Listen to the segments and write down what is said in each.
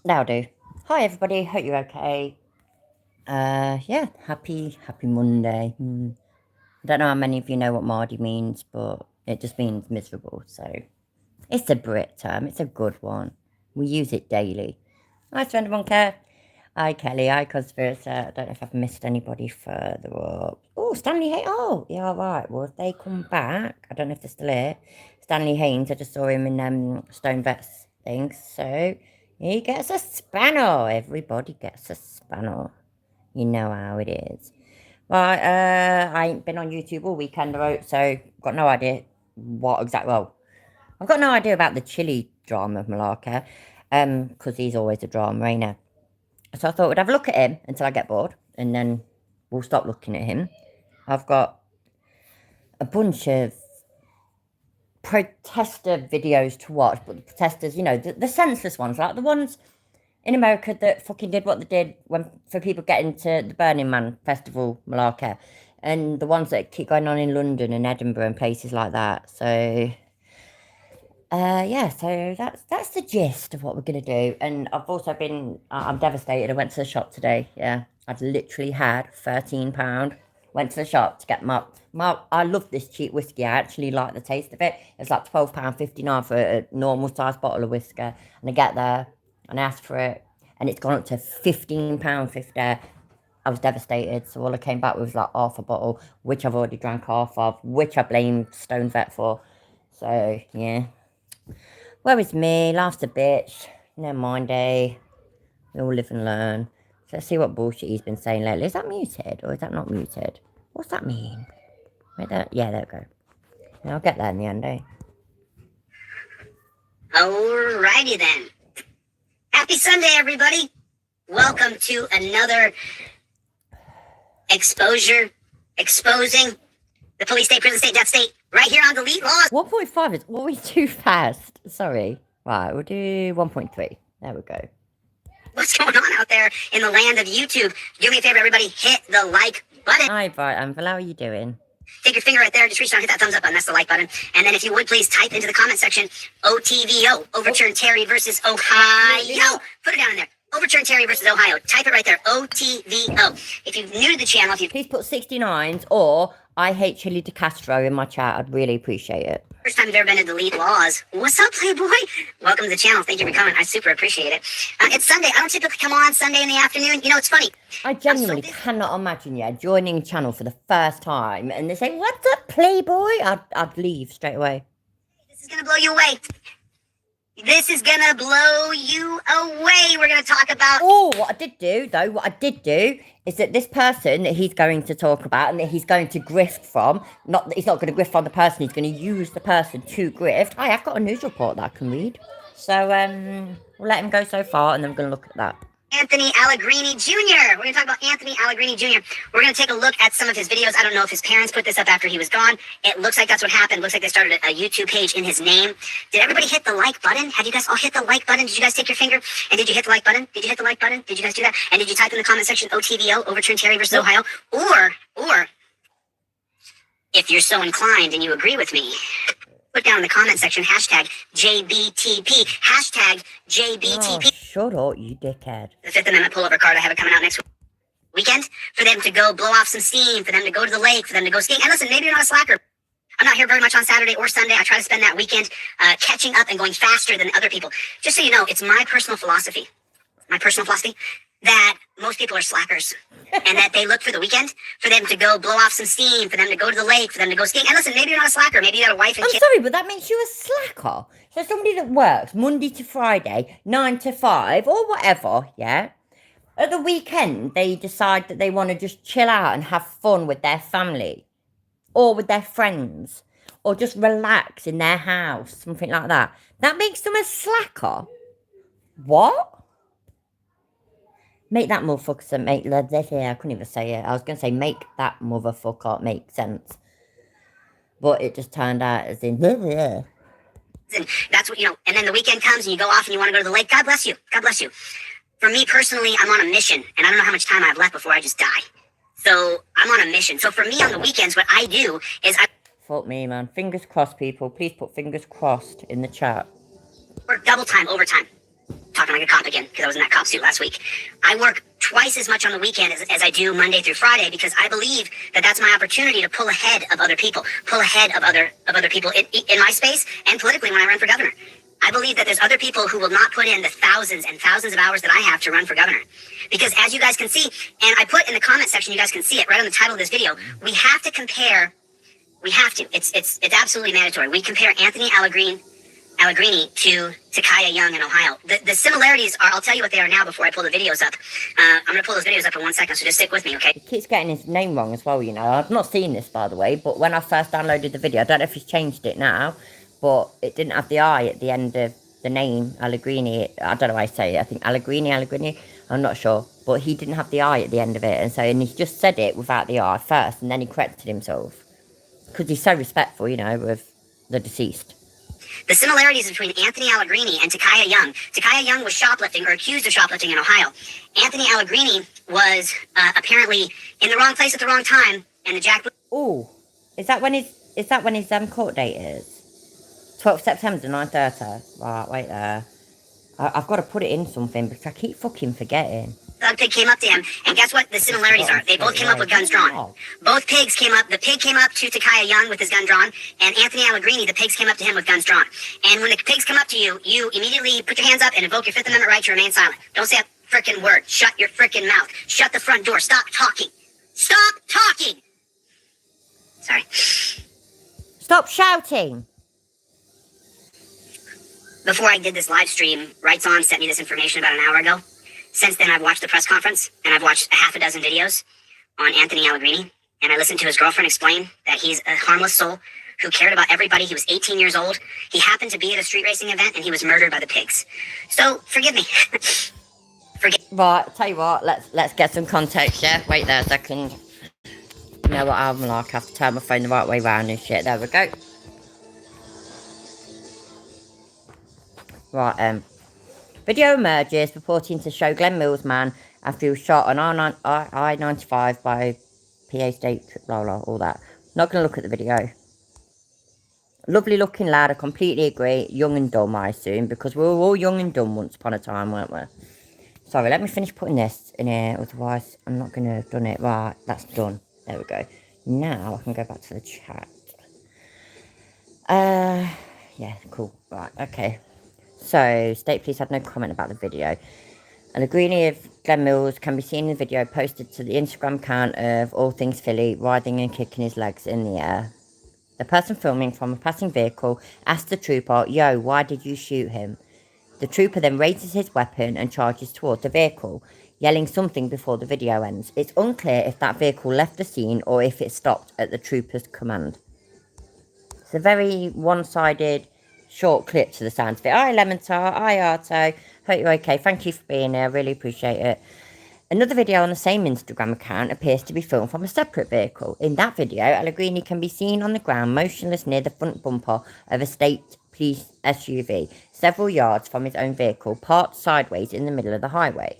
That'll do. Hi everybody, hope you're okay. Yeah, happy Monday. I don't know how many of you know what Mardy means, but it just means miserable, so it's a Brit term, it's a good one. We use it daily. Hi friend Monka. Hi Kelly, hi Conspirator. I don't know if I've missed anybody further up. Oh, Stanley Haynes. Oh, yeah, right. Well, if they come back, I don't know if they're still here. Stanley Haynes, I just saw him in Stone Vets things, so he gets a spanner. Everybody gets a spanner. You know how it is. Right, I ain't been on YouTube all weekend, so got no idea what exactly. Well, I've got no idea about the chili drama of Malaka, because he's always a drama, ain't he? So I thought we'd have a look at him until I get bored, and then we'll stop looking at him. I've got a bunch of protester videos to watch, but the protesters, you know, the senseless ones, like the ones in America that fucking did what they did when for people getting to the Burning Man Festival, Malacca, and the ones that keep going on in London and Edinburgh and places like that. So, yeah, so that's the gist of what we're gonna do. And I've also been, I'm devastated. I went to the shop today. Yeah, I've literally had £13. Went to the shop to get my. I love this cheap whiskey. I actually like the taste of it. It's like £12.59 for a normal size bottle of whiskey. And I get there and I asked for it, and it's gone up to £15.50. I was devastated. So all I came back with was like half a bottle, which I've already drank half of, which I blame Stone Vet for. So yeah. Where is me? Life's a bitch. No mind, eh? We all live and learn. So let's see what bullshit he's been saying lately. Is that muted or is that not muted? What's that mean? Wait there. Yeah, there we go. Yeah, I'll get that in the end, eh? Alrighty then. Happy Sunday, everybody. Welcome to another exposing the police state, prison state, death state, right here on Delete Laws. 1.5 is always too fast. Sorry. Right, we'll do 1.3. There we go. What's going on out there in the land of YouTube? Do me a favor, everybody, hit the like button. Hi, Brian. How are you doing? Take your finger right there, just reach down, hit that thumbs up button, that's the like button. And then if you would please type into the comment section, OTVO, Overturn Terry versus Ohio. Put it down in there. Overturn Terry versus Ohio. Type it right there, OTVO. If you're new to the channel, Please put 69s or I hate Chili De Castro in my chat. I'd really appreciate it. First time you've ever been to Delete Laws. What's up, Playboy? Welcome to the channel. Thank you for coming. I super appreciate it. It's Sunday. I don't typically come on Sunday in the afternoon. You know, it's funny. I genuinely cannot imagine, joining a channel for the first time and they say, "What's up, Playboy?" I'd leave straight away. This is going to blow you away. This is going to blow you away. We're going to talk about... Oh, what I did do is that this person that he's going to talk about and that he's going to grift from, he's not going to grift from the person, he's going to use the person to grift. I've got a news report that I can read. So, we'll let him go so far and then we're going to look at that. Anthony Allegrini Jr. We're going to talk about Anthony Allegrini Jr. We're going to take a look at some of his videos. I don't know if his parents put this up after he was gone. It looks like that's what happened. Looks like they started a YouTube page in his name. Did everybody hit the like button? Have you guys all hit the like button? Did you guys take your finger? And did you hit the like button? Did you hit the like button? Did you guys do that? And did you type in the comment section OTVO, Overturn Terry versus Ohio? Or, if if you're so inclined and you agree with me, put down in the comment section hashtag JBTP, hashtag JBTP. Oh, shut up, you dickhead. The Fifth Amendment pullover card, I have it coming out next weekend for them to go blow off some steam, for them to go to the lake, for them to go skiing. And listen, maybe you're not a slacker. I'm not here very much on Saturday or Sunday. I try to spend that weekend catching up and going faster than other people. Just so you know, it's my personal philosophy that most people are slackers and that they look for the weekend for them to go blow off some steam, for them to go to the lake, for them to go skiing. And listen, maybe you're not a slacker. Maybe you got a wife and I'm kids. sorry, but that makes you a slacker. So somebody that works Monday to Friday, 9 to 5 or whatever, yeah? At the weekend, they decide that they want to just chill out and have fun with their family or with their friends or just relax in their house, something like that. That makes them a slacker. What? Make that motherfucker make... I couldn't even say it. I was going to say make that motherfucker make sense. But it just turned out as in... And that's what, and then the weekend comes and you go off and you want to go to the lake. God bless you. God bless you. For me personally, I'm on a mission, and I don't know how much time I have left before I just die. So I'm on a mission. So for me on the weekends, what I do is I Fuck me, man. Fingers crossed, people. Please put fingers crossed in the chat. work double time, overtime. Talking like a cop again, because I was in that cop suit last week. I work twice as much on the weekend as I do Monday through Friday, because I believe that that's my opportunity to pull ahead of other people, pull ahead of other people in my space and politically when I run for governor. I believe that there's other people who will not put in the thousands and thousands of hours that I have to run for governor. Because as you guys can see, and I put in the comment section, you guys can see it right on the title of this video, we have to compare, it's absolutely mandatory. We compare Anthony Allegrini to Takaya Young in Ohio. The similarities are, I'll tell you what they are now before I pull the videos up. I'm going to pull those videos up in 1 second, so just stick with me, okay? He keeps getting his name wrong as well, I've not seen this, by the way, but when I first downloaded the video, I don't know if he's changed it now, but it didn't have the I at the end of the name, Allegrini. I don't know how I say it. I think Allegrini. I'm not sure. But he didn't have the I at the end of it. And he's just said it without the I first, and then he corrected himself. Because he's so respectful, with the deceased. The similarities between Anthony Allegrini and Takaya Young. Takaya Young was shoplifting or accused of shoplifting in Ohio. Anthony Allegrini was apparently in the wrong place at the wrong time, and the Jack... Oh, is that when his court date is? 12th September 9:30. Right, wait there. I've got to put it in something because I keep fucking forgetting. Thug pig came up to him, and guess what the similarities are? They both came up with guns drawn. Both pigs came up. The pig came up to Takaya Young with his gun drawn, and Anthony Allegrini, the pigs came up to him with guns drawn. And when the pigs come up to you, you immediately put your hands up and invoke your Fifth Amendment right to remain silent. Don't say a frickin' word. Shut your frickin' mouth. Shut the front door. Stop talking. Stop talking! Sorry. Stop shouting! Before I did this live stream, Rights On sent me this information about an hour ago. Since then, I've watched the press conference, and I've watched a half a dozen videos on Anthony Allegrini, and I listened to his girlfriend explain that he's a harmless soul who cared about everybody. He was 18 years old. He happened to be at a street racing event, and he was murdered by the pigs. So, forgive me. Right, tell you what, let's get some context, yeah? Wait there a second. You know what I'm like, I have to turn my phone the right way around and shit. There we go. Right, video emerges purporting to show Glen Mills man after he was shot on I-95 by PA State, blah, blah, all that. Not going to look at the video. Lovely looking lad, I completely agree. Young and dumb, I assume, because we were all young and dumb once upon a time, weren't we? Sorry, let me finish putting this in here, otherwise I'm not going to have done it. Right, that's done. There we go. Now I can go back to the chat. Yeah, cool. Right, okay. So, State Police had no comment about the video. Allegrini of Glen Mills can be seen in the video posted to the Instagram account of All Things Philly, writhing and kicking his legs in the air. The person filming from a passing vehicle asked the trooper, "Yo, why did you shoot him?" The trooper then raises his weapon and charges towards the vehicle, yelling something before the video ends. It's unclear if that vehicle left the scene or if it stopped at the trooper's command. It's a very one-sided, short clip to the sound of it. Hi, Lemontar. Hi, Arto. Hope you're okay. Thank you for being here. I really appreciate it. Another video on the same Instagram account appears to be filmed from a separate vehicle. In that video, Allegrini can be seen on the ground, motionless near the front bumper of a State Police SUV, several yards from his own vehicle, parked sideways in the middle of the highway.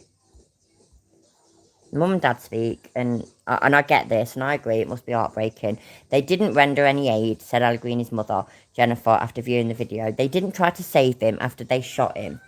Mum and Dad speak, and I get this, and I agree, it must be heartbreaking. They didn't render any aid, said Allegrini's mother, Jennifer, after viewing the video. They didn't try to save him after they shot him.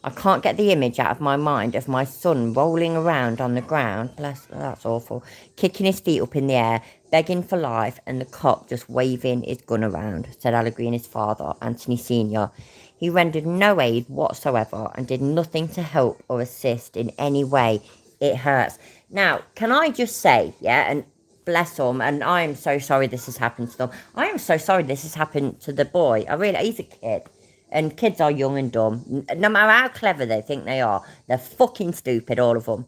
I can't get the image out of my mind of my son rolling around on the ground, that's awful, kicking his feet up in the air, begging for life, and the cop just waving his gun around, said Allegrini's father, Anthony Sr. He rendered no aid whatsoever and did nothing to help or assist in any way. It hurts. Now, can I just say, yeah, and bless them, and I am so sorry this has happened to them. I am so sorry this has happened to the boy. He's a kid. And kids are young and dumb. No matter how clever they think they are, they're fucking stupid, all of them.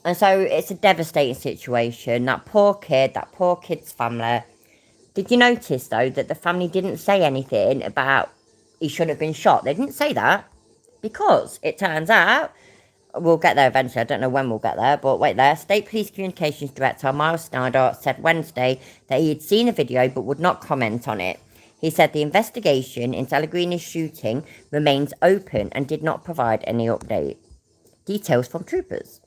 And so it's a devastating situation. That poor kid's family. Did you notice, though, that the family didn't say anything about he should have been shot? They didn't say that because it turns out, we'll get there eventually, I don't know when we'll get there, but wait there. State Police Communications Director Miles Snyder said Wednesday that he had seen a video but would not comment on it. He said the investigation into Allegrini's shooting remains open and did not provide any update. Details from troopers.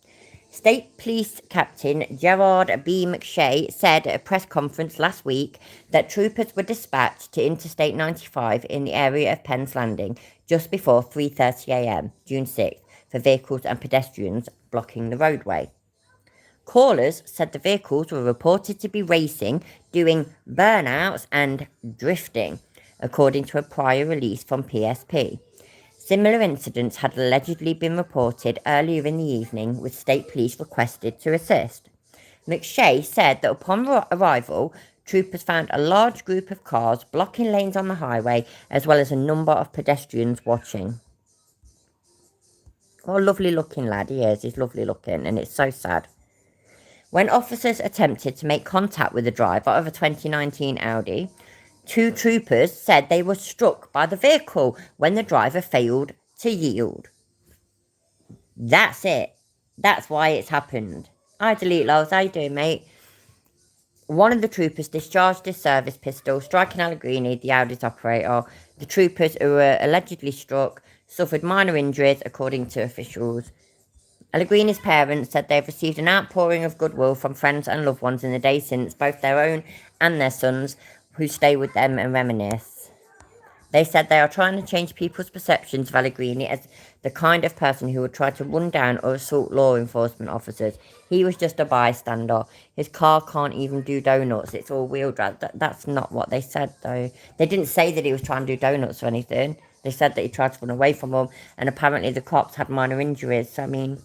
State Police Captain Gerard B. McShay said at a press conference last week that troopers were dispatched to Interstate 95 in the area of Penn's Landing just before 3:30 a.m. June 6th for vehicles and pedestrians blocking the roadway. Callers said the vehicles were reported to be racing, doing burnouts and drifting, according to a prior release from PSP. Similar incidents had allegedly been reported earlier in the evening, with state police requested to assist. McShay said that upon arrival, troopers found a large group of cars blocking lanes on the highway, as well as a number of pedestrians watching. Oh, lovely looking lad he is. He's lovely looking, and it's so sad. When officers attempted to make contact with the driver of a 2019 Audi, two troopers said they were struck by the vehicle when the driver failed to yield. That's it. That's why it's happened. Hi, Delete Lows. How you doing, mate? One of the troopers discharged his service pistol, striking Allegrini, the Audi's operator. The troopers who were allegedly struck suffered minor injuries, according to officials. Allegrini's parents said they've received an outpouring of goodwill from friends and loved ones in the days since, both their own and their sons, who stay with them and reminisce. They said they are trying to change people's perceptions of Allegrini as the kind of person who would try to run down or assault law enforcement officers. He was just a bystander. His car can't even do donuts. It's all wheel drive. That's not what they said, though. They didn't say that he was trying to do donuts or anything. They said that he tried to run away from them, and apparently the cops had minor injuries. So, I mean,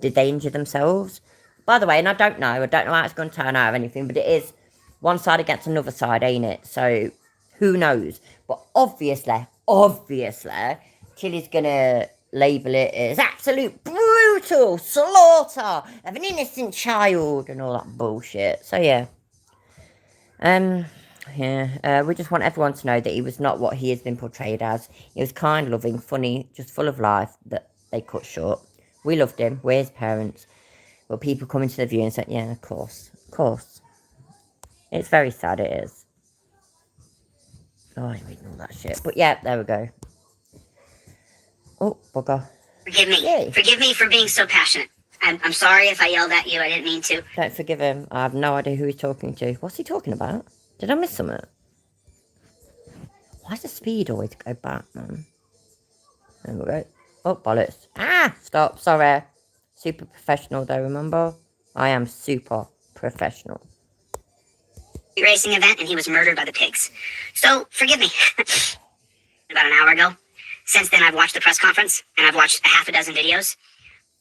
did they injure themselves? By the way, and I don't know how it's going to turn out or anything, but it is one side against another side, ain't it? So, who knows? But obviously, Chili's going to label it as absolute brutal slaughter of an innocent child and all that bullshit. So, yeah. We just want everyone to know that he was not what he has been portrayed as. He was kind, loving, funny, just full of life that they cut short. We loved him. We're his parents. But people come into the view and say, yeah, of course. It's very sad, it is. Oh, I'm reading all that shit. But yeah, there we go. Oh, bugger. Forgive me. Yay. Forgive me for being so passionate. I'm sorry if I yelled at you. I didn't mean to. Don't forgive him. I have no idea who he's talking to. What's he talking about? Did I miss something? Why does the speed always go back, man? There we go. Oh, bollocks. Stop. Sorry. Super professional, though, remember? I am super professional. Racing event, and he was murdered by the pigs. So, forgive me. About an hour ago. Since then, I've watched the press conference, and I've watched a half a dozen videos.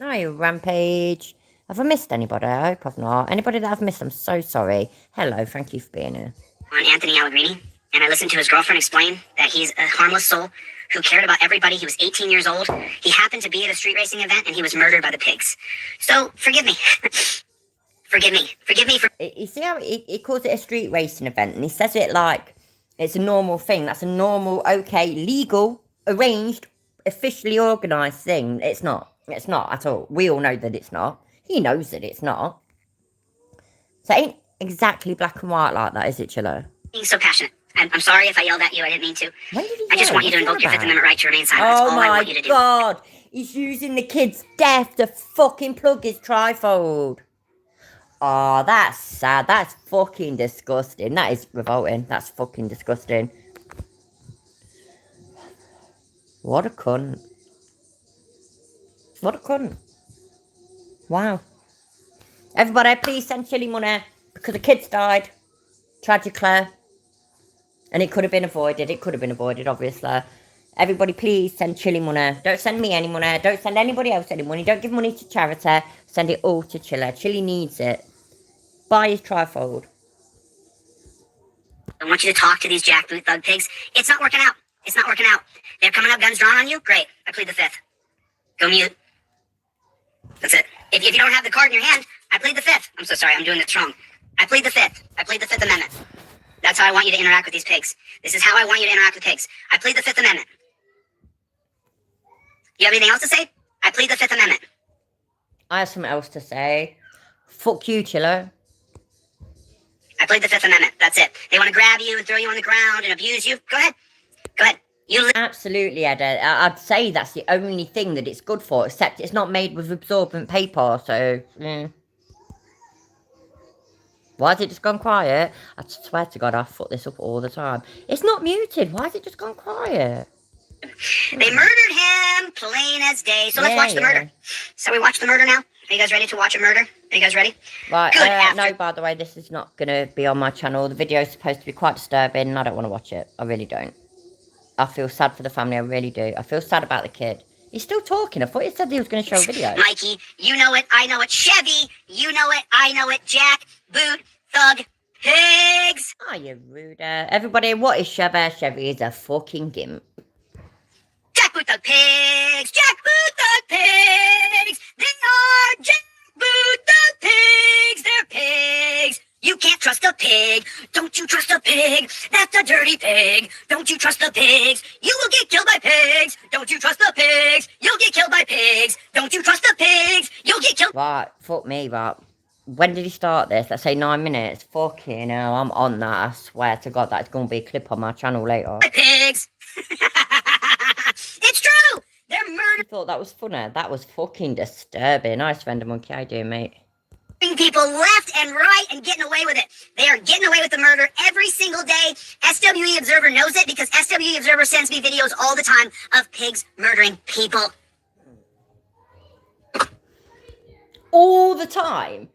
Hi, Rampage. Have I missed anybody? I hope I've not. Anybody that I've missed, I'm so sorry. Hello, thank you for being here. On Anthony Allegrini, and I listened to his girlfriend explain that he's a harmless soul who cared about everybody. He was 18 years old. He happened to be at a street racing event, and he was murdered by the pigs. So, forgive me. Forgive me for... You see how he calls it a street racing event, and he says it like it's a normal thing. That's a normal, okay, legal, arranged, officially organised thing. It's not. It's not at all. We all know that it's not. He knows that it's not. So it ain't exactly black and white like that, is it, Chilo? Being so passionate. I'm sorry if I yelled at you. I didn't mean to. When did he I just want you to invoke your Fifth Amendment right to remain silent. Oh That's all I want you to do. God. He's using the kid's death to fucking plug his trifold. Oh, that's sad. That's fucking disgusting. That is revolting. That's fucking disgusting. What a cunt. What a cunt. Wow. Everybody, please send chili money because the kids died. Tragically. And it could have been avoided. It could have been avoided, obviously. Everybody, please send chili money. Don't send me any money. Don't send anybody else any money. Don't give money to charity. Send it all to Chili. Chili needs it. Buy his trifold. I want you to talk to these jackboot thug pigs. It's not working out. It's not working out. They're coming up, guns drawn on you. Great. I plead the fifth. Go mute. That's it. If you don't have the card in your hand, I plead the fifth. I'm so sorry. I'm doing this wrong. I plead the fifth. I plead the Fifth Amendment. That's how I want you to interact with these pigs. This is how I want you to interact with pigs. I plead the Fifth Amendment. You have anything else to say? I plead the Fifth Amendment. I have something else to say. Fuck you, Chilo. I plead the Fifth Amendment. That's it. They want to grab you and throw you on the ground and abuse you. Go ahead. Go ahead. Absolutely, Ed. I'd say that's the only thing that it's good for, except it's not made with absorbent paper, so... Why has it just gone quiet? I swear to God, I fuck this up all the time. It's not muted. Why has it just gone quiet? They murdered him, plain as day. So let's watch the murder. So we watch the murder now. Are you guys ready to watch a murder? Are you guys ready? Right, no, by the way, this is not going to be on my channel. The video is supposed to be quite disturbing, and I don't want to watch it. I really don't. I feel sad for the family, I really do. I feel sad about the kid. He's still talking. I thought he said he was going to show a video. Mikey, you know it, I know it. Chevy, you know it, I know it. Jack, Boot, Thug, Pigs. Oh, you ruder. Everybody, what is Chevy? Chevy is a fucking gimp. Jack, Boot, Thug, Pigs. Jack, Boot, Thug, Pigs. They are Jack, Boot, Thug, Pigs. They're pigs. You can't trust a pig. Don't you trust a pig? That's a dirty pig. Don't you trust the pigs? You will get killed by pigs. Don't you trust the pigs? You'll get killed by pigs. Don't you trust the pigs? You'll get killed. Right, fuck me, but when did he start this? Let's say 9 minutes. Fucking hell, I'm on that. I swear to God, that's going to be a clip on my channel later. By pigs. It's true. They're I murdering thought that was funny. That was fucking disturbing. Nice friend of monkey, I do, mate. people left and right and getting away with it. They are getting away with the murder every single day. SWE Observer knows it because SWE Observer sends me videos all the time of pigs murdering people. All the time.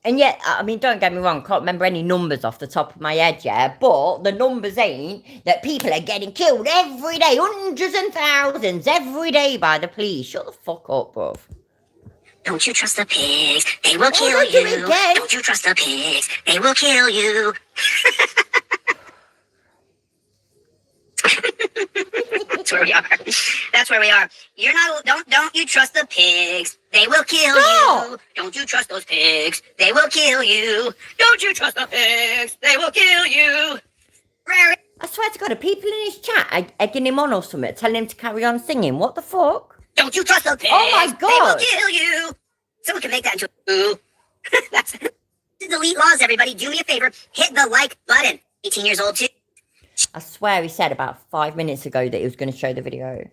And yet, I mean, don't get me wrong, can't remember any numbers off the top of my head, yeah, but the numbers ain't that people are getting killed every day, hundreds and thousands every day by the police. Shut the fuck up, bruv. Don't you trust the pigs? They will kill you. Don't you trust the pigs? They will kill you. That's where we are. That's where we are. You're not. Don't you trust the pigs? They will kill you. Don't you trust those pigs? They will kill you. Don't you trust the pigs? They will kill you. I swear to God, are people in his chat egging him on or something, telling him to carry on singing? What the fuck? Don't you trust the pigs? Oh my God! They will kill you. Someone can make that into a ooh. That's to delete laws. Everybody, do me a favor. Hit the like button. 18 years old too. I swear he said about 5 minutes ago that he was going to show the video.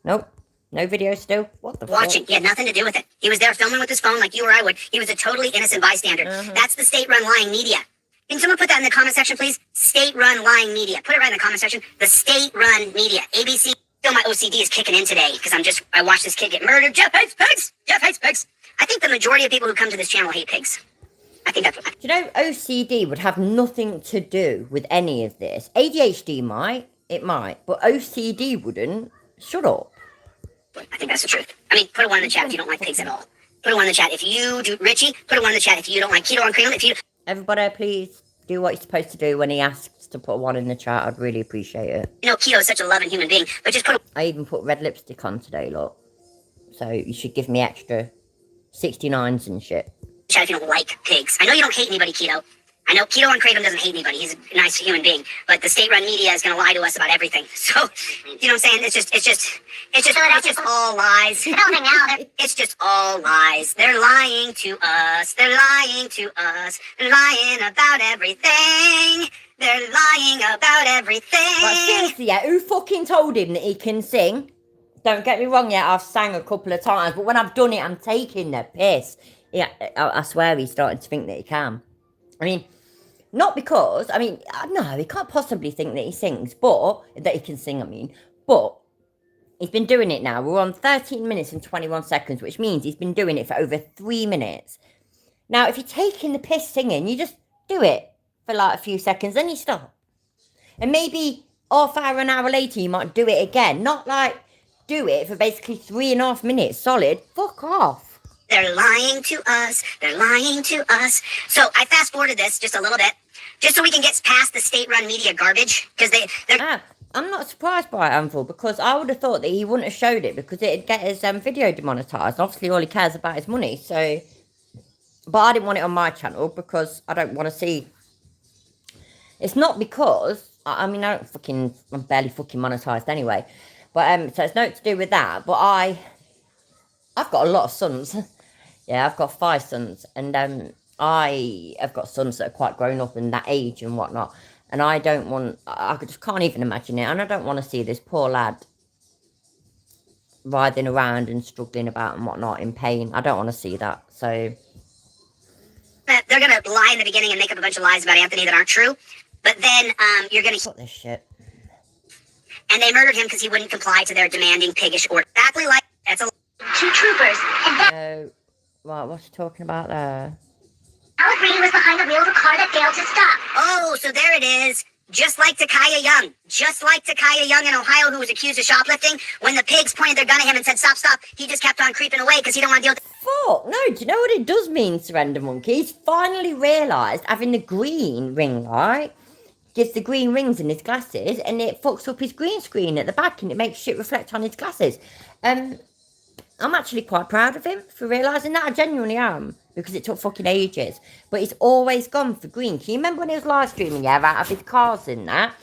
Nope. No video still? What the fuck? Watching. He had nothing to do with it. He was there filming with his phone like you or I would. He was a totally innocent bystander. That's the state-run lying media. Can someone put that in the comment section, please? State-run lying media. Put it right in the comment section. The state-run media. ABC. Still, my OCD is kicking in today because I watched this kid get murdered. Jeff hates pigs. Jeff hates pigs. I think the majority of people who come to this channel hate pigs. I think that's what. Do you know OCD would have nothing to do with any of this? ADHD might. It might. But OCD wouldn't. Shut up. I think that's the truth. I mean, put a one in the chat if you don't like pigs at all. Put a one in the chat if you do. Richie, put a one in the chat if you don't like keto on cream. If you. Everybody, please do what you're supposed to do when he asks to put one in the chat. I'd really appreciate it. You know, keto is such a loving human being, but just put. I even put red lipstick on today, look. So you should give me extra 69s and shit. Chat if you don't like pigs. I know you don't hate anybody, Keto. I know Keto on Kratom doesn't hate anybody. He's a nice human being. But the state-run media is going to lie to us about everything. So, you know what I'm saying? It's just all lies. It's just all lies. They're lying to us. They're lying to us. They're lying about everything. They're lying about everything. But seriously, yeah, who fucking told him that he can sing? don't get me wrong, yeah, I've sang a couple of times, but when I've done it, I'm taking the piss. Yeah, I swear he's starting to think that he can. I mean, not because, I mean, no, he can't possibly think that he sings, but, that he can sing, I mean, but he's been doing it now. We're on 13 minutes and 21 seconds, which means he's been doing it for over 3 minutes. Now, if you're taking the piss singing, you just do it for like a few seconds, then you stop. And maybe half hour, an hour later, you might do it again. Not like do it for basically 3.5 minutes solid. Fuck off. They're lying to us. They're lying to us. So I fast forwarded this just a little bit, just so we can get past the state-run media garbage, because they're... I'm not surprised by it, Anvil, because I would have thought that he wouldn't have showed it because it'd get his video demonetized. Obviously, all he cares about is money. So, but I didn't want it on my channel because I don't want to see. It's not because I mean I'm barely fucking monetized anyway. But so it's nothing to do with that. But I've got a lot of sons. Yeah, I've got 5 sons, and I have got sons that are quite grown up in that age and whatnot. And I just can't even imagine it. And I don't want to see this poor lad writhing around and struggling about and whatnot in pain. I don't want to see that. So they're going to lie in the beginning and make up a bunch of lies about Anthony that aren't true. But then you're going to... Fuck this shit. And they murdered him because he wouldn't comply to their demanding piggish order. Exactly like... That's a... 2 troopers. And that... What's he talking about there? Alec Reedy was behind the wheel of a car that failed to stop. Oh, so there it is. Just like Takaya Young. Just like Takaya Young in Ohio, who was accused of shoplifting. When the pigs pointed their gun at him and said, stop, stop, he just kept on creeping away because he don't want to deal with... Fuck, no, do you know what it does mean, Surrender Monkey? He's finally realised having the green ring light gives the green rings in his glasses, and it fucks up his green screen at the back, and it makes shit reflect on his glasses. I'm actually quite proud of him for realising that. I genuinely am, because it took fucking ages. But he's always gone for green. Can you remember when he was live streaming, yeah, out of his cars and that?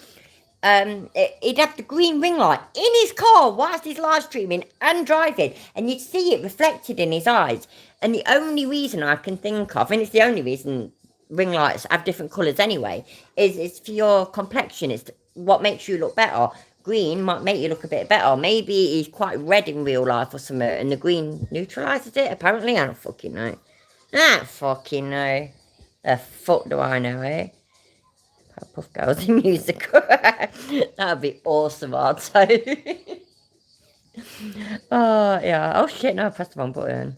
He'd have the green ring light in his car whilst he's live streaming and driving, and you'd see it reflected in his eyes. And the only reason I can think of, and it's the only reason ring lights have different colours anyway, is it's for your complexion. It's what makes you look better. Green might make you look a bit better. Maybe he's quite red in real life or something, and the green neutralises it, apparently. I don't fucking know. I don't fucking know. The fuck do I know, eh? Puff Girls in music. That would be awesome, I'd say. Oh, yeah. Oh, shit, no, I pressed the wrong button.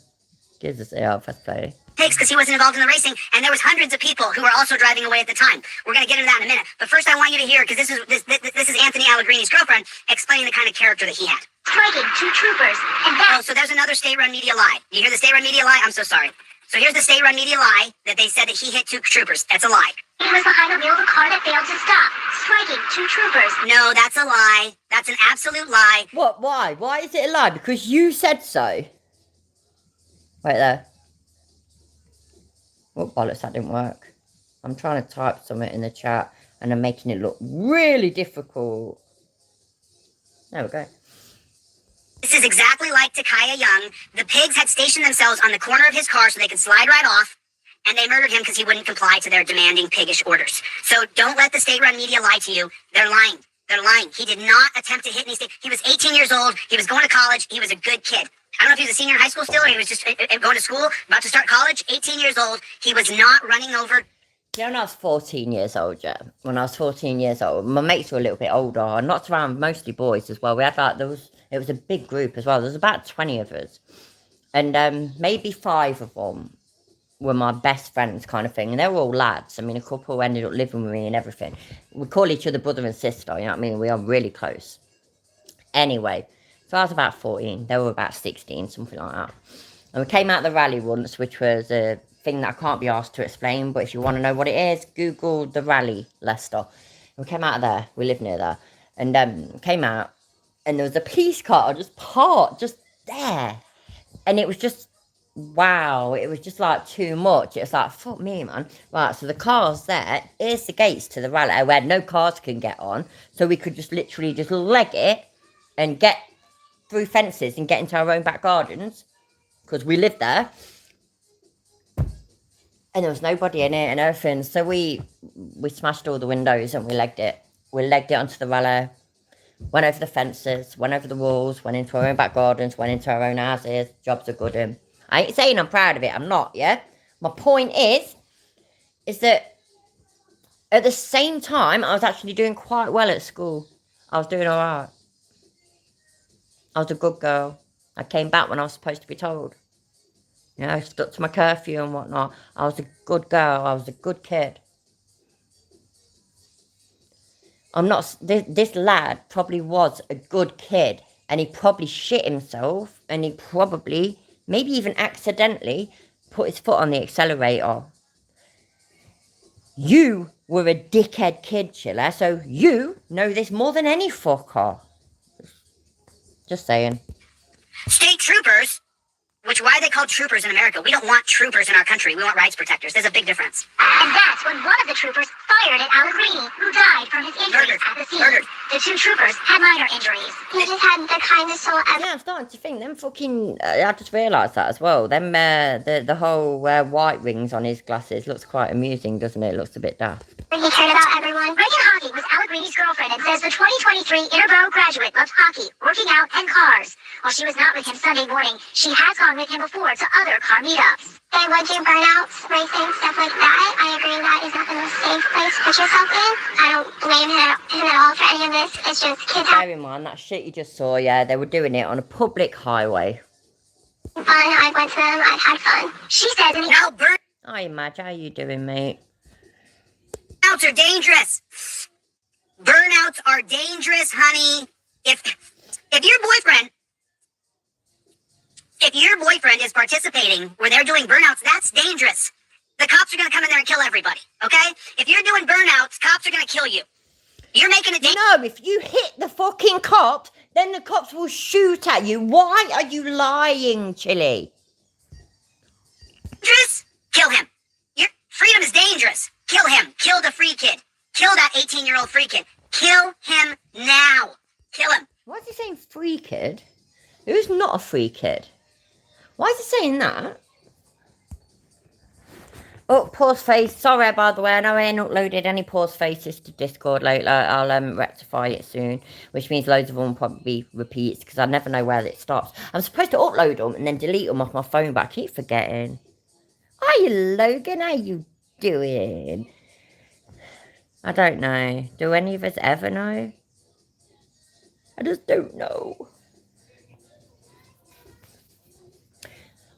Jesus, yeah, I'll press play. Because he wasn't involved in the racing, and there was hundreds of people who were also driving away at the time. We're going to get into that in a minute. But first I want you to hear, because this is Anthony Allegrini's girlfriend, explaining the kind of character that he had. Striking 2 troopers, and that... Oh, so there's another state-run media lie. You hear the state-run media lie? I'm so sorry. So here's the state-run media lie that they said that he hit 2 troopers. That's a lie. He was behind the wheel of a car that failed to stop, striking 2 troopers. No, that's a lie. That's an absolute lie. What? Why? Why is it a lie? Because you said so. Wait there. Oh, bollocks, that didn't work. I'm trying to type something in the chat, and I'm making it look really difficult. There we go. This is exactly like Takaya Young. The pigs had stationed themselves on the corner of his car so they could slide right off, and they murdered him because he wouldn't comply to their demanding piggish orders. So don't let the state-run media lie to you. They're lying. They're lying. He did not attempt to hit any state. He was 18 years old. He was going to college. He was a good kid. I don't know if he was a senior in high school still, or he was just going to school, about to start college. 18 years old. He was not running over. You know, when I was 14 years old, yeah. When I was 14 years old, my mates were a little bit older. I knocked around mostly boys as well. We had like, it was a big group as well. There was about 20 of us. And maybe 5 of them were my best friends kind of thing. And they were all lads. I mean, a couple ended up living with me and everything. We call each other brother and sister, you know what I mean? We are really close. Anyway, so I was about 14. They were about 16, something like that. And we came out the rally once, which was a thing that I can't be asked to explain. But if you want to know what it is, Google the rally, Leicester. And we came out of there. We live near there. And came out. And there was a police car just parked just there. And it was just, wow. It was just like too much. It was like, fuck me, man. Right, so the car's there. Here's the gates to the rally where no cars can get on. So we could just literally just leg it and get through fences and get into our own back gardens. Because we lived there. And there was nobody in it and everything. So we smashed all the windows and we legged it. We legged it onto the rally. Went over the fences, went over the walls, went into our own back gardens, went into our own houses. Jobs are good. I ain't saying I'm proud of it. I'm not, yeah? My point is that at the same time, I was actually doing quite well at school. I was doing all right. I was a good girl. I came back when I was supposed to be told. You know, I stuck to my curfew and whatnot. I was a good girl. I was a good kid. I'm not. This lad probably was a good kid, and he probably shit himself, and he probably, maybe even accidentally, put his foot on the accelerator. You were a dickhead kid, Chiller, so you know this more than any fucker. Just saying. State troopers, which why are they called troopers in America? We don't want troopers in our country. We want rights protectors. There's a big difference. And that's when one of the troopers fired at Allegrini, who died from his injuries at the scene. Murdered. The two troopers had minor injuries. He just had the kindest soul ever. Yeah, I'm starting to think them fucking. I just realised that as well. Them the whole white rings on his glasses looks quite amusing, doesn't it? It looks a bit daft. He cared about everyone. Reagan Hockey was Allegrini's girlfriend and says the 2023 Interborough graduate loves hockey, working out, and cars. While she was not with him Sunday morning, she has gone with him before to other car meetups. They would do burnouts, racing, stuff like that. I agree that is not the most safe place to put yourself in. I don't blame him at all for any of this. It's just kids Bear in mind, that shit you just saw, yeah, they were doing it on a public highway. having fun. I went to them. I've had fun. She says in the Now Hi, Madge, how you doing, mate? burnouts are dangerous. Burnouts are dangerous, honey. If your boyfriend is participating where they're doing burnouts, that's dangerous. The cops are gonna come in there and kill everybody. Okay? If you're doing burnouts, cops are gonna kill you. You're making a No, if you hit the fucking cops, then the cops will shoot at you. Why are you lying, Chili? dangerous. Kill him. Your freedom is dangerous. Kill him. Kill the free kid. Kill that 18-year-old free kid. Kill him now. Kill him. Why is he saying free kid? Who's not a free kid? Why is he saying that? Oh, pause face. Sorry, by the way, I know I ain't uploaded any pause faces to Discord lately. I'll rectify it soon, which means loads of them will probably be repeats because I never know where it stops. I'm supposed to upload them and then delete them off my phone, but I keep forgetting. Hi, Logan. How you doing? I don't know. Do any of us ever know? I just don't know.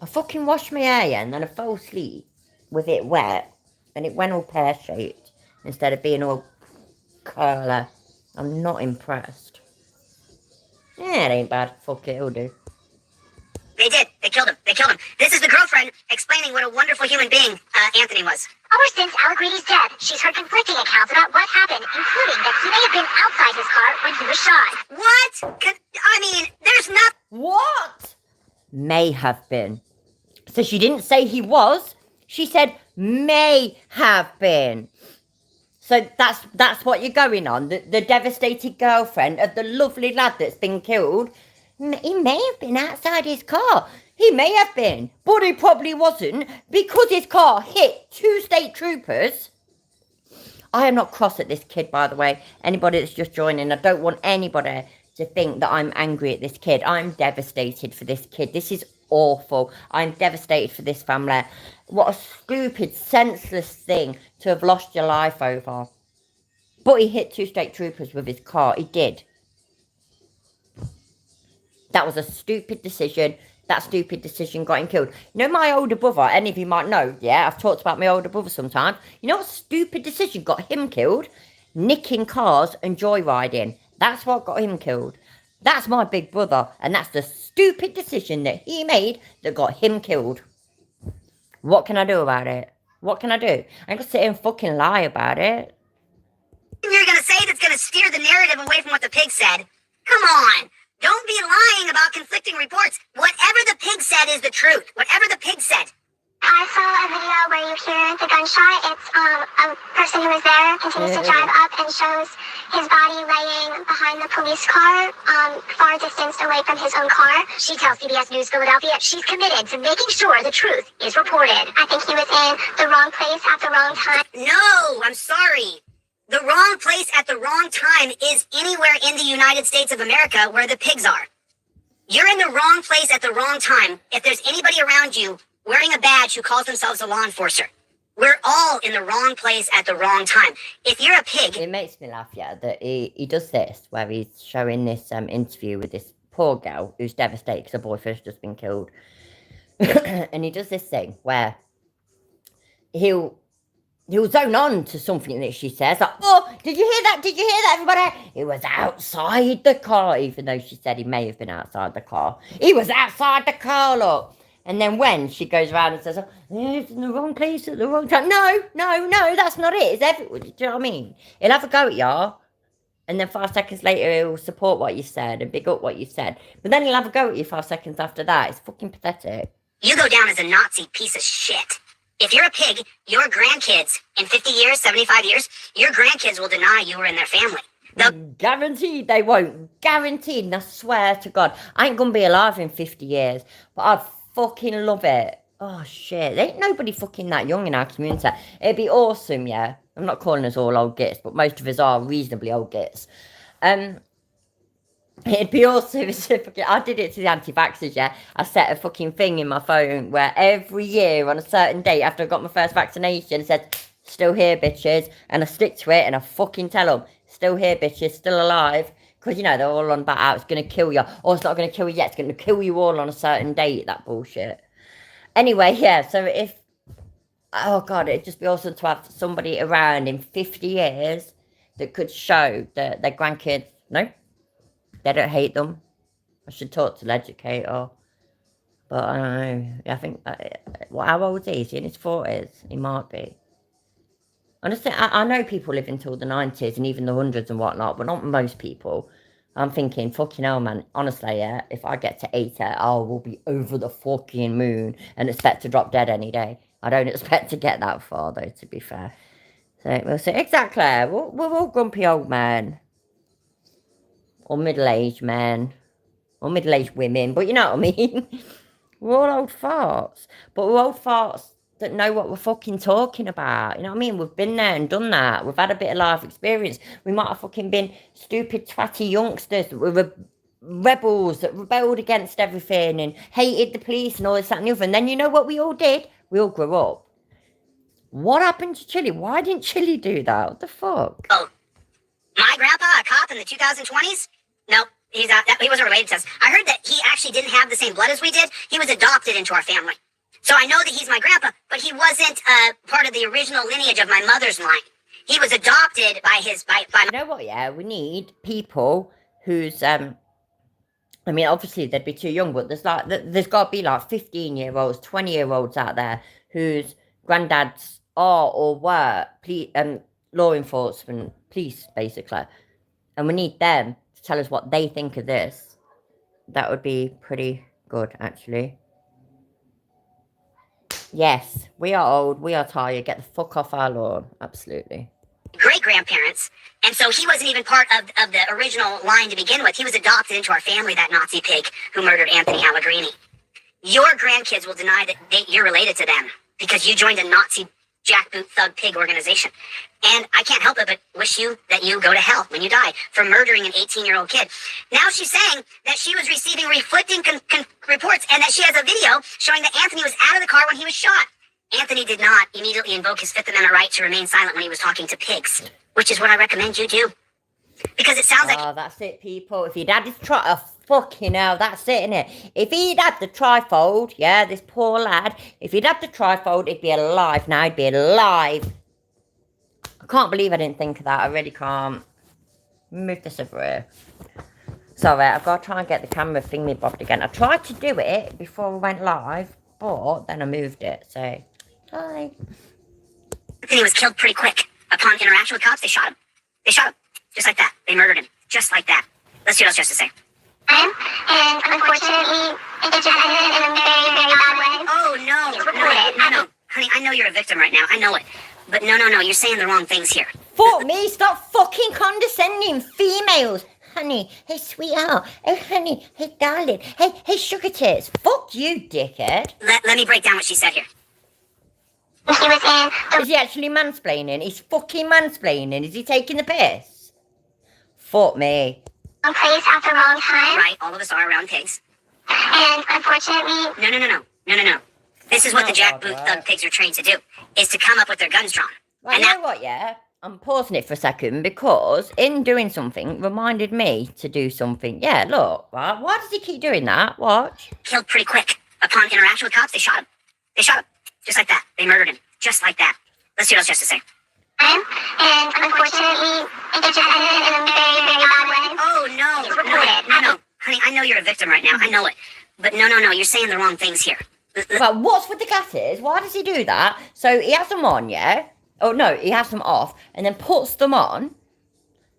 I fucking washed my hair and then I fell asleep with it wet and it went all pear-shaped instead of being all curly. I'm not impressed. Yeah, it ain't bad. Fuck it, it'll do. They did. They killed him. They killed him. This is the girlfriend explaining what a wonderful human being Anthony was. Ever since Allegrini's death, she's heard conflicting accounts about what happened, including that he may have been outside his car when he was shot. What? I mean, there's not. What? May have been. So she didn't say he was. She said may have been. So that's what you're going on. The devastated girlfriend of the lovely lad that's been killed. He may have been outside his car. He may have been. But he probably wasn't because his car hit 2 state troopers. I am not cross at this kid, by the way. Anybody that's just joining, I don't want anybody to think that I'm angry at this kid. I'm devastated for this kid. This is awful. I'm devastated for this family. What a stupid, senseless thing to have lost your life over. But he hit 2 state troopers with his car. He did. That was a stupid decision. That stupid decision got him killed. You know my older brother, any of you might know, yeah, I've talked about my older brother sometimes. You know what stupid decision got him killed? Nicking cars and joyriding. That's what got him killed. That's my big brother. And that's the stupid decision that he made that got him killed. What can I do about it? What can I do? I ain't gonna sit here and fucking lie about it. You're gonna say that's gonna steer the narrative away from what the pig said. Come on. Don't be lying about conflicting reports. Whatever the pig said is the truth. Whatever the pig said. I saw a video where you hear the gunshot. It's a person who was there continues to drive up and shows his body laying behind the police car, far distanced away from his own car. She tells CBS News Philadelphia she's committed to making sure the truth is reported. I think he was in the wrong place at the wrong time. No, I'm sorry. The wrong place at the wrong time is anywhere in the United States of America where the pigs are. You're in the wrong place at the wrong time if there's anybody around you wearing a badge who calls themselves a law enforcer. We're all in the wrong place at the wrong time. If you're a pig... It makes me laugh, yeah, that he does this, where he's showing this interview with this poor girl who's devastated because her boyfriend's just been killed. And he does this thing where he'll zone on to something that she says, like, oh, did you hear that? Did you hear that, everybody? He was outside the car, even though she said he may have been outside the car. He was outside the car, look. And then when she goes around and says, oh, it's in the wrong place at the wrong time. No, that's not it. It's everywhere. Do you know what I mean? He'll have a go at y'all. And then 5 seconds later, he'll support what you said and big up what you said. But then he'll have a go at you 5 seconds after that. It's fucking pathetic. You go down as a Nazi piece of shit. If you're a pig, your grandkids, in 50 years, 75 years, your grandkids will deny you were in their family. Guaranteed they won't. Guaranteed. And I swear to God, I ain't going to be alive in 50 years. But I'd fucking love it. Oh, shit. There ain't nobody fucking that young in our community. It'd be awesome, yeah. I'm not calling us all old gits, but most of us are reasonably old gits. It'd be awesome if I did it to the anti-vaxxers, yeah. I set a fucking thing in my phone where every year on a certain date after I got my first vaccination, it said, still here, bitches. And I stick to it and I fucking tell them, still here, bitches, still alive. Because, you know, they're all on about how it's going to kill you. Or it's not going to kill you yet, it's going to kill you all on a certain date, that bullshit. Anyway, yeah, so if... Oh, God, it'd just be awesome to have somebody around in 50 years that could show that their grandkids, no, they don't hate them. I should talk to the educator. But I don't know. I think, how old is he? Is he in his 40s? He might be. Honestly, I know people live until the 90s and even the 100s and whatnot, but not most people. I'm thinking, fucking hell, man. Honestly, yeah, if I get to 80, I will be over the fucking moon and expect to drop dead any day. I don't expect to get that far, though, to be fair. So we'll see. Exactly. We're all grumpy old men. Or middle-aged men. Or middle-aged women. But you know what I mean? We're all old farts. But we're old farts that know what we're fucking talking about. You know what I mean? We've been there and done that. We've had a bit of life experience. We might have fucking been stupid, twatty youngsters that were rebels that rebelled against everything and hated the police and all this, that and the other. And then you know what we all did? We all grew up. What happened to Chili? Why didn't Chili do that? What the fuck? Oh, my grandpa, a cop in the 2020s? No, he wasn't related to us. I heard that he actually didn't have the same blood as we did. He was adopted into our family. So I know that he's my grandpa, but he wasn't part of the original lineage of my mother's line. He was adopted by You know what, yeah? We need people who's, I mean, obviously they'd be too young, but there's got to be like 15-year-olds, 20-year-olds out there whose granddads are or were law enforcement, police, basically. And we need them to tell us what they think of this. That would be pretty good, actually. Yes, we are old, we are tired, get the fuck off our lawn. Absolutely. great-grandparents, and so he wasn't even part of the original line to begin with. He was adopted into our family, that Nazi pig who murdered Anthony Allegrini. Your grandkids will deny that you're related to them because you joined a Nazi jackboot thug pig organization. And I can't help it but wish you that you go to hell when you die for murdering an 18-year-old kid. Now she's saying that she was receiving conflicting reports and that she has a video showing that Anthony was out of the car when he was shot. Anthony did not immediately invoke his Fifth Amendment right to remain silent when he was talking to pigs, which is what I recommend you do. Because it sounds like... Oh, that's it, people. If you'd had his fucking hell, that's it, innit? If he'd had the trifold, yeah, this poor lad, if he'd had the trifold, he'd be alive now. He'd be alive. I can't believe I didn't think of that. I really can't. Move this over here. Sorry, I've got to try and get the camera thingy bobbed again. I tried to do it before we went live, but then I moved it, so... Hi. Anthony was killed pretty quick. Upon interaction with cops, they shot him. They shot him. Just like that. They murdered him. Just like that. Let's see what else she has to say. And unfortunately, it just ended in a very, very bad way. Oh, no. Honey, I know you're a victim right now. I know it. But no. You're saying the wrong things here. Fuck me. Stop fucking condescending females. Honey, hey, sweetheart. Oh, honey, hey, darling. Hey, sugar tits. Fuck you, dickhead. Let me break down what she said here. He was in the Is he actually mansplaining? He's fucking mansplaining. Is he taking the piss? Fuck me. wrong place at the wrong time. Right, all of us are around pigs. And unfortunately, No. This is what the Not jackboot right. thug pigs are trained to do, is to come up with their guns drawn. Right, And you that know what, yeah? I'm pausing it for a second because in doing something reminded me to do something. Yeah, look, right? Why does he keep doing that? Watch. killed pretty quick. Upon interaction with cops, they shot him. Just like that. They murdered him. Just like that. Let's see what else she has to say. and unfortunately, it just ended in a very, very bad way. Oh, It's reported. no. Honey, I know you're a victim right now. I know it. But no. You're saying the wrong things here. But what's with the glasses? Why does he do that? So he has them on, yeah? Oh, no, he has them off and then puts them on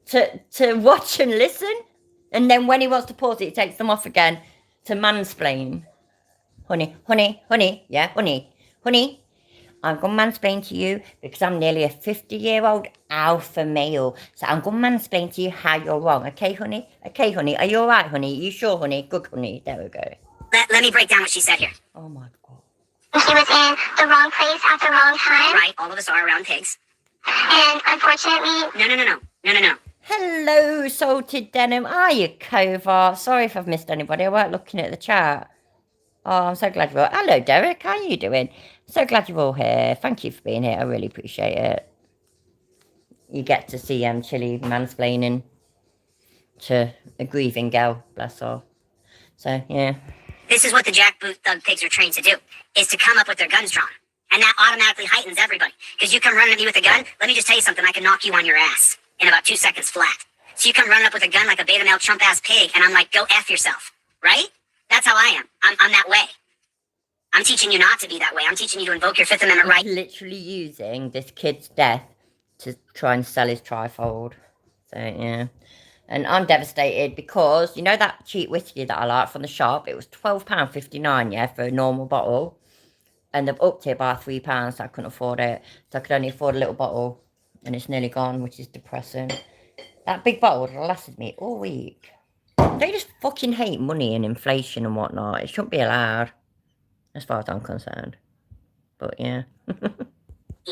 to watch and listen. And then when he wants to pause it, he takes them off again to mansplain. Honey, yeah, honey, I'm going to mansplain to you because I'm nearly a 50-year-old alpha male. So I'm going to mansplain to you how you're wrong. Okay, honey? Are you all right, honey? You sure, honey? Good, honey. There we go. Let me break down what she said here. Oh, my God. He was in the wrong place at the wrong time. Right, all of us are around pigs. And unfortunately, No. Hello, Salted Denim. Are you, Kovar? Sorry if I've missed anybody. I weren't looking at the chat. Oh, I'm so glad you're all... Hello, Derek. How are you doing? So glad you're all here. Thank you for being here. I really appreciate it. You get to see Chili mansplaining to a grieving girl. Bless her. So, yeah. This is what the jackboot thug pigs are trained to do, is to come up with their guns drawn. And that automatically heightens everybody. Because you come running at me with a gun, let me just tell you something, I can knock you on your ass in about 2 seconds flat. So you come running up with a gun like a beta male chump ass pig, and I'm like, go F yourself. Right? That's how I am. I'm that way. I'm teaching you not to be that way. I'm teaching you to invoke your Fifth Amendment right. He's literally using this kid's death to try and sell his trifold. So, yeah. And I'm devastated because, you know that cheap whiskey that I like from the shop? It was £12.59, yeah, for a normal bottle. And they've upped it by £3, so I couldn't afford it. So I could only afford a little bottle. And it's nearly gone, which is depressing. That big bottle would have lasted me all week. They just fucking hate money and inflation and whatnot. It shouldn't be allowed, as far as I'm concerned. But, yeah.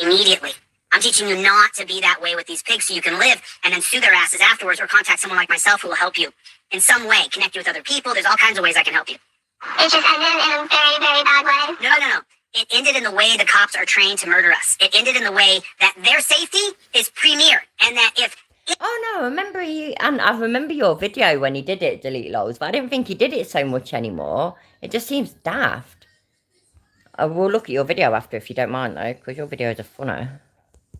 Immediately. I'm teaching you not to be that way with these pigs so you can live and then sue their asses afterwards or contact someone like myself who will help you in some way, connect you with other people. There's all kinds of ways I can help you. it just ended in a very, very bad way. No. It ended in the way the cops are trained to murder us. It ended in the way that their safety is premier and that if... Oh, no, I remember your video when he did it, Delete Lols, but I didn't think he did it so much anymore. It just seems daft. I will look at your video after if you don't mind, though, because your videos are funner.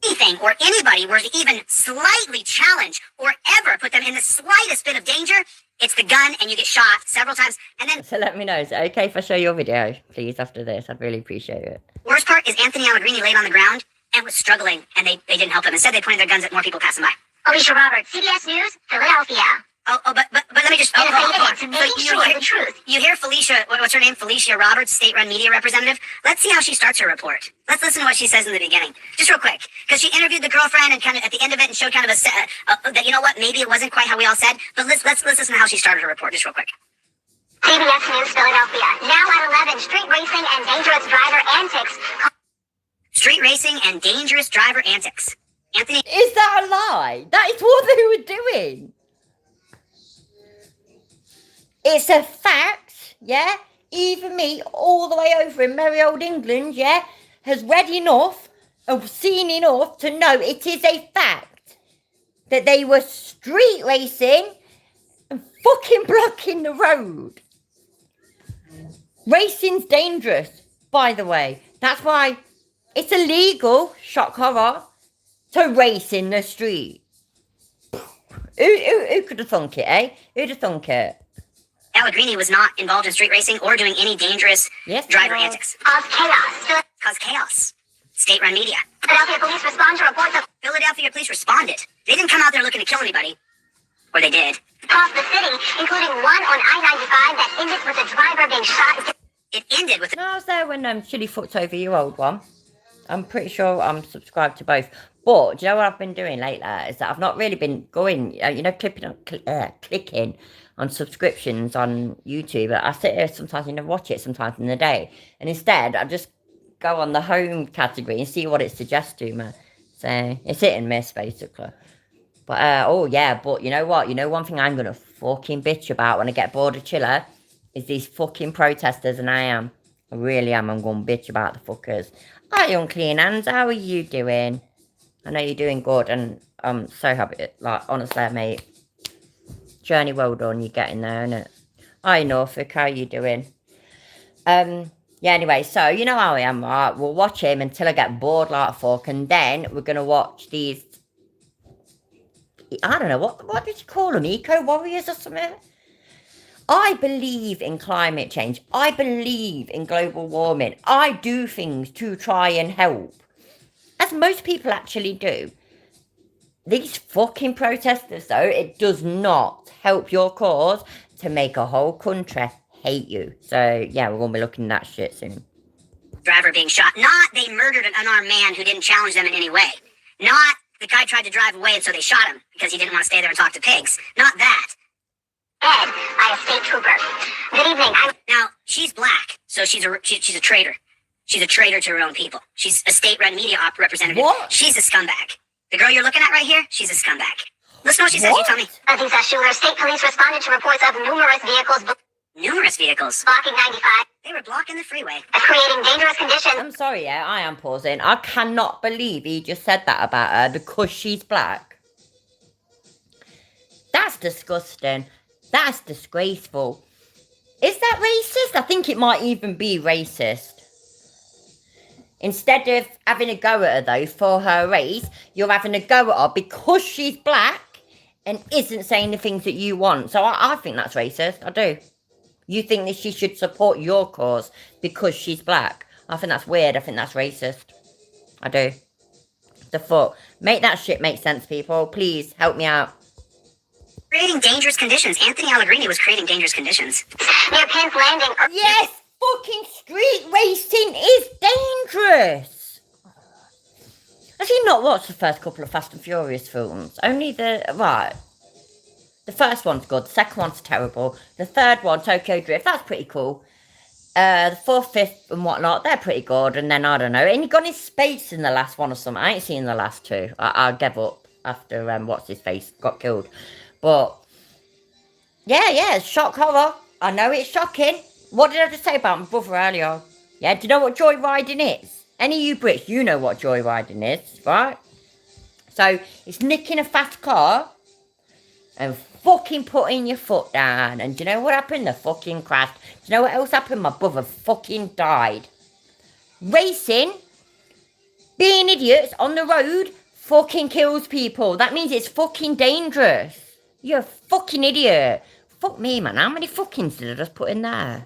anything or anybody were to even slightly challenge or ever put them in the slightest bit of danger, it's the gun and you get shot several times. And then So let me know, is it okay if I show your video, please, after this? I'd really appreciate it. worst part is Anthony Allegrini laid on the ground and was struggling and they didn't help him. Instead, they pointed their guns at more people passing by. Alicia Roberts, CBS News, Philadelphia. But let me just... And hold on. to making sure the truth. You hear Felicia, what's her name? Felicia Roberts, state-run media representative. Let's see how she starts her report. Let's listen to what she says in the beginning. Just real quick. Because she interviewed the girlfriend and kind of at the end of it and showed kind of that, you know what, maybe it wasn't quite how we all said. But let's listen to how she started her report, just real quick. CBS News, Philadelphia. Now at 11, street racing and dangerous driver antics. Street racing and dangerous driver antics. Anthony... Is that a lie? That is what they were doing. It's a fact, yeah? Even me, all the way over in merry old England, yeah, has read enough and seen enough to know it is a fact that they were street racing and fucking blocking the road. Racing's dangerous, by the way. That's why it's illegal, shock horror, to race in the street. Who could have thunk it, eh? Who'd have thunk it? Allegrini was not involved in street racing or doing any dangerous driver he was. antics. Cause chaos. Cause chaos. State-run media. Philadelphia police respond to reports of Philadelphia police responded. They didn't come out there looking to kill anybody. Or they did. across the city, including one on I-95 that ended with a driver being shot. It ended with... No, I was there when Chili fucked over your old one. I'm pretty sure I'm subscribed to both. But do you know what I've been doing lately? Is that I've not really been going, clicking on subscriptions on YouTube. I sit here sometimes and watch it sometimes in the day. And instead, I just go on the home category and see what it suggests to me. So it's hit and miss, basically. But, oh yeah, but you know what? You know one thing I'm going to fucking bitch about when I get bored of Chiller is these fucking protesters, and I really am. I'm going to bitch about the fuckers. Hi, Unclean Hands, how are you doing? I know you're doing good, and I'm so happy. Like, honestly, mate, journey well done. You're getting there, innit? Hi, Norfolk, how are you doing? Yeah, anyway, so you know how I am, right? We'll watch him until I get bored like fuck, and then we're going to watch these, I don't know, what did you call them? Eco warriors or something? I believe in climate change. I believe in global warming. I do things to try and help, as most people actually do. These fucking protesters, though, it does not help your cause to make a whole country hate you. So, yeah, we're going to be looking at that shit soon. Driver being shot. Not they murdered an unarmed man who didn't challenge them in any way. Not the guy tried to drive away and so they shot him because he didn't want to stay there and talk to pigs. Not that. Ed, by a state trooper. Good evening. Now, she's black, so she's a traitor. She's a traitor to her own people. She's a state-run media representative. What? She's a scumbag. The girl you're looking at right here, she's a scumbag. Listen to what she says, you tell me. These shooter state police responded to reports of numerous vehicles Numerous vehicles. blocking 95, They were blocking the freeway. creating dangerous conditions. I'm sorry, yeah, I am pausing. I cannot believe he just said that about her because she's black. That's disgusting. That's disgraceful. Is that racist? I think it might even be racist. Instead of having a go at her, though, for her race, you're having a go at her because she's black and isn't saying the things that you want. So I think that's racist. I do. You think that she should support your cause because she's black. I think that's weird. I think that's racist. I do. The fuck. Make that shit make sense, people. Please, help me out. Creating dangerous conditions. Anthony Allegrini was creating dangerous conditions. Near Penn's Landing. Yes! Fucking street racing is dangerous! Have you not watched the first couple of Fast and Furious films? Only right. The first one's good, the second one's terrible. The third one, Tokyo Drift, that's pretty cool. The fourth, fifth, and whatnot, they're pretty good. And then, I don't know, and he gone in space in the last one or something. I ain't seen the last two. I gave up after, what's his face, got killed. But, yeah, shock horror. I know it's shocking. What did I just say about my brother earlier? Yeah, do you know what joyriding is? Any of you Brits, you know what joyriding is, right? So, it's nicking a fast car and fucking putting your foot down. And do you know what happened? The fucking crashed. Do you know what else happened? My brother fucking died. Racing, being idiots on the road, fucking kills people. That means it's fucking dangerous. You're a fucking idiot. Fuck me, man. How many fuckings did I just put in there?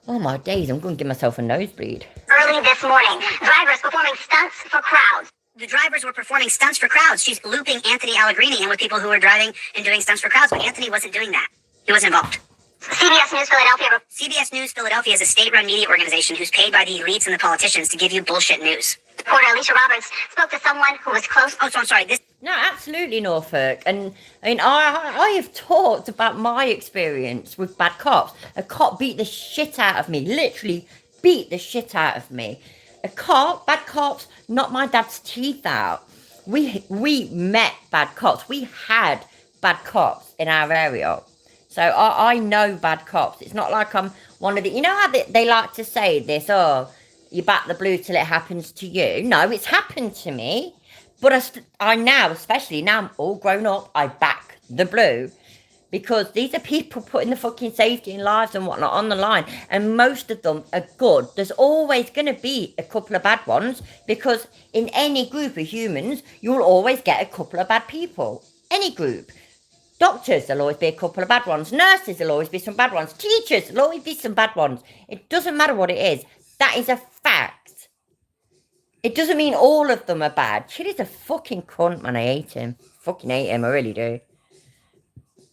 Oh my days, I'm going to give myself a nosebleed. Early this morning, drivers performing stunts for crowds. The drivers were performing stunts for crowds. She's looping Anthony Allegrini in with people who were driving and doing stunts for crowds, but Anthony wasn't doing that. He wasn't involved. CBS News Philadelphia. CBS News Philadelphia is a state-run media organization who's paid by the elites and the politicians to give you bullshit news. Reporter Alicia Roberts spoke to someone who was close. Oh, so I'm sorry. No, absolutely, Norfolk. And I mean, I have talked about my experience with bad cops. A cop beat the shit out of me, literally beat the shit out of me. Bad cops, knocked my dad's teeth out. We met bad cops. We had bad cops in our area. So I know bad cops. It's not like I'm one of the, you know how they like to say this, oh, you back the blue till it happens to you. No, it's happened to me. But I now, especially now I'm all grown up, I back the blue. Because these are people putting the fucking safety and lives and whatnot on the line. And most of them are good. There's always going to be a couple of bad ones. Because in any group of humans, you'll always get a couple of bad people. Any group. Doctors, there'll always be a couple of bad ones. Nurses, there'll always be some bad ones. Teachers, there'll always be some bad ones. It doesn't matter what it is. That is a fact. It doesn't mean all of them are bad. Chili's a fucking cunt, man. I hate him. Fucking hate him. I really do.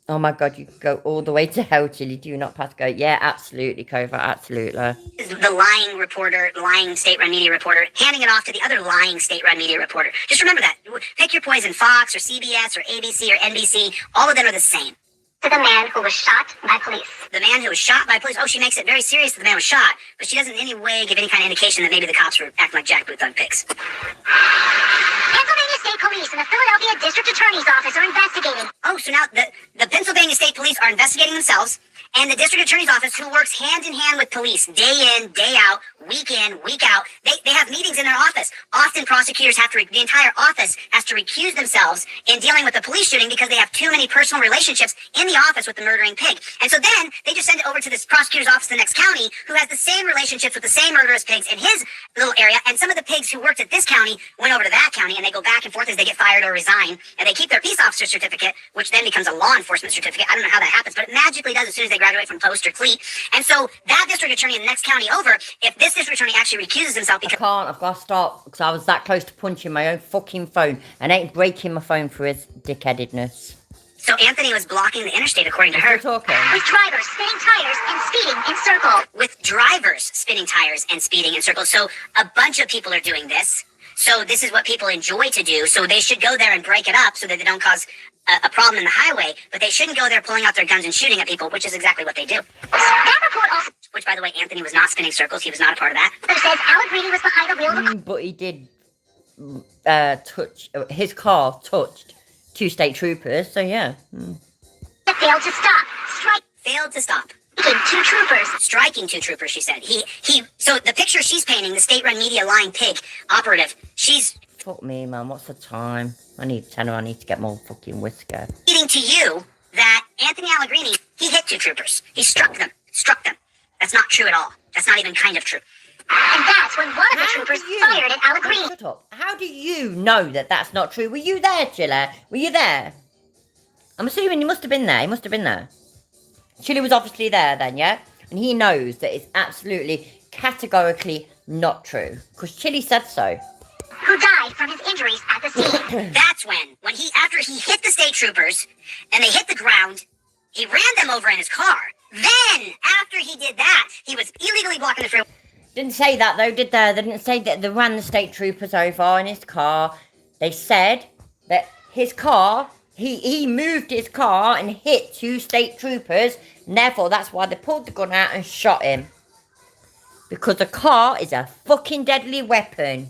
Oh my God, you can go all the way to hell, Chili. Do not pass go. Yeah, absolutely, Kova. Absolutely. The lying reporter, lying state-run media reporter, handing it off to the other lying state-run media reporter. Just remember that. Pick your poison. Fox or CBS or ABC or NBC. All of them are the same. To the man who was shot by police. The man who was shot by police. Oh, she makes it very serious that the man was shot, but she doesn't in any way give any kind of indication that maybe the cops were acting like jackboot thug pigs. Pennsylvania State Police and the Philadelphia District Attorney's Office are investigating. Oh, so now the Pennsylvania State Police are investigating themselves, and the District Attorney's Office, who works hand in hand with police, day in, day out, week in, week out, they have meetings in their office. Often prosecutors the entire office has to recuse themselves in dealing with the police shooting because they have too many personal relationships in the office with the murdering pig. And so then they just send it over to this prosecutor's office in the next county who has the same relationships with the same murderous pigs in his little area. And some of the pigs who worked at this county went over to that county, and they go back and forth as they get fired or resign. And they keep their peace officer certificate, which then becomes a law enforcement certificate. I don't know how that happens, but it magically does as soon as they graduate from post or cleat. And so that district attorney in the next county over, if this district attorney actually recuses himself because... I've got to stop, because I was that close to punching my own fucking phone and ain't breaking my phone for his dickheadedness. So Anthony was blocking the interstate, according to her. Talking. With drivers spinning tires and speeding in circles. With drivers spinning tires and speeding in circles. So a bunch of people are doing this. So this is what people enjoy to do. So they should go there and break it up so that they don't cause a problem in the highway. But they shouldn't go there pulling out their guns and shooting at people, which is exactly what they do. That report also... Which, by the way, Anthony was not spinning circles. He was not a part of that. It says Alec Greedy was behind the wheel of a... But he did his car touched 2 state troopers, so yeah. That failed to stop. Failed to stop. Striking 2 troopers. Striking 2 troopers, she said. So the picture she's painting, the state-run media lying pig operative, she's... Fuck me, man, what's the time? I need to get more fucking whisker. Reading to you that Anthony Allegrini, he hit 2 troopers. He struck them. That's not true at all. That's not even kind of true. And that's when one of the troopers fired at Alec Greedy. Shut up. How do you know that that's not true? Were you there, Chiller? Were you there? I'm assuming you must have been there. He must have been there. Chili was obviously there then, yeah? And he knows that it's absolutely, categorically not true. Because Chili said so. Who died from his injuries at the scene. That's when he, after he hit the state troopers, and they hit the ground, he ran them over in his car. Then, after he did that, he was illegally blocking the freeway. Didn't say that though, did they? They didn't say that they ran the state troopers over in his car. They said that his car, he moved his car and hit 2 state troopers, and therefore that's why they pulled the gun out and shot him. Because a car is a fucking deadly weapon.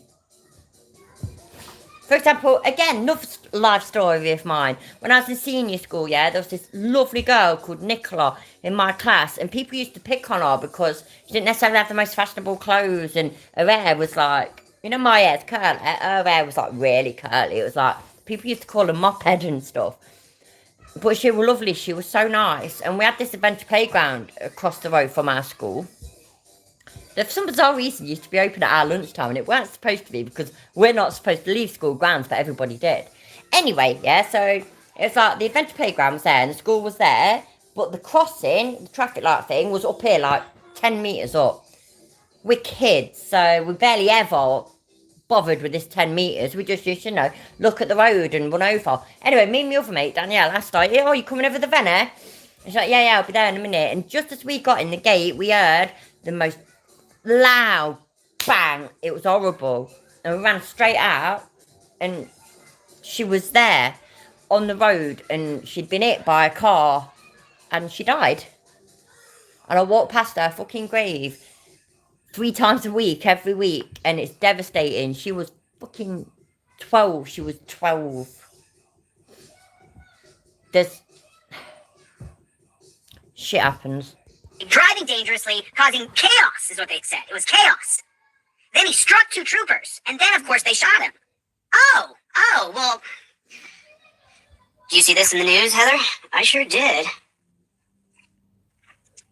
For example, again, another life story of mine. When I was in senior school, yeah, there was this lovely girl called Nicola in my class, and people used to pick on her because she didn't necessarily have the most fashionable clothes, and her hair was like, you know, my hair's curly, her hair was like really curly. It was like, people used to call her mop head and stuff. But she was lovely, she was so nice, and we had this adventure playground across the road from our school. For some bizarre reason, used to be open at our lunchtime, and it weren't supposed to be because we're not supposed to leave school grounds, but everybody did. Anyway, yeah, so it's like the adventure playground was there and the school was there, but the crossing, the traffic light thing, was up here like 10 metres up. We're kids, so we barely ever bothered with this 10 metres. We just used to, look at the road and run over. Anyway, me and my other mate, Danielle, asked her, oh, you coming over the Venner? And she's like, yeah, I'll be there in a minute. And just as we got in the gate, we heard the most loud bang. It was horrible. And we ran straight out, and she was there on the road, and she'd been hit by a car, and she died. And I walked past her fucking grave 3 times a week, every week, and it's devastating. She was fucking 12. She was 12. Shit happens. Driving dangerously, causing chaos, is what they said. It was chaos. Then he struck 2 troopers, and then, of course, they shot him. Oh, well... Do you see this in the news, Heather? I sure did.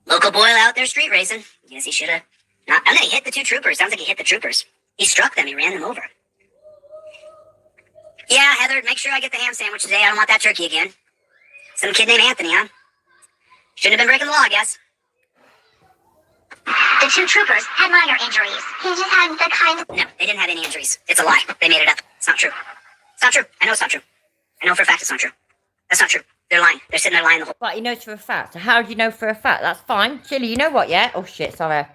Local boy out there street racing. Yes, he should have. And then he hit the 2 troopers. Sounds like he hit the troopers. He struck them. He ran them over. Yeah, Heather, make sure I get the ham sandwich today. I don't want that turkey again. Some kid named Anthony, huh? Shouldn't have been breaking the law, I guess. The 2 troopers had minor injuries. He just had the kind of... No, they didn't have any injuries. It's a lie. They made it up. It's not true. It's not true. I know it's not true. I know for a fact it's not true. That's not true. They're lying. They're sitting there lying the whole... But you know for a fact. So how do you know for a fact? That's fine. Chili, you know what, yeah? Oh, shit, sorry.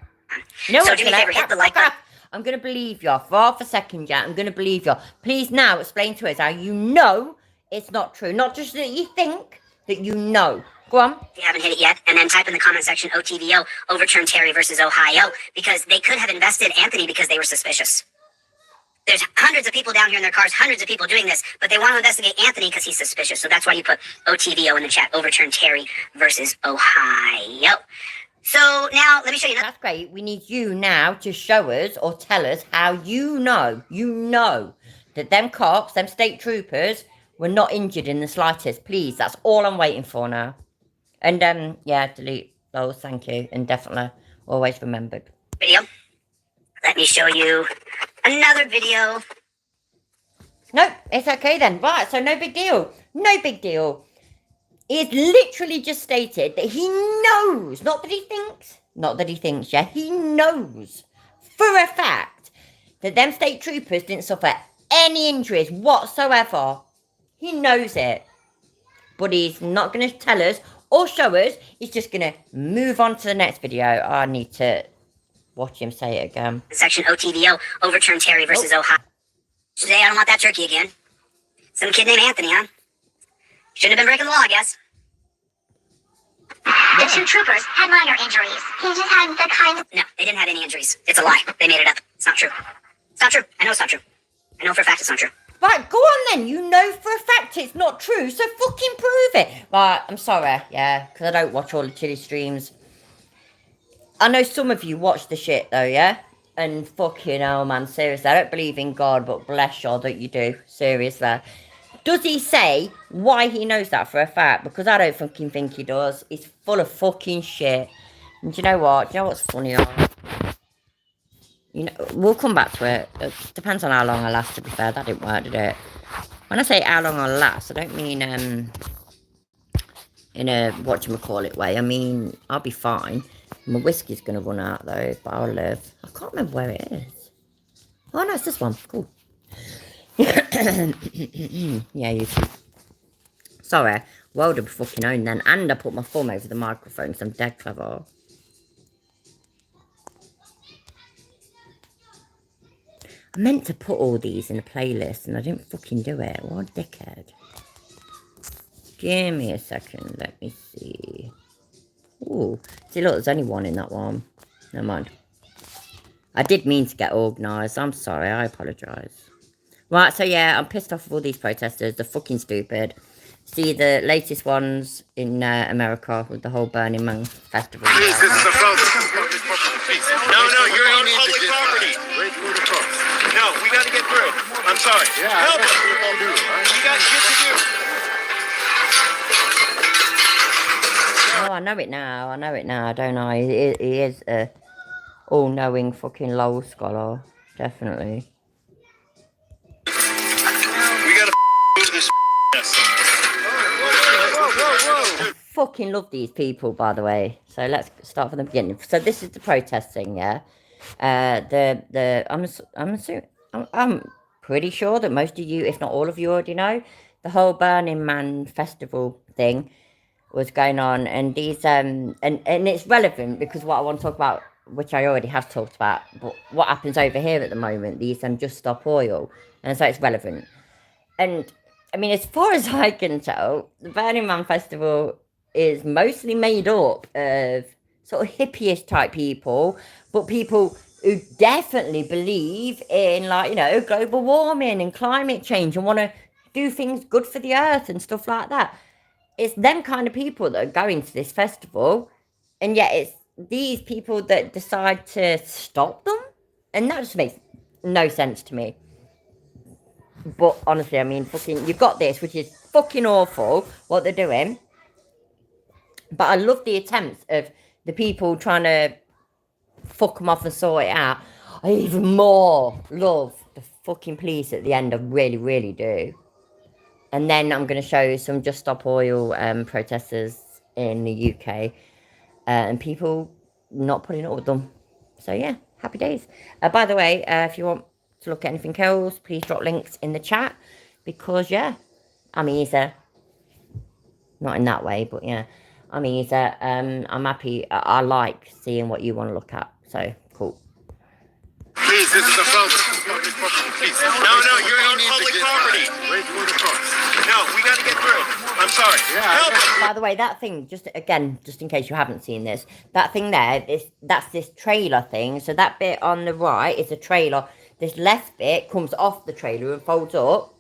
You know so what, do me a favor, hit the like button. I'm going to believe you. For half a second, yeah, I'm going to believe you. Please now explain to us how you know it's not true. Not just that you think, that you know. Go on. If you haven't hit it yet, and then type in the comment section OTVO, overturn Terry versus Ohio, because they could have invested Anthony because they were suspicious. There's hundreds of people down here in their cars, hundreds of people doing this, but they want to investigate Anthony because he's suspicious. So that's why you put OTVO in the chat, overturn Terry versus Ohio. So now let me show you. That's great. We need you now to show us or tell us how you know that them cops, them state troopers, were not injured in the slightest. Please, that's all I'm waiting for now. And yeah, delete those. Thank you, and definitely always remembered. Video. Let me show you another video. No, it's okay then. Right, so no big deal. No big deal. He's literally just stated that he knows, not that he thinks, yeah, he knows for a fact that them state troopers didn't suffer any injuries whatsoever. He knows it. But he's not going to tell us or show us. He's just going to move on to the next video. I need to watch him say it again. Section OTVO, overturn Terry versus Ohio. Today, I don't want that turkey again. Some kid named Anthony, huh? Shouldn't have been breaking the law, I guess. The two troopers had minor injuries. He just had the kind of... No, they didn't have any injuries. It's a lie. They made it up. It's not true. It's not true. I know it's not true. I know for a fact it's not true. Right, go on then. You know for a fact it's not true, so fucking prove it. Right, I'm sorry, yeah, because I don't watch all the Chili streams. I know some of you watch the shit, though, yeah? And fucking hell, man, seriously, I don't believe in God, but bless you that you do, seriously. Does he say why he knows that for a fact? Because I don't fucking think he does. He's full of fucking shit. And do you know what? Do you know what's funny, though? You know, we'll come back to it. It depends on how long I last, to be fair. That didn't work, did it? When I say how long I'll last, I don't mean in a whatchamacallit way. I mean, I'll be fine. My whiskey's going to run out, though, but I'll live. I can't remember where it is. Oh, no, it's this one. Cool. Yeah, you too. Sorry. Well done, fucking own then. And I put my thumb over the microphone because I'm dead clever. I meant to put all these in a playlist and I didn't fucking do it. What a dickhead. Give me a second. Let me see. Ooh. See, look, there's only one in that one. Never mind. I did mean to get organised. I'm sorry. I apologise. Right, so yeah, I'm pissed off with all these protesters. They're fucking stupid. See the latest ones in America with the whole Burning Man festival. Please, this is a phone. No, you're on public property. Wait for the cops. No, we got to get through. I'm sorry. Yeah, help us. We got shit to do. Oh, I know it now, don't I? He is a all-knowing fucking LOL scholar. Definitely. We got to do this. I fucking love these people, by the way. So let's start from the beginning. So this is the protesting, yeah. I'm pretty sure that most of you, if not all of you, already know the whole Burning Man festival thing was going on, and these and it's relevant because what I want to talk about, which I already have talked about, but what happens over here at the moment, these Just Stop Oil, and so it's relevant. And I mean, as far as I can tell, the Burning Man festival is mostly made up of sort of hippie-ish type people, but people who definitely believe in, like, you know, global warming and climate change and want to do things good for the earth and stuff like that. It's them kind of people that are going to this festival, and yet it's these people that decide to stop them, and that just makes no sense to me. But honestly, I mean, fucking, you've got this, which is fucking awful, what they're doing. But I love the attempts of the people trying to fuck them off and sort it out. I even more love the fucking police at the end. I really, really do. And then I'm going to show you some Just Stop Oil protesters in the UK. And people not putting up with them. So yeah, happy days. By the way, if you want to look at anything else, please drop links in the chat. Because yeah, I'm easy. Not in that way, but yeah. I'm easy. I'm happy. I like seeing what you want to look at. So, cool. Please, this is a phone. No, you're on public property. Wait for the cops. No, we got to get through. I'm sorry. Help us. By the way, that thing, just in case you haven't seen this, that thing there, that's this trailer thing. So that bit on the right is a trailer. This left bit comes off the trailer and folds up.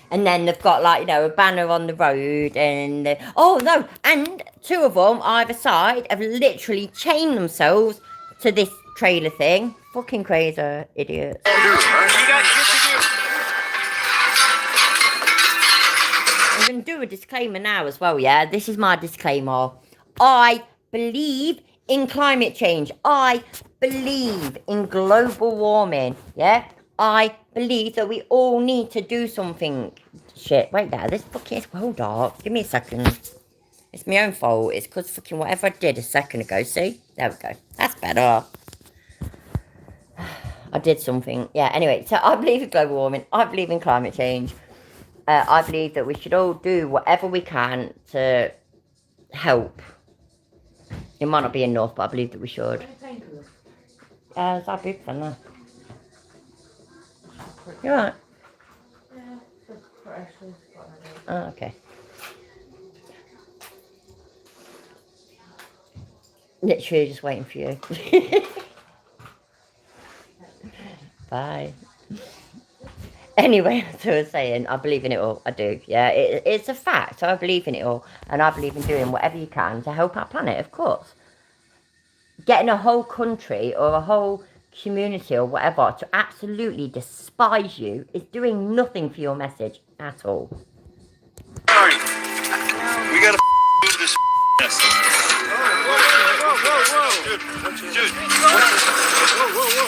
And then they've got, like, you know, a banner on the road and... oh, no! And two of them, either side, have literally chained themselves to this trailer thing. Fucking crazy, idiots. You got shit to do. I'm going to do a disclaimer now as well, yeah? This is my disclaimer. I believe in climate change. I believe in global warming, yeah? I believe that we all need to do something. Shit, wait there, this fucking is well dark. Give me a second. It's my own fault. It's because fucking whatever I did a second ago, see? There we go. That's better. I did something. Yeah, anyway, so I believe in global warming. I believe in climate change. I believe that we should all do whatever we can to help. It might not be enough, but I believe that we should. Is that big fun there? You alright? Oh, okay. Literally just waiting for you. Bye. Anyway, as I was saying, I believe in it all. I do. Yeah, it's a fact. So I believe in it all. And I believe in doing whatever you can to help our planet, of course. Getting a whole country or a whole community or whatever to absolutely despise you is doing nothing for your message at all. Sorry. We gotta move this mess. Whoa. Dude. Whoa.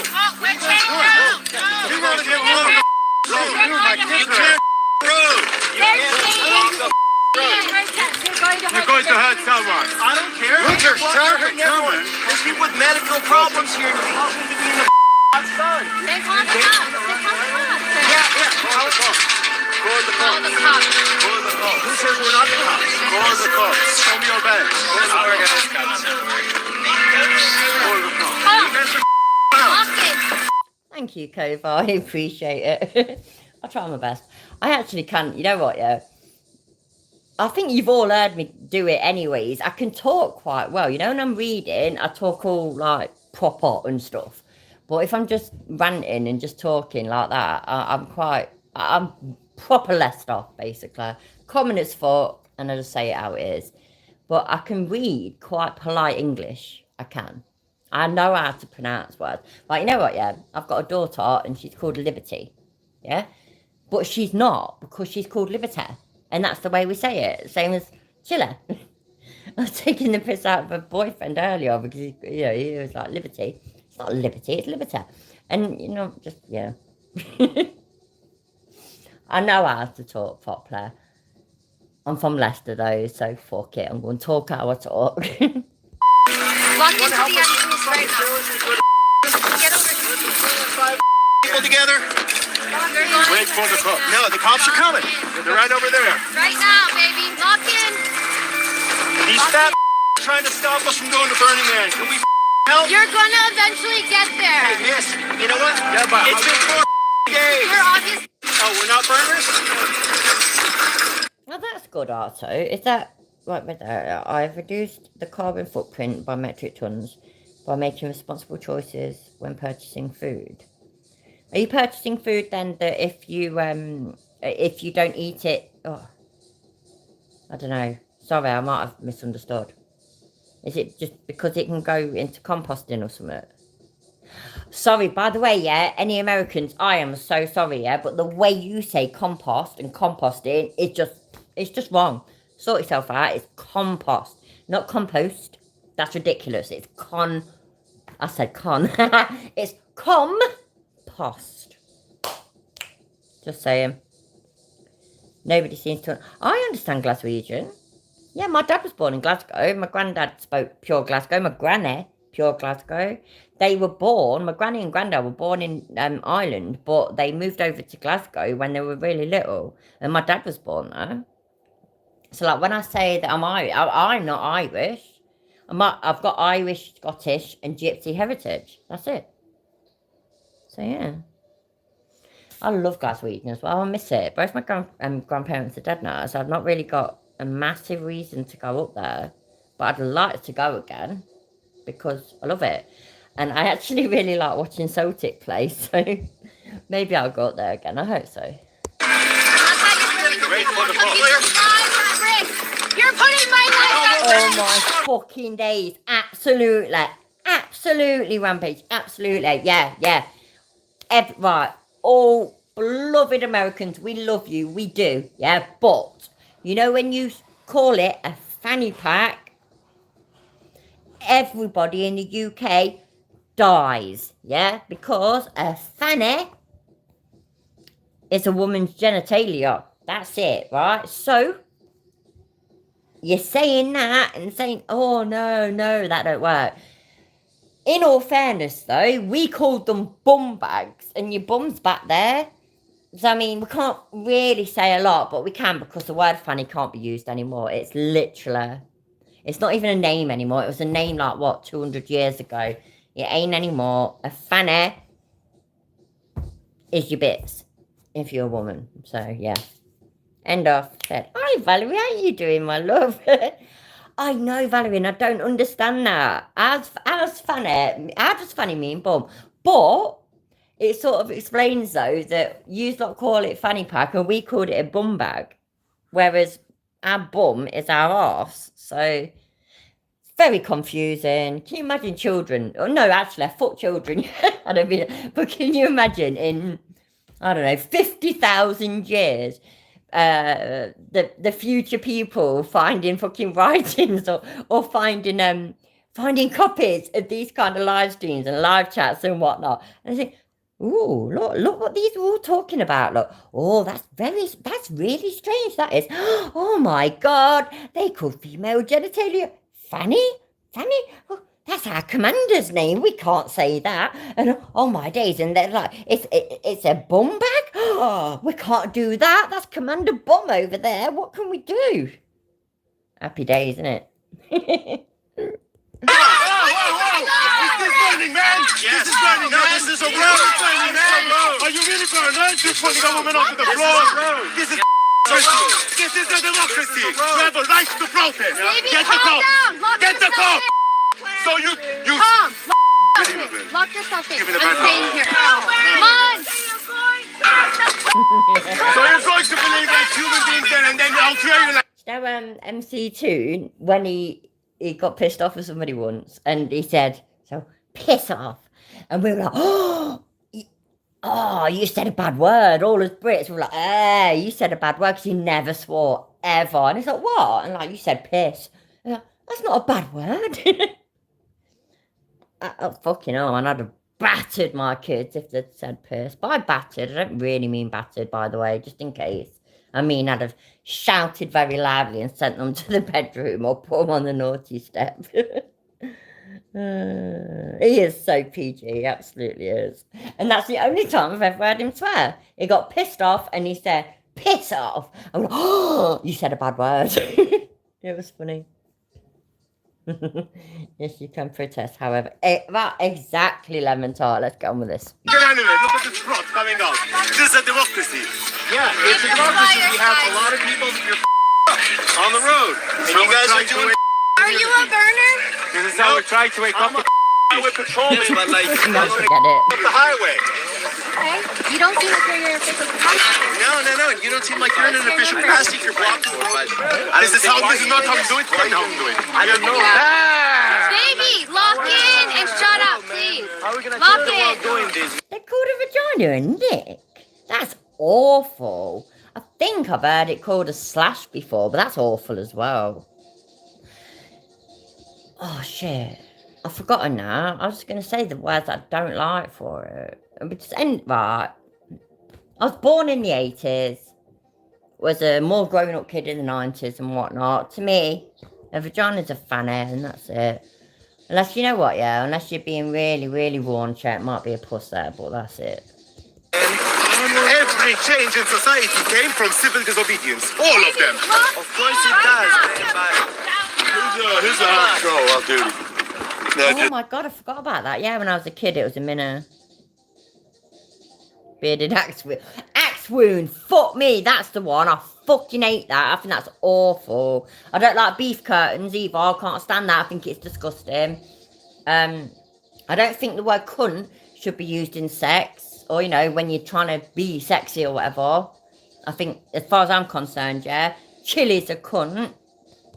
Oh, we're taking out. You wanna get one? You can't road. You're going to hurt someone. I don't care. Look, there's traffic coming. There's people with medical problems here. You want me to be in the outside? They call the cops. Yeah. Call the cops. Call the cops. Who says we're not the cops? Call the cops. Show me your badge. Call the cops. Lock it. Thank you, Kova. I appreciate it. I'll try my best. I actually can. You know what, yeah? I think you've all heard me do it anyways. I can talk quite well. You know, when I'm reading, I talk all, like, proper and stuff. But if I'm just ranting and just talking like that, I'm proper lessed off, basically. Common as fuck, and I just say it how it is. But I can read quite polite English. I can. I know how to pronounce words. Like, you know what, yeah? I've got a daughter, and she's called Liberty. Yeah? But she's not, because she's called Liberty. And that's the way we say it. Same as Chiller. I was taking the piss out of her boyfriend earlier, because, he was like, Liberty. It's not Liberty, it's Liberty. And, just, yeah. I know how to talk properly. I'm from Leicester, though, so fuck it. I'm going to talk how I talk. Lock into the entrance right now. Get over here. People together. Wait for the cops. No, the cops are coming. They're right over there. Right now, baby. Lock in. These fat trying to stop us from going to Burning Man. Can we help? You're gonna eventually get there. Hey, miss, you know what? It's been 4 days. You're obvious. Oh, we're not burners? Well, that's good, Arto. Is that... Right, with that, I've reduced the carbon footprint by metric tons by making responsible choices when purchasing food. Are you purchasing food then that if you don't eat it... Oh, I don't know. Sorry, I might have misunderstood. Is it just because it can go into composting or something? Sorry, by the way, yeah, any Americans, I am so sorry, yeah, but the way you say compost and composting is just wrong. Sort yourself out. It's compost, not compost. That's ridiculous. It's I said con. It's compost. Just saying. Nobody seems to... I understand Glaswegian. Yeah, my dad was born in Glasgow. My granddad spoke pure Glasgow. My granny, pure Glasgow. They were born... My granny and granddad were born in Ireland, but they moved over to Glasgow when they were really little. And my dad was born there. So, like, when I say that I'm Irish, I'm not Irish. I've got Irish, Scottish, and Gypsy heritage. That's it. So, yeah. I love Glaswegian as well. I miss it. Both my grandparents are dead now, so I've not really got a massive reason to go up there. But I'd like to go again because I love it. And I actually really like watching Celtic play, so maybe I'll go up there again. I hope so. You're putting my life Oh my fucking days. Absolutely, Rampage. Absolutely. Yeah. Right. All beloved Americans, we love you. We do. Yeah. But, you know, when you call it a fanny pack, everybody in the UK dies. Yeah. Because a fanny is a woman's genitalia. That's it, right? So, you're saying that and saying, oh, no, that don't work. In all fairness, though, we called them bum bags, and your bum's back there. So, I mean, we can't really say a lot, but we can because the word fanny can't be used anymore. It's literally, it's not even a name anymore. It was a name like, what, 200 years ago. It ain't anymore. A fanny is your bits if you're a woman. So, yeah. End of. Said, hi, Valerie, how you doing, my love? I know, Valerie, and I don't understand that. As funny, how does funny mean bum? But it sort of explains, though, that you not call it fanny pack and we called it a bum bag, whereas our bum is our arse. So it's very confusing. Can you imagine children? Oh, no, actually, I fuck children. I don't mean, but can you imagine in, I don't know, 50,000 years, the future people finding fucking writings or finding copies of these kind of live streams and live chats and whatnot, and I think, ooh, look what these are all talking about. Look, oh, that's really strange, that is. Oh my god, they call female genitalia fanny. Oh, that's our commander's name. We can't say that. And oh my days, and they're like, it's a bum bag. Oh, we can't do that. That's Commander Bum over there. What can we do? Happy days, isn't it? Whoa! Is this burning, man? Yes. This is burning, man. This is a road. This is burning, man. Are you really burning, man? You're putting a woman onto the floor. This is This is a democracy. You have a right to protest. Baby, Get the calm cop. down. Lock Get the yourself cop. So you. Calm. Lock yourself in. Give me the I'm back. staying here. Come on. So you're going to believe like human beings then, and then I'll throw you like. You know, MC2, when he got pissed off with somebody once, and he said, so, piss off. And we were like, oh, you said a bad word. All us Brits were like, you said a bad word because you never swore, ever. And he's like, what? And like, you said piss. And like, that's not a bad word. Fucking hell, man, I'd have battered my kids if they'd said piss. By battered, I don't really mean battered, by the way, just in case. I mean, I'd have shouted very loudly and sent them to the bedroom or put them on the naughty step. He is so PG, he absolutely is. And that's the only time I've ever heard him swear. He got pissed off and he said, piss off. I'm like, oh, you said a bad word. It was funny. Yes, you can protest, however. That exactly, Lemon Tart. Let's get on with this. Get on to it. Look at the truck coming out. This is a democracy. Yeah, it's a democracy. We have a lot of people on the road. And you guys are doing. Are you a burner? This is how we're trying to wake up the highway patrolman, but like No, forget it. up the highway. Okay. You don't seem like you're your official capacity. No. You don't seem like you're in an official capacity. You're blocking. This is not how we do it. Tell me how we do it. I don't know that. Baby, lock in and shut up, please. How are we gonna Lock tell the world in. doing this? They called a vagina a nick. That's awful. I think I've heard it called a slash before, but that's awful as well. Oh, shit. I've forgotten now. I was going to say the words I don't like for it. Right. I was born in the 80s. Was a more grown-up kid in the 90s and whatnot. To me, a vagina's a fanny and that's it. Unless, you know what, yeah? Unless you're being really, really raunchy, it might be a puss there, but that's it. Every change in society came from civil disobedience. All of them. Of course it does. Who's a hot show off duty? Oh my god, I forgot about that. Yeah, when I was a kid, it was a minnow. Bearded axe Axe wound. Fuck me, that's the one. I fucking hate that. I think that's awful. I don't like beef curtains either. I can't stand that. I think it's disgusting. I don't think the word cunt should be used in sex, or, you know, when you're trying to be sexy or whatever. I think, as far as I'm concerned, yeah, Chili's a cunt,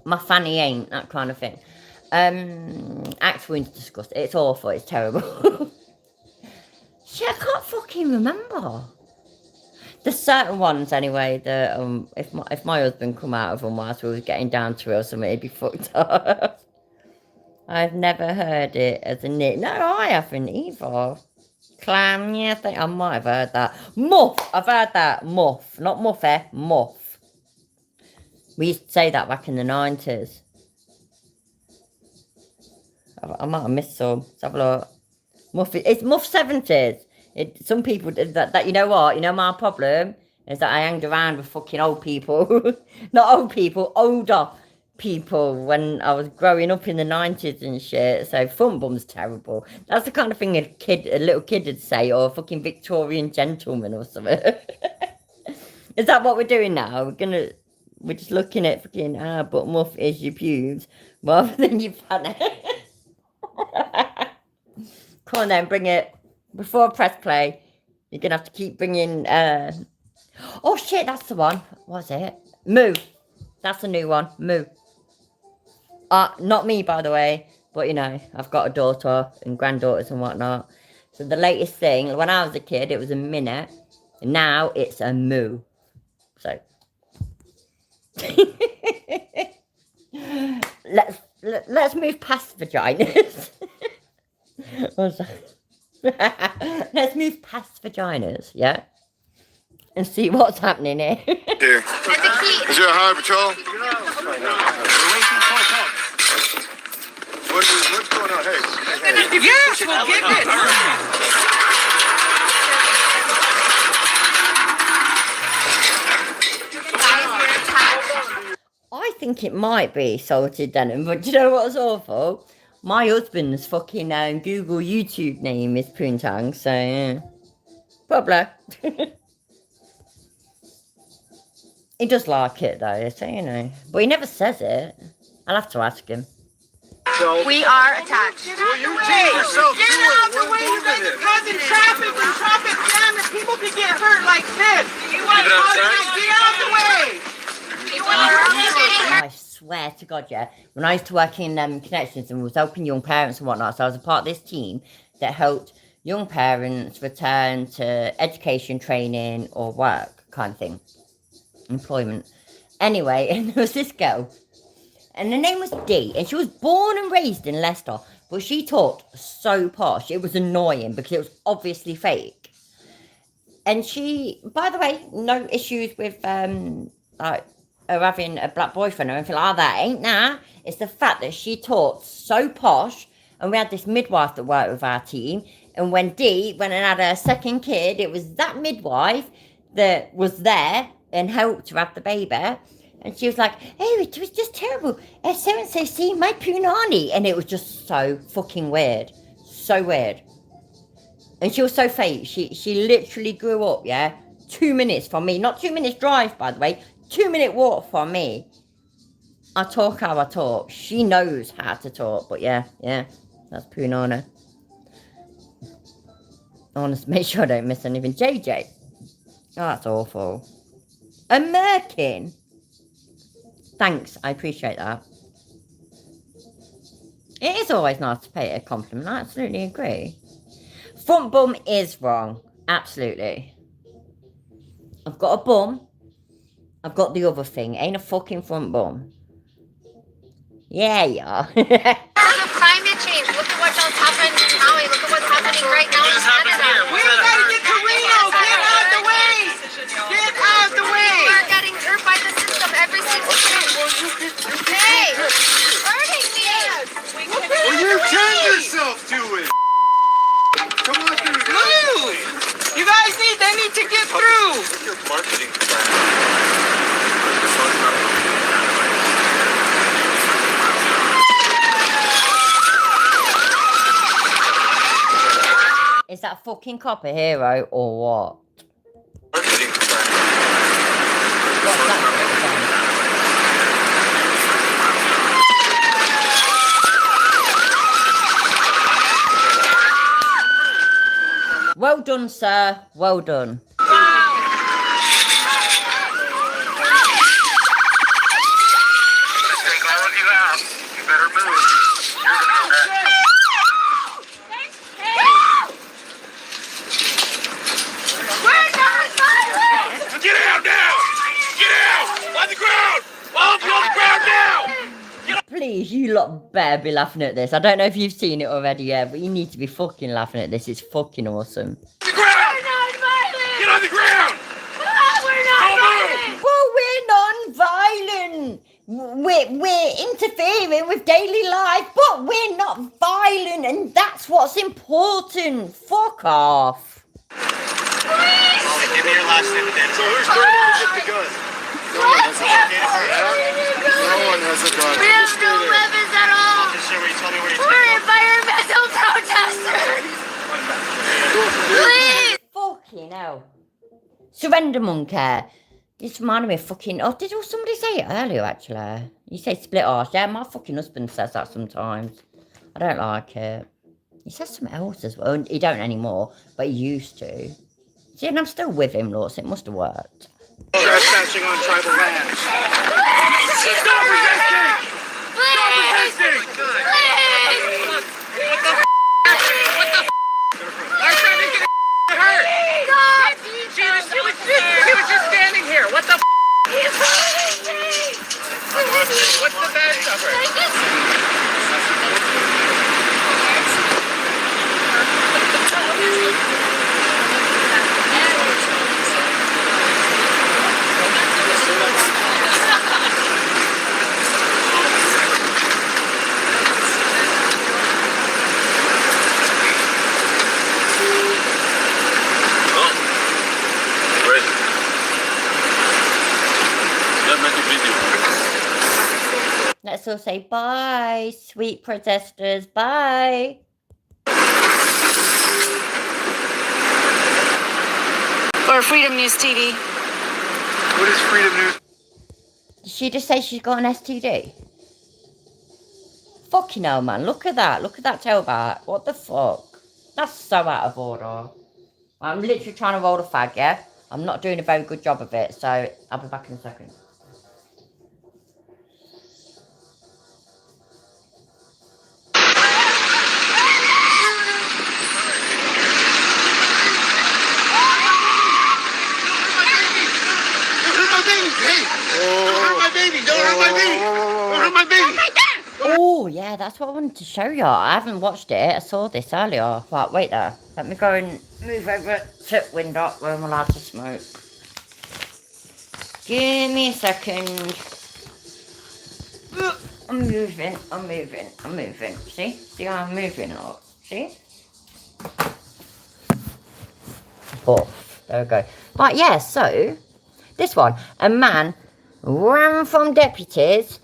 my fanny ain't, that kind of thing. Axe wound's disgusting. It's awful, it's terrible. Shit, I can't fucking remember. There's certain ones anyway that if my husband come out of them whilst we was getting down to it or something, he'd be fucked up. I've never heard it as a nick. No, I haven't either. Clam, yeah, I think I might have heard that. Muff, I've heard that. Muff, not muffy, muff. We used to say that back in the 90s. I might have missed some. Let's have a look. Muff, it's muff 70s. Some people did that. You know what? You know my problem is that I hanged around with fucking old people. Not old people, older people when I was growing up in the 90s and shit. So front bum's terrible. That's the kind of thing a little kid would say, or a fucking Victorian gentleman or something. Is that what we're doing now? We're just looking at fucking but muff is your pubes rather than your fanny. Come on then, bring it. Before I press play, you're gonna have to keep bringing oh shit, that's the one. What's it? Moo. That's a new one. Moo. Not me, by the way, but you know, I've got a daughter and granddaughters and whatnot. So the latest thing, when I was a kid, it was a minute, and now it's a moo. So let's move past vaginas. Let's move past vaginas, yeah, and see what's happening here. Here. Is there a highway patrol? What's going on? Hey. Yes, we'll get it. I think it might be salted denim, but do you know what's awful? My husband's fucking Google YouTube name is Poontang, so yeah. Probably. He does like it though, so you know. But he never says it. I'll have to ask him. We are attacked. Well, you take yourself Get out the way, you guys are causing traffic and traffic jam and people could get hurt like this. You want to get out the way. I swear to God, yeah. When I used to work in Connections and was helping young parents and whatnot, so I was a part of this team that helped young parents return to education, training, or work kind of thing. Employment. Anyway, and there was this girl, and her name was Dee, and she was born and raised in Leicester, but she talked so posh, it was annoying because it was obviously fake. And she, by the way, no issues with like her having a black boyfriend or anything like that, ain't that? It's the fact that she talked so posh, and we had this midwife that worked with our team, and when Dee went and had her second kid, it was that midwife that was there and helped her have the baby. And she was like, oh, it was just terrible. So-and-so seen my punani. And it was just so fucking weird. So weird. And she was so fake. She literally grew up, yeah, 2 minutes from me. Not 2 minutes drive, by the way. 2-minute walk from me. I talk how I talk. She knows how to talk. But yeah, that's punana. I want to make sure I don't miss anything. JJ. Oh, that's awful. A merkin. Thanks, I appreciate that. It is always nice to pay a compliment, I absolutely agree. Front bum is wrong, absolutely. I've got a bum, I've got the other thing, ain't a fucking front bum. Yeah, yeah. Climate change. Look at what else happened in Maui. Look at what's happening right now in Canada. We gotta get to Reno. Get out the way. Get out the way. We're getting hurt by the system every single day. Hey, hurting me. Well, you turn yourself to it. Come on through. Move. You guys they need to get through. What's your marketing plan? Is that fucking copper hero or what? Marketing plan. What's that? Well done, sir. Well done. Get out now! Get out! On the ground! All of you on the ground now! Please, you lot better be laughing at this. I don't know if you've seen it already yet, but you need to be fucking laughing at this. It's fucking awesome. On the ground! Get on the ground! Well, we're non-violent. We're interfering with daily life, but we're not violent, and that's what's important. Fuck off. Give me your last name and then. So who's going to get the gun? No one has a gun. No one has a gun. We have no weapons at all. Officer, will you tell me where you We're environmental protesters. Please. Fucking hell. Surrender monkey. This reminded me of fucking... Oh, did somebody say it earlier, actually? You say split arse. Yeah, my fucking husband says that sometimes. I don't like it. He says something else as well. He don't anymore, but he used to. See, and I'm still with him, Lord, so it must have worked. trespassing on tribal lands. Stop resisting! Stop resisting! What the I'm trying to get hurt! She was just standing here. What the What's the badge number? Let's all say bye, sweet protesters, bye. Or Freedom News TV. What is Freedom News? Did she just say she's got an STD? Fucking hell, man. Look at that. Look at that tailback. What the fuck? That's so out of order. I'm literally trying to roll a fag, yeah? I'm not doing a very good job of it, so I'll be back in a second. Oh, yeah, that's what I wanted to show you. I haven't watched it. I saw this earlier. Right, wait there. Let me go and move over to the window where I'm allowed to smoke. Give me a second. I'm moving. See? See how I'm moving a lot? See? Oh, there we go. Right, yeah, so, this one. A man ran from deputies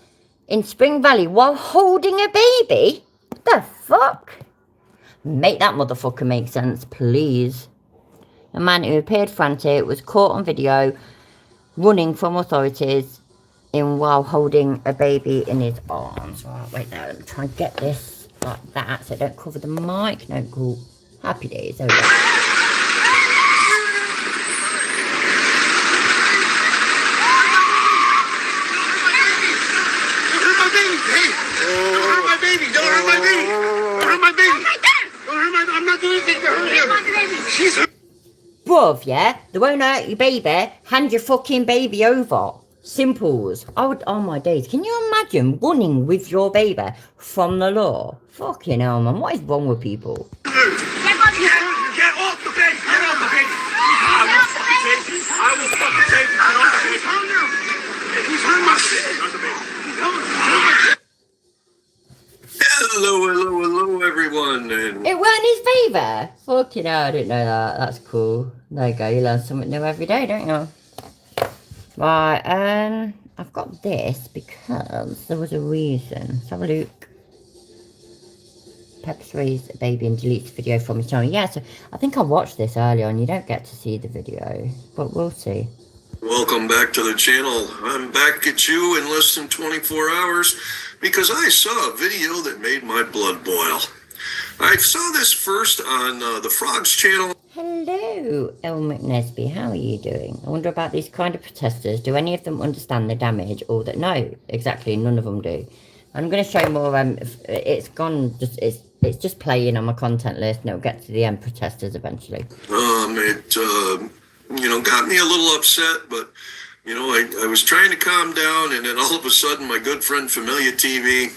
in Spring Valley while holding a baby? The fuck? Make that motherfucker make sense, please. A man who appeared frantic was caught on video running from authorities while holding a baby in his arms. Right, wait there, let me try and get this like that so I don't cover the mic. No, cool. Happy days, there we go. Bruv, yeah? They won't hurt your baby. Hand your fucking baby over. Simples. Oh my days. Can you imagine running with your baby from the law? Fucking hell, man. What is wrong with people? Get off the bed! Get off the bed! I will fucking take you! Get off the bed! He's hurt my bed! Hello, everyone. It weren't his baby. Fucking hell, I didn't know that. That's cool. There you go. You learn something new every day, don't you? Right, I've got this because there was a reason. Let's have a look. Pepper sprays a baby and deletes the video from his channel. Yeah, so I think I watched this earlier and you don't get to see the video. But we'll see. Welcome back to the channel. I'm back at you in less than 24 hours because I saw a video that made my blood boil. I saw this first on the Frogs channel. Hello, El McNesby. How are you doing? I wonder about these kind of protesters. Do any of them understand the damage, or that? No, exactly. None of them do. I'm going to show more. It's gone. It's just playing on my content list, and it'll get to the end protesters eventually. It got me a little upset, but I was trying to calm down, and then all of a sudden, my good friend Familia TV,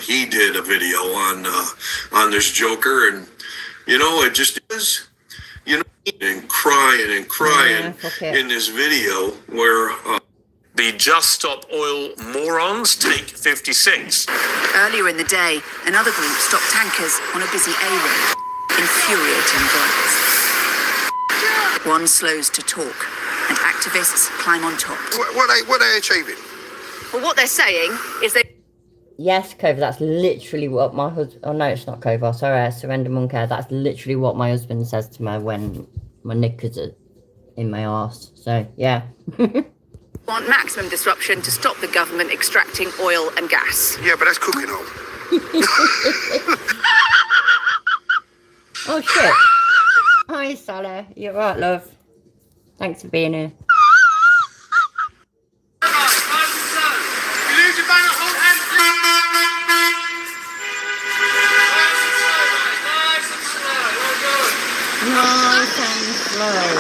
he did a video on this Joker, and it just is, and crying in this video where. The Just Stop Oil morons take 56. Earlier in the day, another group stopped tankers on a busy A road. Infuriating drivers. One slows to talk, and activists climb on top. What are they achieving? Well, what they're saying is they... Yes, Cova, that's literally what my husband... Oh, no, it's not Cova. Sorry, Surrender Monkey. That's literally what my husband says to me when my knickers are in my arse. So, yeah. Want maximum disruption to stop the government extracting oil and gas. Yeah, but that's cooking oil. Oh, shit. Hi, Sally. You're right, love. Thanks for being here. Nice and slow.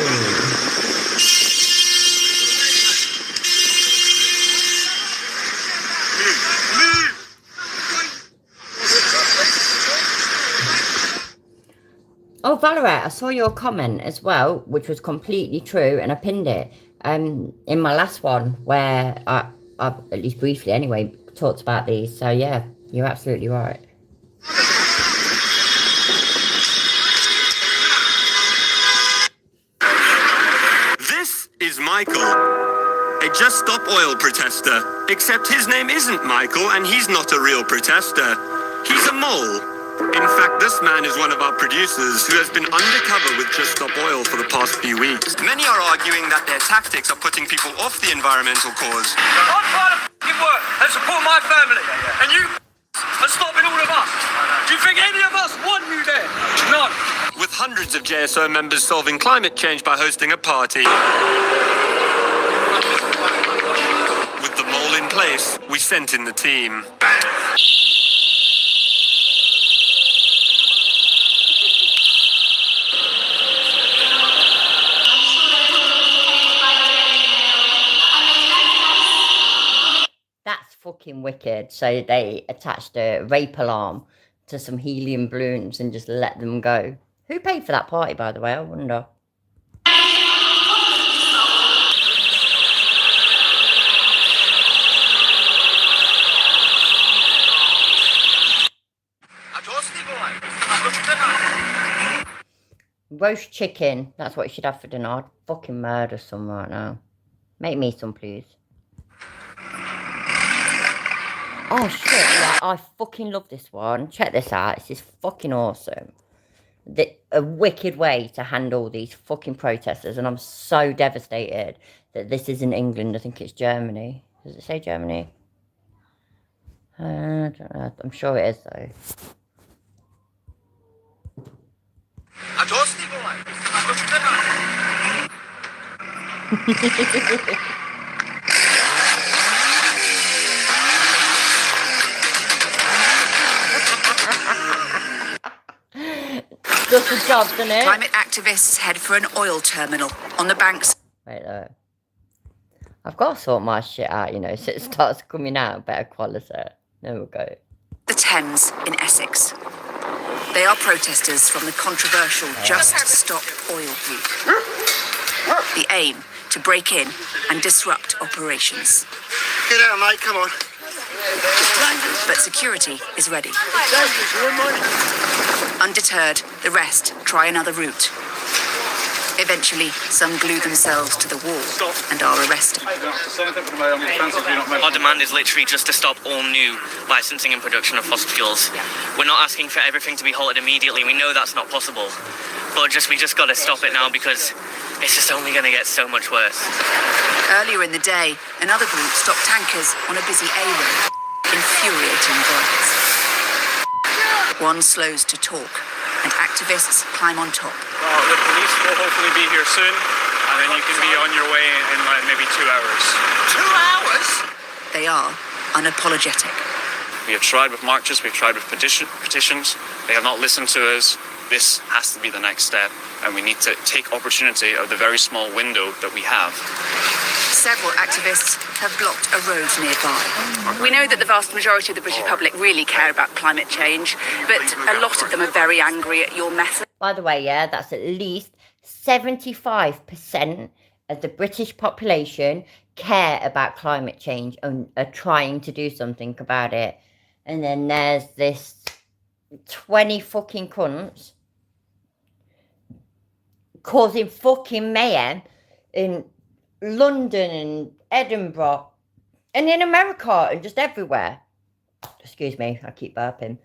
Oh, Valerie, I saw your comment as well, which was completely true, and I pinned it in my last one, where I at least briefly anyway, talked about these. So, yeah, you're absolutely right. This is Michael, a Just Stop Oil protester. Except his name isn't Michael, and he's not a real protester. He's a mole. In fact, this man is one of our producers who has been undercover with Just Stop Oil for the past few weeks. Many are arguing that their tactics are putting people off the environmental cause. I'm trying to work and support my family, and you are stopping all of us. Do you think any of us want you there? None. With hundreds of JSO members solving climate change by hosting a party. With the mole in place, we sent in the team. That's fucking wicked. So they attached a rape alarm to some helium balloons and just let them go. Who paid for that party, by the way? I wonder. Roast chicken. That's what you should have for dinner. I'd fucking murder some right now. Make me some, please. Oh, shit, yeah, I fucking love this one. Check this out. This is fucking awesome. A wicked way to handle these fucking protesters, and I'm so devastated that this isn't England. I think it's Germany. Does it say Germany? I don't know. I'm sure it is, though. Does the job, doesn't it? Climate activists head for an oil terminal on the banks. Wait, though. I've got to sort my shit out, you know, so it starts coming out better quality. There we go. The Thames in Essex. They are protesters from the controversial Just Stop Oil group. The aim, to break in and disrupt operations. Get out, mate, come on. But security is ready. Undeterred, the rest try another route. Eventually, some glue themselves to the wall and are arrested. Our demand is literally just to stop all new licensing and production of fossil fuels. We're not asking for everything to be halted immediately. We know that's not possible. but we just got to stop it now because it's just only going to get so much worse. Earlier in the day, another group stopped tankers on a busy A road. Infuriating glance. One slows to talk, and activists climb on top. Well, the police will hopefully be here soon, and then you can be on your way in like maybe 2 hours. 2 hours? They are unapologetic. We have tried with marches, we've tried with petitions. They have not listened to us. This has to be the next step, and we need to take opportunity of the very small window that we have. Several activists have blocked a road nearby. We know that the vast majority of the British public really care about climate change, but a lot of them are very angry at your method. By the way, yeah, that's at least 75% of the British population care about climate change and are trying to do something about it. And then there's this 20 fucking cunts causing fucking mayhem in London and Edinburgh and in America and just everywhere. Excuse me, I keep burping.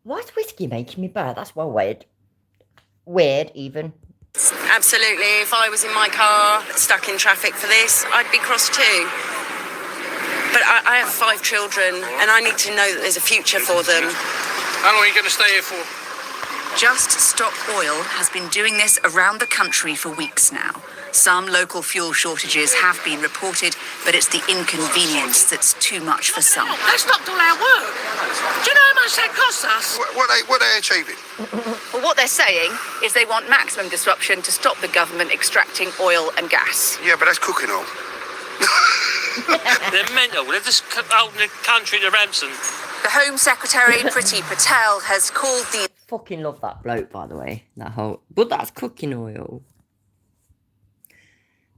Why is whiskey making me burp? That's well weird. Weird, even. Absolutely. If I was in my car, stuck in traffic for this, I'd be cross too. But I have 5 children, and I need to know that there's a future for them. How long are you going to stay here for? Just Stop Oil has been doing this around the country for weeks now. Some local fuel shortages have been reported, but it's the inconvenience that's too much for some. They stopped all our work. Do you know how much that costs us? What are they achieving? Well, what they're saying is they want maximum disruption to stop the government extracting oil and gas. Yeah, but that's cooking oil. They're mental. They're just out in the country to ransom. The Home Secretary, Priti Patel, has called the... Fucking love that bloke, by the way. That whole... But that's cooking oil.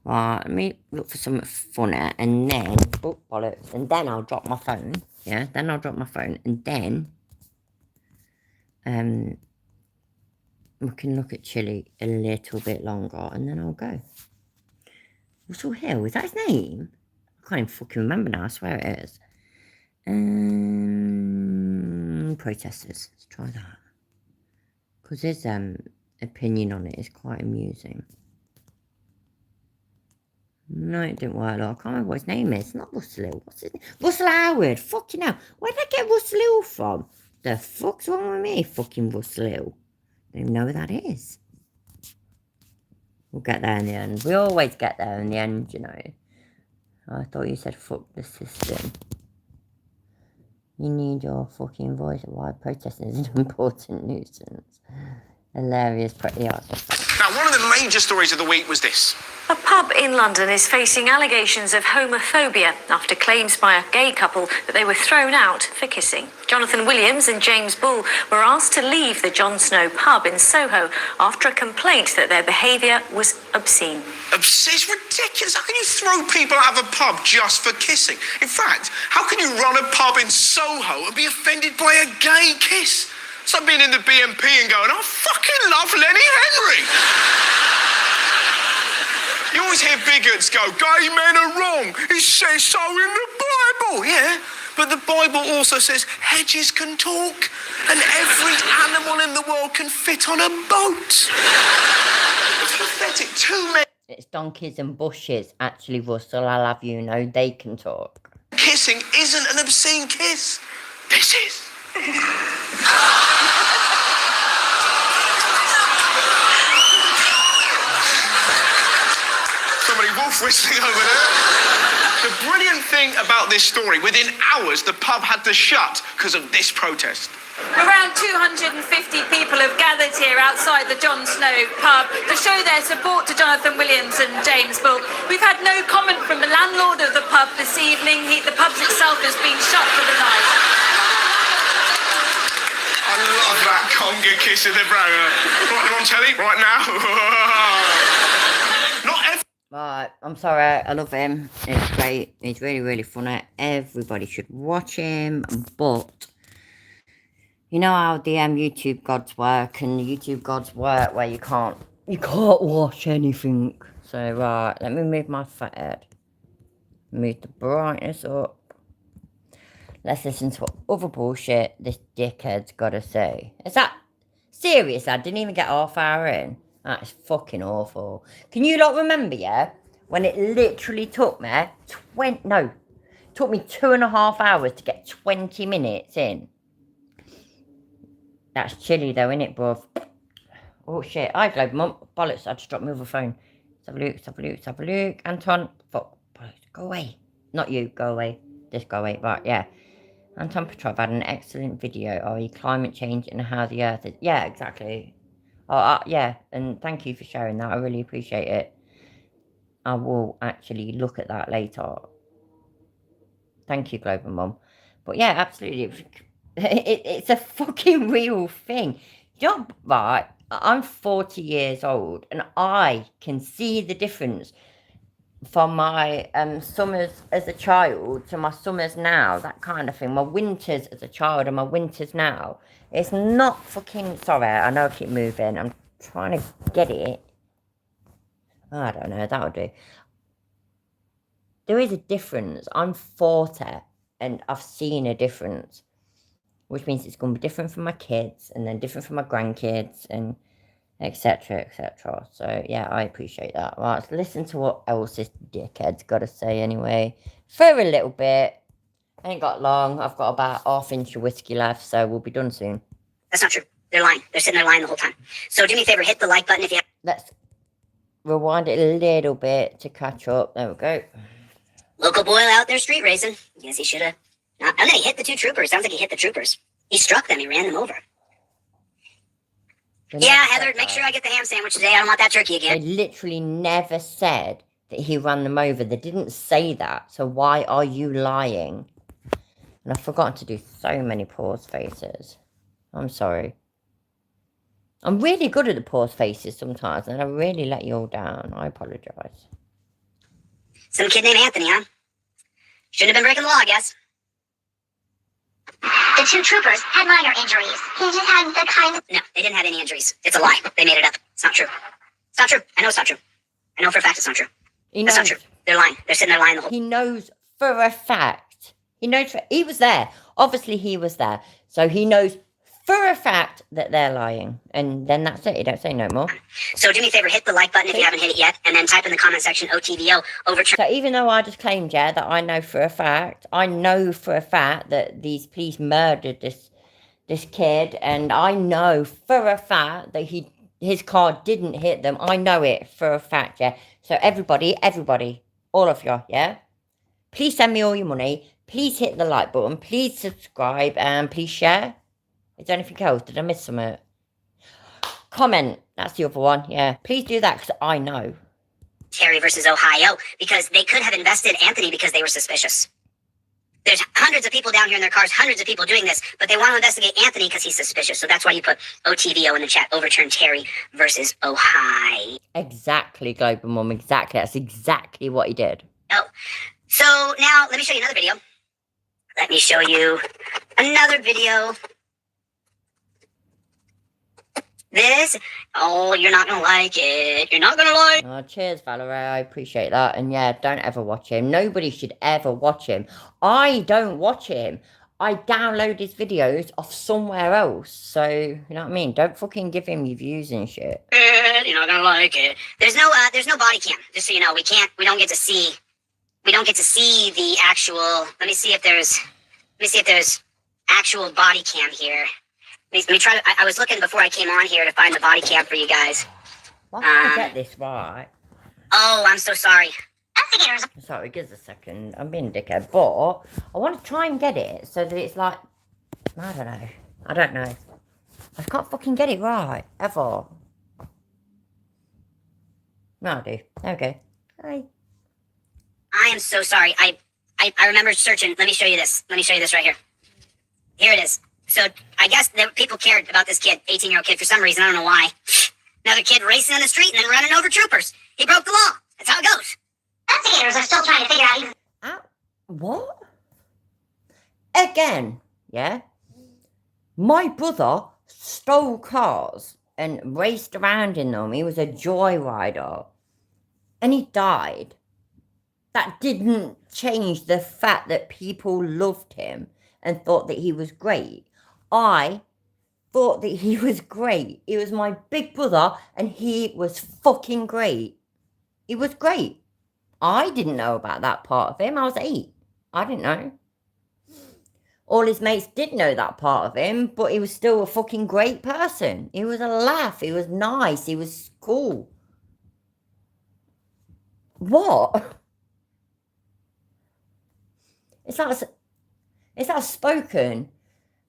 Right, let me look for something funny, and then... Oh, bollocks. And then I'll drop my phone. Yeah, then I'll drop my phone, and then... we can look at Chile a little bit longer, and then I'll go. Russell Hill, is that his name? I can't even fucking remember now, I swear it is. Protesters, let's try that. Because his opinion on it is quite amusing. No, it didn't work. I can't remember what his name is. It's not Russell Hill. What's his name? Russell Howard. Fucking hell. Where did I get Russell Hill from? The fuck's wrong with me, fucking Russell Hill? I don't even know who that is. We'll get there in the end. We always get there in the end, you know. I thought you said fuck the system. You need your fucking voice. Why protesting is an important nuisance. Hilarious, pretty awesome. Now, one of the major stories of the week was this. A pub in London is facing allegations of homophobia after claims by a gay couple that they were thrown out for kissing. Jonathan Williams and James Bull were asked to leave the John Snow pub in Soho after a complaint that their behaviour was obscene. It's ridiculous. How can you throw people out of a pub just for kissing? In fact, how can you run a pub in Soho and be offended by a gay kiss? It's like being in the BNP and going, I fucking love Lenny Henry. You always hear bigots go, gay men are wrong. It says so in the Bible. Yeah, but the Bible also says hedges can talk and every animal in the world can fit on a boat. It's pathetic. Too many. It's donkeys and bushes. Actually, Russell, I'll have you know, they can talk. Kissing isn't an obscene kiss. This is. Somebody wolf whistling over there. The brilliant thing about this story, within hours, the pub had to shut because of this protest. Around 250 people have gathered here outside the John Snow pub to show their support to Jonathan Williams and James Bull. We've had no comment from the landlord of the pub this evening. The pub itself has been shut for the night. I love that conga kiss of the brother. Right on telly, right now. Not every... Right, I'm sorry, I love him. It's great. He's really, really funny. Everybody should watch him. But you know how the YouTube gods work, and the YouTube gods work where you can't watch anything. So right, let me move my fat head. Move the brightness up. Let's listen to what other bullshit this dickhead's got to say. Is that Serious, I didn't even get half hour in. That's fucking awful. Can you lot remember, yeah? When it literally took me took me 2.5 hours to get 20 minutes in. That's chilly though, innit, bruv? Oh shit, I go, mum, bollocks, I just dropped my other phone. Let's have a look. Anton, fuck, bollocks, go away. Not you, go away. Just go away, right, yeah. Anton Petrov had an excellent video on climate change and how the earth is. Yeah, exactly. Oh, yeah, and thank you for sharing that. I really appreciate it. I will actually look at that later. Thank you, Global Mum. But yeah, absolutely. It's a fucking real thing. You know, right, I'm 40 years old and I can see the difference from my summers as a child to my summers now, that kind of thing. My winters as a child and my winters now. It's not fucking... Sorry, I know I keep moving. I'm trying to get it. I don't know, that'll do. There is a difference. I'm 40 and I've seen a difference. Which means it's going to be different for my kids and then different for my grandkids and etc, etc. So yeah, I appreciate that. Right, let's listen to what else this dickhead's got to say anyway. For a little bit. Ain't got long. I've got about half inch of whiskey left, so we'll be done soon. That's not true. They're lying. They're sitting there lying the whole time. So do me a favor, hit the like button if you have. Let's rewind it a little bit to catch up. There we go. Local boy out there street racing. Yes, he should have. And then he hit the two troopers. Sounds like he hit the troopers. He struck them. He ran them over. Yeah, Heather, make sure I get the ham sandwich today. I don't want that turkey again. They literally never said that he ran them over. They didn't say that. So why are you lying? And I've forgotten to do so many pause faces. I'm sorry. I'm really good at the pause faces sometimes, and I really let you all down. I apologise. Some kid named Anthony, huh? Shouldn't have been breaking the law, I guess. The two troopers had minor injuries. He just had the kind of... No, they didn't have any injuries. It's a lie. They made it up. It's not true. It's not true. I know it's not true. I know for a fact it's not true. It's not true. They're lying. They're sitting there lying the whole... He knows for a fact. He knows he was there. Obviously, he was there. So he knows for a fact that they're lying. And then that's it. You don't say no more. So do me a favor, hit the like button if you haven't hit it yet, and then type in the comment section OTVO overturn. So even though I just claimed, yeah, that I know for a fact that these police murdered this kid, and I know for a fact that his car didn't hit them. I know it for a fact, yeah. So everybody, all of you, yeah? Please send me all your money. Please hit the like button. Please subscribe, and please share. Is there anything else? Did I miss something? Comment. That's the other one, yeah. Please do that, because I know. Terry versus Ohio, because they could have invested Anthony because they were suspicious. There's hundreds of people down here in their cars, hundreds of people doing this, but they want to investigate Anthony because he's suspicious. So that's why you put OTVO in the chat. Overturn Terry versus Ohio. Exactly, Global Mum. Exactly. That's exactly what he did. Oh. So now let me show you another video. Let me show you another video. This, oh, you're not gonna like it. You're not gonna like. Oh, cheers, Valerie. I appreciate that. And yeah, don't ever watch him. Nobody should ever watch him. I don't watch him. I download his videos off somewhere else. So, you know what I mean? Don't fucking give him your views and shit. You're not gonna like it. There's no body cam. Just so you know, we don't get to see the actual. Let me see if there's actual body cam here. Let me try to, I was looking before I came on here to find the body cam for you guys. Why can't I get this right? Oh, I'm so sorry. Sorry, give us a second. I'm being a dickhead, but I want to try and get it so that it's like, I don't know. I can't fucking get it right, ever. No, I do. Okay. Hi. I am so sorry. I remember searching. Let me show you this. Let me show you this right here. Here it is. So I guess that people cared about this kid, 18-year-old kid, for some reason. I don't know why. Another kid racing on the street and then running over troopers. He broke the law. That's how it goes. Investigators are still trying to figure out... What? Again, yeah? My brother stole cars and raced around in them. He was a joyrider. And he died. That didn't change the fact that people loved him and thought that he was great. I thought that he was great. He was my big brother and he was fucking great. He was great. I didn't know about that part of him. I was 8. I didn't know. All his mates did know that part of him, but he was still a fucking great person. He was a laugh. He was nice. He was cool. What? It's like spoken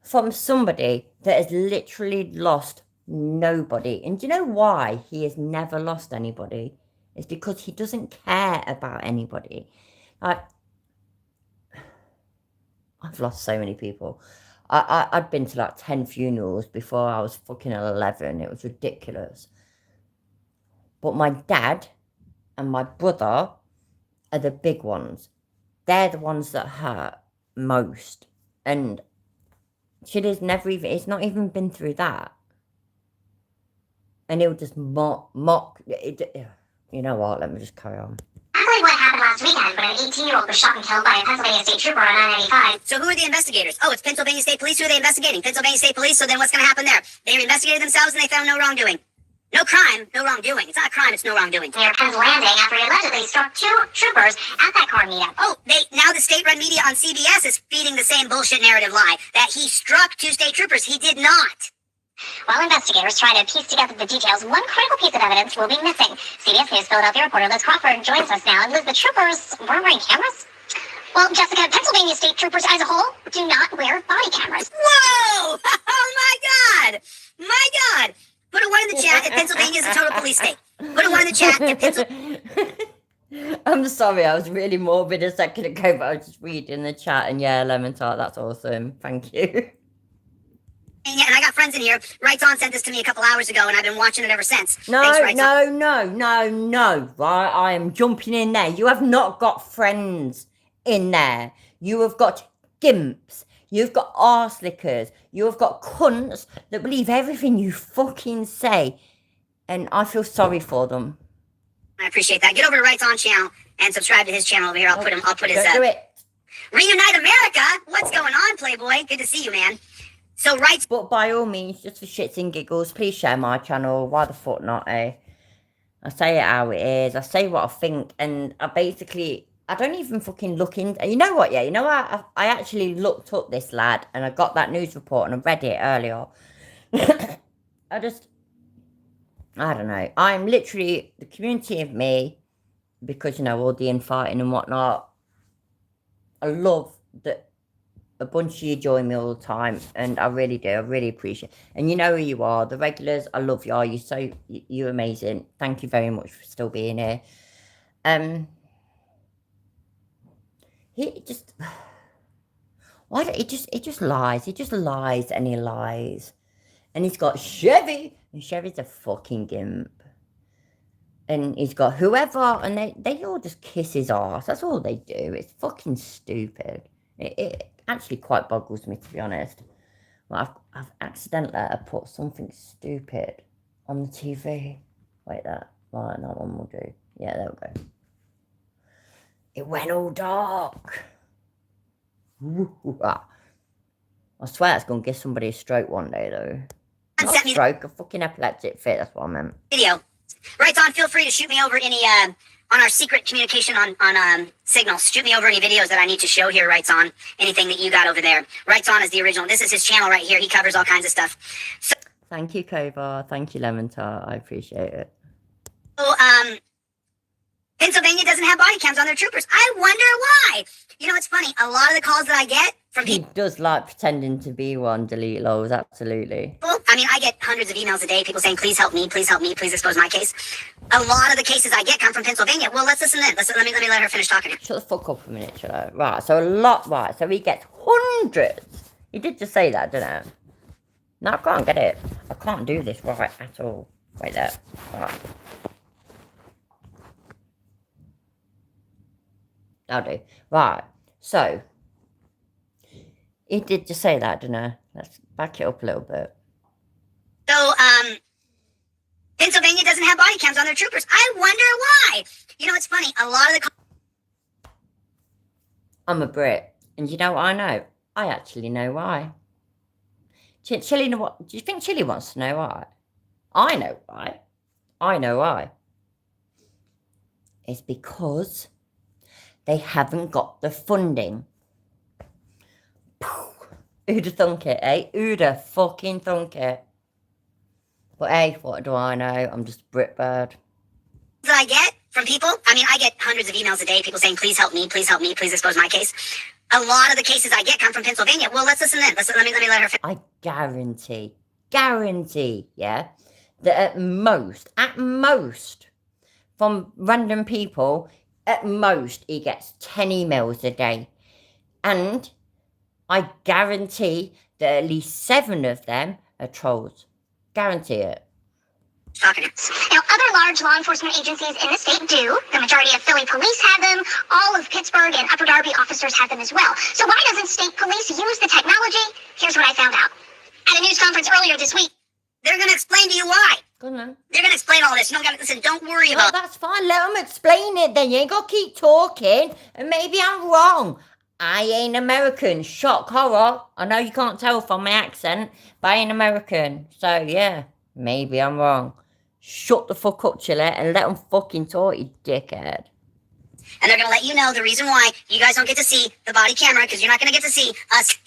from somebody that has literally lost nobody. And do you know why he has never lost anybody? It's because he doesn't care about anybody. Like, I've lost so many people. I'd been to like 10 funerals before I was fucking 11. It was ridiculous. But my dad and my brother are the big ones. They're the ones that hurt most. And shit has never even, it's not even been through that. And he'll just mock it. You know what? Let me just carry on. Exactly what happened last weekend when an 18-year-old was shot and killed by a Pennsylvania state trooper on I-95. So who are the investigators? Oh, it's Pennsylvania State Police. Who are they investigating? Pennsylvania State Police. So then what's going to happen there? They investigated themselves and they found no wrongdoing. No crime, no wrongdoing. It's not a crime, it's no wrongdoing. Near Penn's Landing after he allegedly struck 2 troopers at that car meetup. Oh, now the state-run media on CBS is feeding the same bullshit narrative lie that he struck 2 state troopers. He did not. While investigators try to piece together the details, one critical piece of evidence will be missing. CBS News Philadelphia reporter Liz Crawford joins us now. And Liz, the troopers weren't wearing cameras? Well, Jessica, Pennsylvania state troopers as a whole do not wear body cameras. Whoa! Oh my God! My God! Put a 1 in the chat if Pennsylvania is a total police state. Put a 1 in the chat if Pennsylvania... I'm sorry, I was really morbid a second ago, but I was just reading the chat, and yeah, lemon tart, that's awesome. Thank you. And I got friends in here. Rights On sent this to me a couple hours ago, and I've been watching it ever since. No, Thanks, no. Right, I am jumping in there. You have not got friends in there. You have got gimps. You've got arse lickers. You have got cunts that believe everything you fucking say. And I feel sorry for them. I appreciate that. Get over to Rights On channel and subscribe to his channel over here. I'll put his... do it. Reunite America? What's going on, Playboy? Good to see you, man. So rights... But by all means, just for shits and giggles, please share my channel. Why the fuck not, eh? I say it how it is. I say what I think. And I don't even fucking look into... You know what, yeah? You know what? I actually looked up this lad and I got that news report and I read it earlier. I don't know. I'm literally the community of me because, you know, all the infighting and whatnot. I love that a bunch of you join me all the time and I really do. I really appreciate it. And you know who you are. The regulars, I love y'all. You're amazing. Thank you very much for still being here. He just lies. He just lies and he lies. And he's got Chevy. And Chevy's a fucking gimp. And he's got whoever. And they all just kiss his ass. That's all they do. It's fucking stupid. It actually quite boggles me, to be honest. Well, I've accidentally put something stupid on the TV. Wait, that one will do. Yeah, there we go. It went all dark. I swear it's going to give somebody a stroke one day, though. Not a stroke, a fucking epileptic fit, that's what I meant. Video. Rights On, feel free to shoot me over any, on our secret communication on Signals. Shoot me over any videos that I need to show here, Rights On. Anything that you got over there. Rights On is the original. This is his channel right here. He covers all kinds of stuff. So, thank you, Kovar. Thank you, Lemon Tart. I appreciate it. So, Pennsylvania doesn't have body cams on their troopers. I wonder why. You know, it's funny. A lot of the calls that I get from people... He does like pretending to be one, delete lows, absolutely. I mean, I get hundreds of emails a day, people saying, please help me, please expose my case. A lot of the cases I get come from Pennsylvania. Well, let's listen then. Let me let her finish talking. Shut the fuck up a minute, shut up. Right, so he gets hundreds. He did just say that, didn't he? No, I can't get it. I can't do this right at all. Wait there. Right. I'll do. Right, so he did just say that, didn't he? Let's back it up a little bit. So, Pennsylvania doesn't have body cams on their troopers. I wonder why. You know, it's funny. A lot of the... I'm a Brit. And you know what I know? I actually know why. Chili, what? Do you think Chili wants to know why? I know why. I know why. It's because they haven't got the funding. Who'd have thunk it, eh? Who'd have fucking thunk it? But hey, what do I know? I'm just a Britbird. That I get from people, I mean, I get hundreds of emails a day, people saying, please help me, please expose my case. A lot of the cases I get come from Pennsylvania. Well, let's listen then. Let me let her finish. I guarantee, yeah, that at most, from random people, at most, he gets 10 emails a day. And I guarantee that at least 7 of them are trolls. Guarantee it. Now, other large law enforcement agencies in the state do. The majority of Philly police have them. All of Pittsburgh and Upper Darby officers have them as well. So why doesn't state police use the technology? Here's what I found out. At a news conference earlier this week, they're going to explain to you why. Go on then. They're going to explain all this. You don't got to listen. Don't worry Well, about that's fine. Let them explain it then. You ain't got to keep talking. And maybe I'm wrong. I ain't American. Shock horror. I know you can't tell from my accent, but I ain't American. So, yeah, maybe I'm wrong. Shut the fuck up, Chile, and let them fucking talk, you dickhead. And they're going to let you know the reason why you guys don't get to see the body camera, because you're not going to get to see us,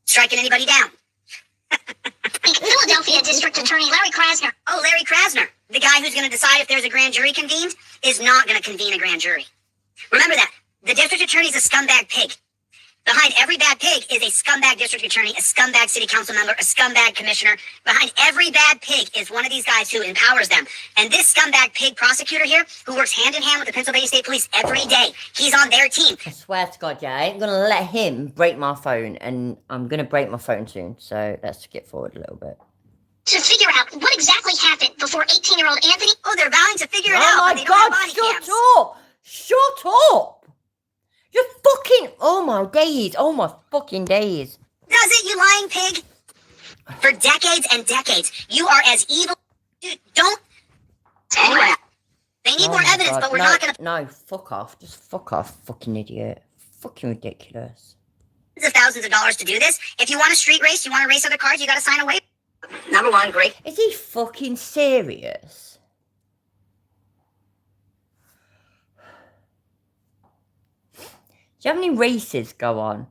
striking anybody down. Philadelphia District Attorney Larry Krasner. Oh, Larry Krasner, the guy who's going to decide if there's a grand jury convened, is not going to convene a grand jury. Remember that. The district attorney's a scumbag pig. Behind every bad pig is a scumbag district attorney, a scumbag city council member, a scumbag commissioner. Behind every bad pig is one of these guys who empowers them. And this scumbag pig prosecutor here, who works hand in hand with the Pennsylvania State Police every day, he's on their team. I swear to God, yeah, I ain't going to let him break my phone, and I'm going to break my phone soon. So let's skip forward a little bit. To figure out what exactly happened before 18-year-old Anthony... Oh, they're vowing to figure it out. Oh my God, shut up! Shut up! You fucking, oh my fucking days. Does it, you lying pig? For decades and decades, you are as evil. Dude, don't. Anyway, they need more evidence, God. but we're not going to. No, fuck off. Just fuck off, fucking idiot. Fucking ridiculous. Thousands of dollars to do this. If you want a street race, you want to race other cars, you got to sign away. Number one, great. Is he fucking serious? Do you have any races go on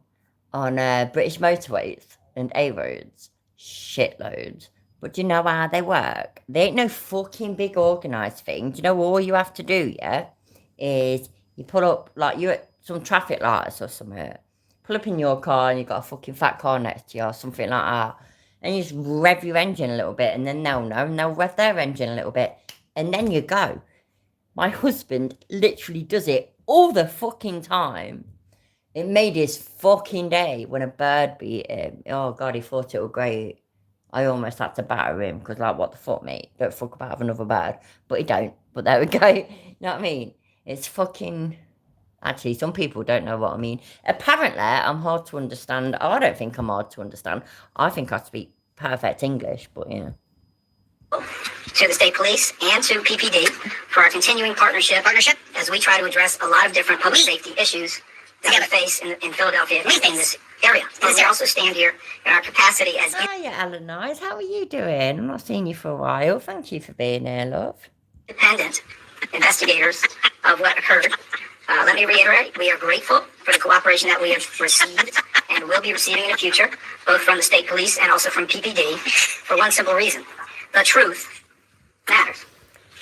British motorways and A roads? Shitloads. But do you know how they work? They ain't no fucking big organised thing. Do you know all you have to do, yeah? Is you pull up, like, you're at some traffic lights or something. Pull up in your car and you've got a fucking fat car next to you or something like that. And you just rev your engine a little bit, and then they'll know, and they'll rev their engine a little bit. And then you go. My husband literally does it all the fucking time. It made his fucking day when a bird beat him. Oh, God, he thought it was great. I almost had to batter him because, like, what the fuck, mate? Don't fuck about with another bird. But he don't. But there we go. You know what I mean? It's fucking... Actually, some people don't know what I mean. Apparently, I'm hard to understand. Oh, I don't think I'm hard to understand. I think I speak perfect English, but, yeah. To the state police and to PPD for our continuing partnership as we try to address a lot of different public safety issues that we face in Philadelphia in this area. And we also stand here in our capacity as... Hiya, Alan Eyes. How are you doing? I'm not seeing you for a while. Thank you for being here, love. Independent investigators of what occurred. Let me reiterate, we are grateful for the cooperation that we have received and will be receiving in the future, both from the state police and also from PPD, for one simple reason. The truth matters.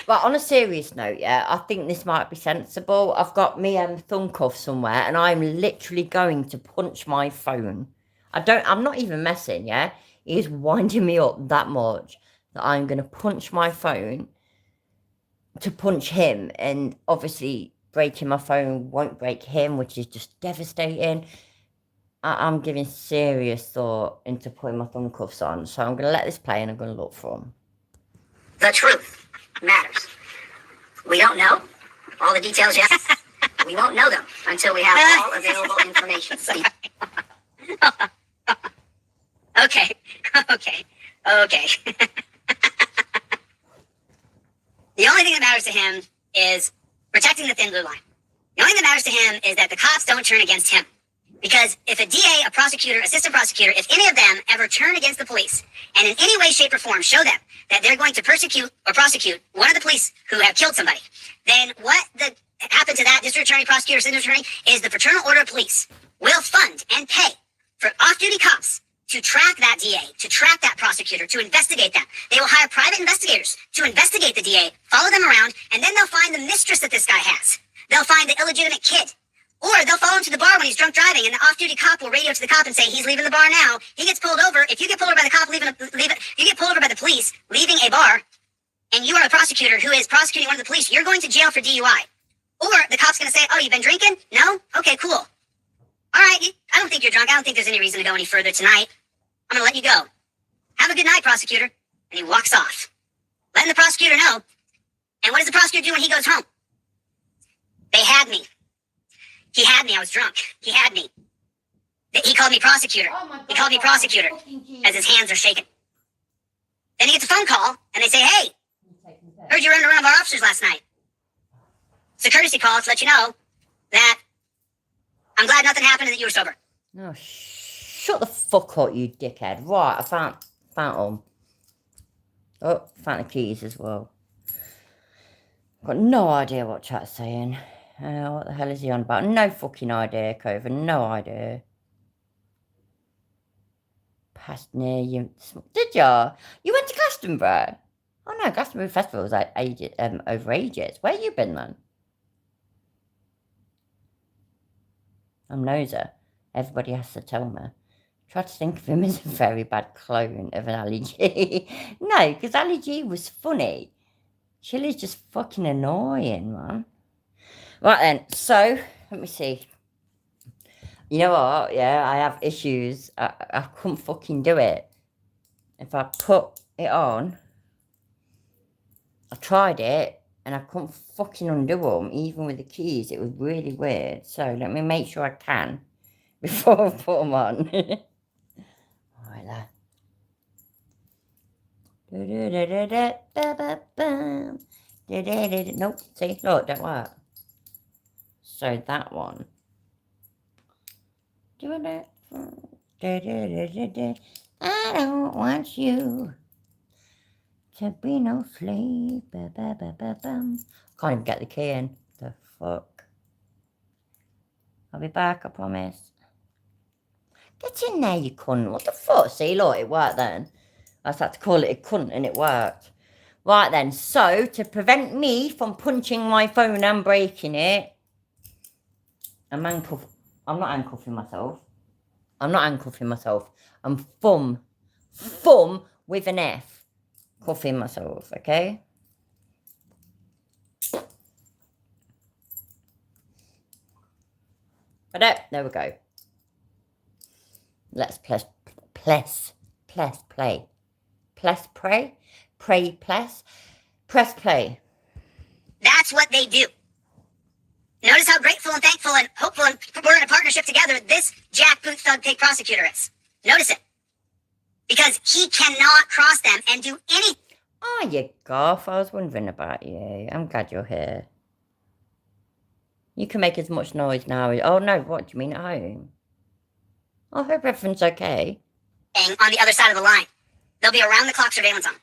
But on a serious note, yeah, I think this might be sensible. I've got me thumb cuff somewhere, and I'm literally going to punch my phone. I'm not even messing, yeah? He's winding me up that much that I'm going to punch my phone to punch him. And obviously, breaking my phone won't break him, which is just devastating. I'm giving serious thought into putting my thumb cuffs on. So I'm going to let this play, and I'm going to look for him. The truth matters. We don't know all the details yet. We won't know them until we have all available information. Okay. The only thing that matters to him is protecting the thin blue line. The only thing that matters to him is that the cops don't turn against him. Because if a DA, a prosecutor, assistant prosecutor, if any of them ever turn against the police and in any way, shape, or form show them that they're going to persecute or prosecute one of the police who have killed somebody, then what happened to that district attorney, prosecutor, assistant attorney is the Fraternal Order of Police will fund and pay for off-duty cops to track that DA, to track that prosecutor, to investigate them. They will hire private investigators to investigate the DA, follow them around, and then they'll find the mistress that this guy has. They'll find the illegitimate kid. Or they'll follow him to the bar when he's drunk driving, and the off-duty cop will radio to the cop and say, he's leaving the bar now. He gets pulled over. If you get pulled over by the cop, you get pulled over by the police, leaving a bar, and you are a prosecutor who is prosecuting one of the police, you're going to jail for DUI. Or the cop's going to say, oh, you've been drinking? No? Okay, cool. All right, I don't think you're drunk. I don't think there's any reason to go any further tonight. I'm going to let you go. Have a good night, prosecutor. And he walks off, letting the prosecutor know. And what does the prosecutor do when he goes home? They had me. He had me. I was drunk. He had me. He called me prosecutor. He called me prosecutor as his hands are shaking. Then he gets a phone call, and they say, hey, heard you running around our officers last night. It's a courtesy call to let you know that I'm glad nothing happened and that you were sober. Oh, shut the fuck up, you dickhead. Right, I found them. Oh, found the keys as well. Got no idea what chat's saying. What the hell is he on about? No fucking idea, Coven. No idea. Passed near you. Did ya? You went to Glastonbury? Oh no, Glastonbury Festival was like over ages. Where you been then? I'm Noser. Everybody has to tell me. Try to think of him as a very bad clone of an Ali G. No, because Ali G was funny. Chili's just fucking annoying, man. Right then, so, let me see. You know what, yeah, I have issues. I couldn't fucking do it. If I put it on, I tried it, and I couldn't fucking undo them, even with the keys. It was really weird. So, let me make sure I can, before I put them on. Alright, nope, see, look, don't work. So that one. Doing it. I don't want you to be no slave. Can't even get the key in. The fuck. I'll be back, I promise. Get in there, you cunt. What the fuck? See, look, it worked then. I just had to call it a cunt and it worked. Right then, so to prevent me from punching my phone and breaking it, I'm not handcuffing myself. I'm thumb with an F, cuffing myself, okay? But there we go. Let's play. Press play. That's what they do. Notice how grateful and thankful and hopeful and we're in a partnership together this jackboot thug pig prosecutor is. Notice it. Because he cannot cross them and do anything. Oh, you goth. I was wondering about you. I'm glad you're here. You can make as much noise now. Oh, no, what do you mean at home? I hope everything's okay. On the other side of the line. There'll be around-the-clock surveillance on.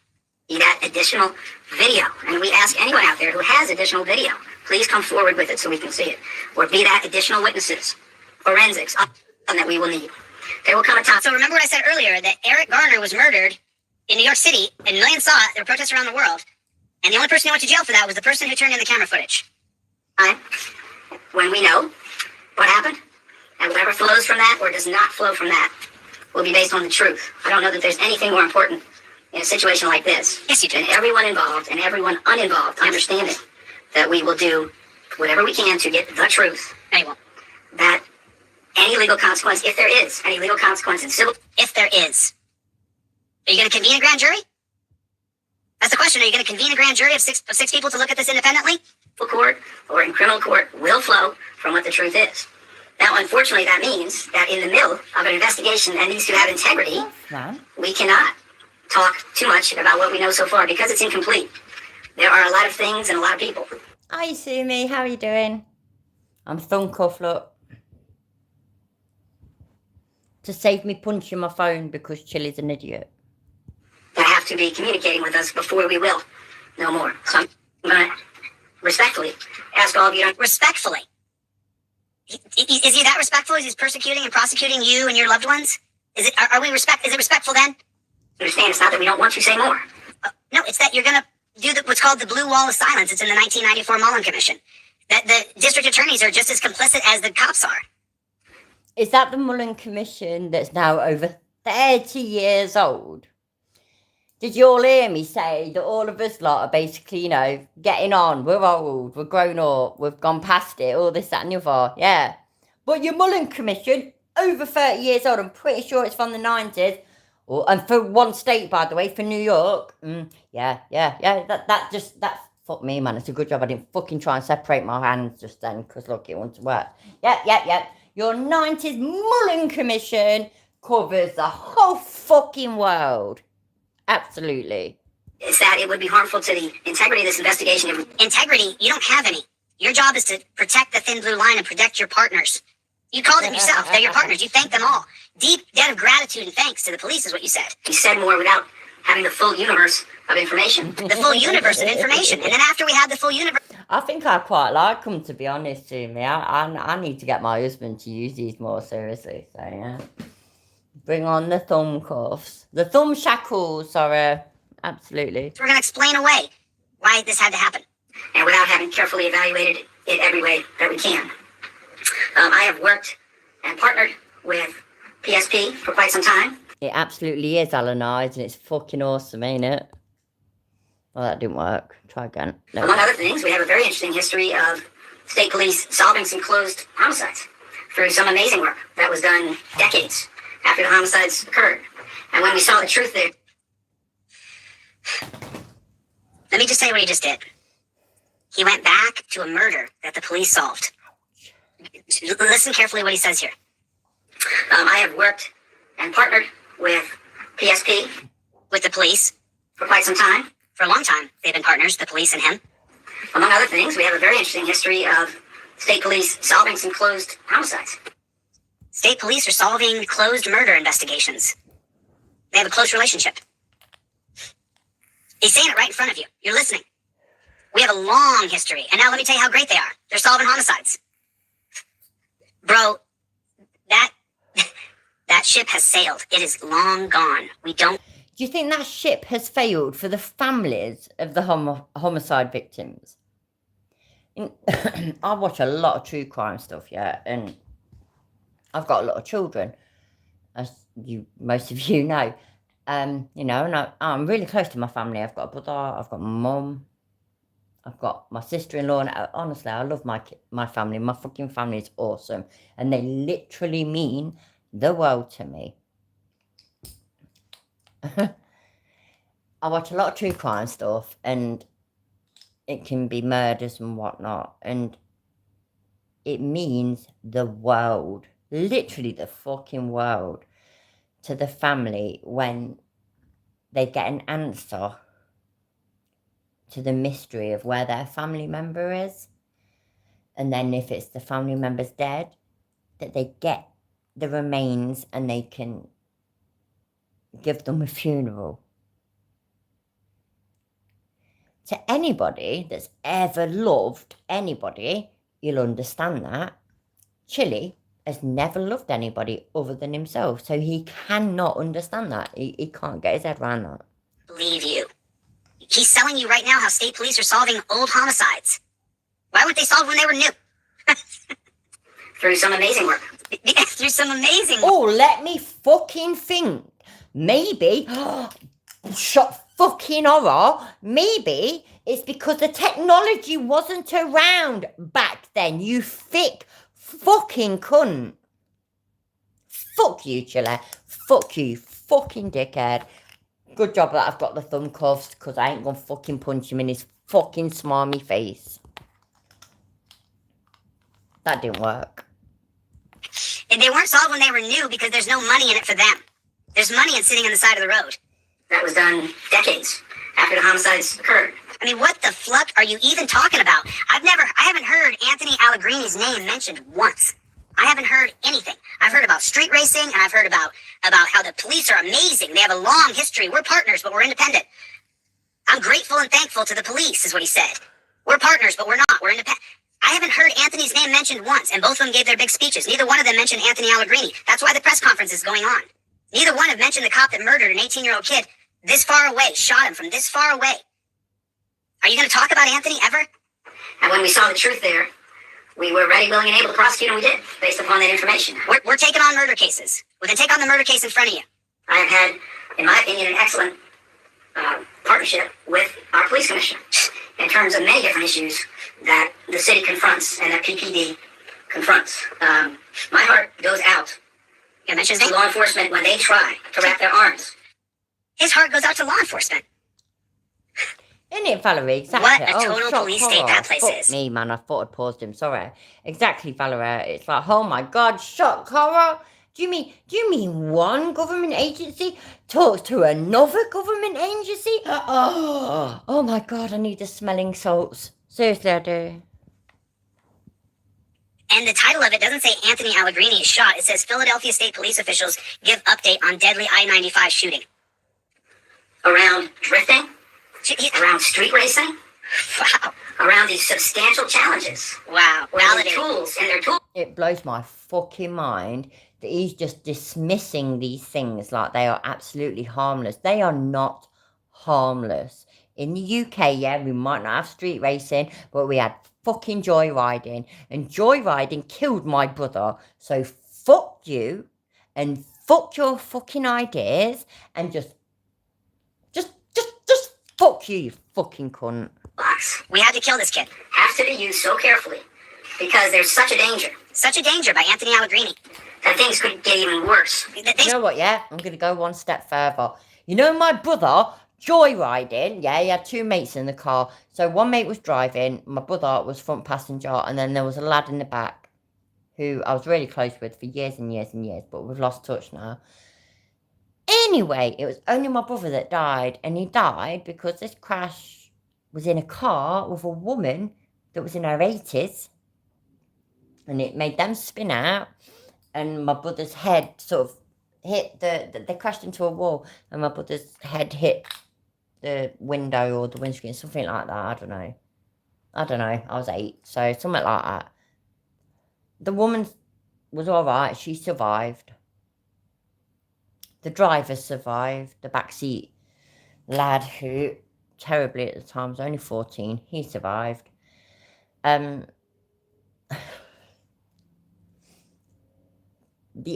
Be that additional video. And we ask anyone out there who has additional video, please come forward with it so we can see it. Or be that additional witnesses, forensics, that we will need. There will come a time. So remember what I said earlier, that Eric Garner was murdered in New York City, and millions saw it. There were protests around the world. And the only person who went to jail for that was the person who turned in the camera footage. When we know what happened, and whatever flows from that or does not flow from that will be based on the truth. I don't know that there's anything more important in a situation like this. Yes, you do. And everyone involved and everyone uninvolved understanding that we will do whatever we can to get the truth. Anyone. That any legal consequence, if there is any legal consequence in civil, if there is. Are you going to convene a grand jury? That's the question. Are you going to convene a grand jury of six people to look at this independently? Full court or in criminal court will flow from what the truth is. Now, unfortunately, that means that in the middle of an investigation that needs to have integrity, we cannot talk too much about what we know so far because it's incomplete. There are a lot of things and a lot of people. Hi, Sumi. How are you doing? I'm thumb cuff, look. to save me punching my phone because Chili's an idiot. You have to be communicating with us before we will. No more. So I'm going to respectfully ask all of you to respectfully. Is he that respectful? Is he persecuting and prosecuting you and your loved ones? Is it? Are we respect? Is it respectful then? Understand? It's not that we don't want you to say more. No, it's that you're going to do what's called the blue wall of silence. It's in the 1994 Mullen Commission. That the district attorneys are just as complicit as the cops are. Is that the Mullen Commission that's now over 30 years old? Did you all hear me say that all of us lot are basically, you know, getting on, we're old, we're grown up, we've gone past it, all this, that and the other, yeah. But your Mullen Commission, over 30 years old, I'm pretty sure it's from the 90s, and for one state, by the way, for New York, that fuck me, man, it's a good job I didn't fucking try and separate my hands just then, because look, it wouldn't work. Yep. Your 90s Mullen Commission covers the whole fucking world. Absolutely. It's that it would be harmful to the integrity of this investigation. Integrity, you don't have any. Your job is to protect the thin blue line and protect your partners. You called them yourself. They're your partners. You thank them all. Deep debt of gratitude and thanks to the police is what you said. You said more without having the full universe of information. The full universe of information. And then after we have the full universe... I think I quite like them, to be honest to me. I need to get my husband to use these more seriously. So, yeah. Bring on the thumb cuffs. The thumb shackles, sorry. Absolutely. We're going to explain away why this had to happen. And without having carefully evaluated it every way that we can. I have worked and partnered with PSP for quite some time. It absolutely is, Alan Ives, and it's fucking awesome, ain't it? Well, that didn't work. Try again. No. Among other things, we have a very interesting history of state police solving some closed homicides through some amazing work that was done decades after the homicides occurred. And when we saw the truth there... Let me just say what he just did. He went back to a murder that the police solved. Listen carefully what he says here. I have worked and partnered with PSP, with the police, for quite some time. For a long time, they've been partners, the police and him. Among other things, we have a very interesting history of state police solving some closed homicides. State police are solving closed murder investigations. They have a close relationship. He's saying it right in front of you. You're listening. We have a long history. And now let me tell you how great they are. They're solving homicides. Bro, that ship has sailed. It is long gone. We don't... Do you think that ship has failed for the families of the homicide victims? I watch a lot of true crime stuff, yeah, and I've got a lot of children, as most of you know. You know, and I'm really close to my family. I've got a brother, I've got my mum, I've got my sister-in-law, and honestly, I love my family. My fucking family is awesome, and they literally mean the world to me. I watch a lot of true crime stuff, and it can be murders and whatnot, and it means the world, literally the fucking world, to the family when they get an answer to the mystery of where their family member is. And then if it's the family member's dead, that they get the remains and they can give them a funeral. To anybody that's ever loved anybody, you'll understand that. Chili has never loved anybody other than himself, so he cannot understand that. He can't get his head around that. Believe you. He's telling you right now how state police are solving old homicides. Why weren't they solved when they were new? Through some amazing work. Through some amazing work. Oh, let me fucking think. Maybe, shot fucking horror, maybe it's because the technology wasn't around back then, you thick fucking cunt. Fuck you, Chile. Fuck you, fucking dickhead. Good job that I've got the thumb cuffs, because I ain't gonna fucking punch him in his fucking smarmy face. That didn't work. And they weren't solved when they were new because there's no money in it for them. There's money in sitting on the side of the road. That was done decades after the homicides occurred. I mean, what the fuck are you even talking about? I haven't heard Anthony Allegri's name mentioned once. I haven't heard anything. I've heard about street race. racing, and I've heard about how the police are amazing. They have a long history. We're partners, but we're independent. I'm grateful and thankful to the police, is what he said. We're partners, but we're not. We're independent. I haven't heard Anthony's name mentioned once, and both of them gave their big speeches. Neither one of them mentioned Anthony Allegrini. That's why the press conference is going on. Neither one have mentioned the cop that murdered an 18-year-old kid this far away, shot him from this far away. Are you going to talk about Anthony ever? And when we saw the truth there, we were ready, willing, and able to prosecute, and we did, based upon that information. We're taking on murder cases. Well, then take on the murder case in front of you. I have had, in my opinion, an excellent partnership with our police commissioner in terms of many different issues that the city confronts and that PPD confronts. My heart goes out to law enforcement when they try to wrap their arms. His heart goes out to law enforcement. Isn't it, Valerie? Exactly. What a total shock police horror. state that place Fuck is. me, man. I thought I'd paused him. Sorry. Exactly, Valerie. It's like, oh my God, shock horror. Do you mean one government agency talks to another government agency? Oh my God, I need the smelling salts. Seriously, I do. And the title of it doesn't say Anthony Allegrini is shot. It says Philadelphia State Police officials give update on deadly I-95 shooting. Around drifting, around street racing, Wow. around these substantial challenges. Wow. Where their Validated. tools and their tools. It blows my fucking mind that he's just dismissing these things like they are absolutely harmless. They are not harmless. In the UK, yeah, we might not have street racing, but we had fucking joyriding. And joyriding killed my brother. So fuck you and fuck your fucking ideas and just fuck you, you fucking cunt. We had to kill this kid. Have to be used so carefully because there's such a danger. Such a danger by Anthony Allegrini. That things could get even worse. You know what, yeah? I'm going to go one step further. You know my brother, joyriding, yeah, he had two mates in the car. So one mate was driving, my brother was front passenger, and then there was a lad in the back who I was really close with for years and years and years, but we've lost touch now. Anyway, it was only my brother that died, and he died because this crash was in a car with a woman that was in her 80s, and it made them spin out, and my brother's head sort of hit they crashed into a wall, and my brother's head hit the window or the windscreen, something like that. I don't know. I was 8, so something like that. The woman was all right. She survived. The driver survived. The backseat lad, who terribly at the time was only 14, he survived. The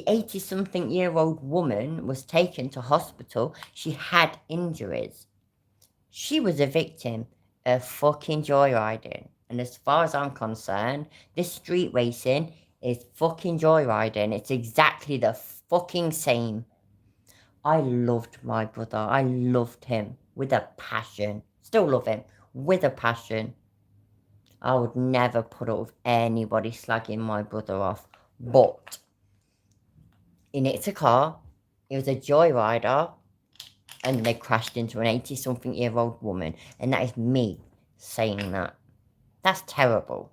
80-something-year-old woman was taken to hospital. She had injuries. She was a victim of fucking joyriding. And as far as I'm concerned, this street racing is fucking joyriding. It's exactly the fucking same. I loved my brother. I loved him with a passion. Still love him with a passion. I would never put up with anybody slagging my brother off. But he nicked a car. He was a joyrider. And they crashed into an 80-something-year-old woman. And that is me saying that. That's terrible.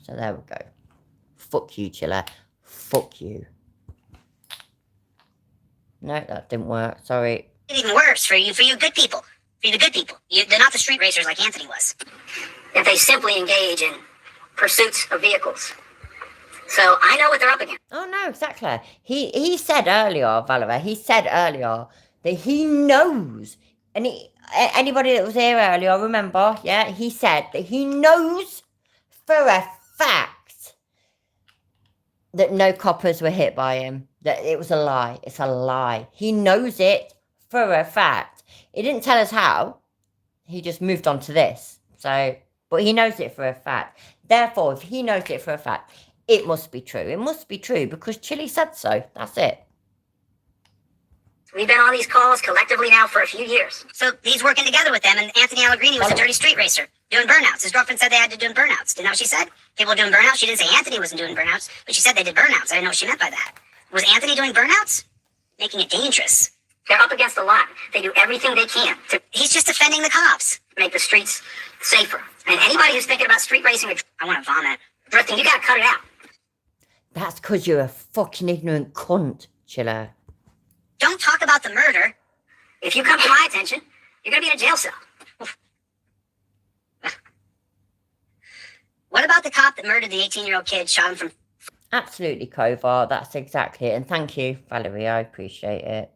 So there we go. Fuck you, Chiller. Fuck you. No, that didn't work. Sorry. Even worse for you good people. For you, the good people. They're not the street racers like Anthony was. If they simply engage in pursuits of vehicles. So I know what they're up against. Oh, no, exactly. He said earlier, Valerie, that he knows. And anybody that was here earlier, remember, yeah, he said that he knows for a fact that no coppers were hit by him. That it was a lie. It's a lie. He knows it for a fact. He didn't tell us how. He just moved on to this. So, but he knows it for a fact. Therefore, if he knows it for a fact, it must be true. It must be true because Chili said so. That's it. We've been on these calls collectively now for a few years. So he's working together with them, and Anthony Allegrini was a dirty street racer doing burnouts. His girlfriend said they had to do burnouts. Didn't know what she said? People doing burnouts? She didn't say Anthony wasn't doing burnouts, but she said they did burnouts. I didn't know what she meant by that. Was Anthony doing burnouts? Making it dangerous. They're up against a lot. They do everything they can to He's just defending the cops. make the streets safer. And anybody who's thinking about street racing or I want to vomit. drifting, you gotta cut it out. That's because you're a fucking ignorant cunt, Chiller. Don't talk about the murder. If you come to my attention, you're going to be in a jail cell. What about the cop that murdered the 18-year-old kid, shot him from... Absolutely, Kovar. That's exactly it. And thank you, Valerie. I appreciate it.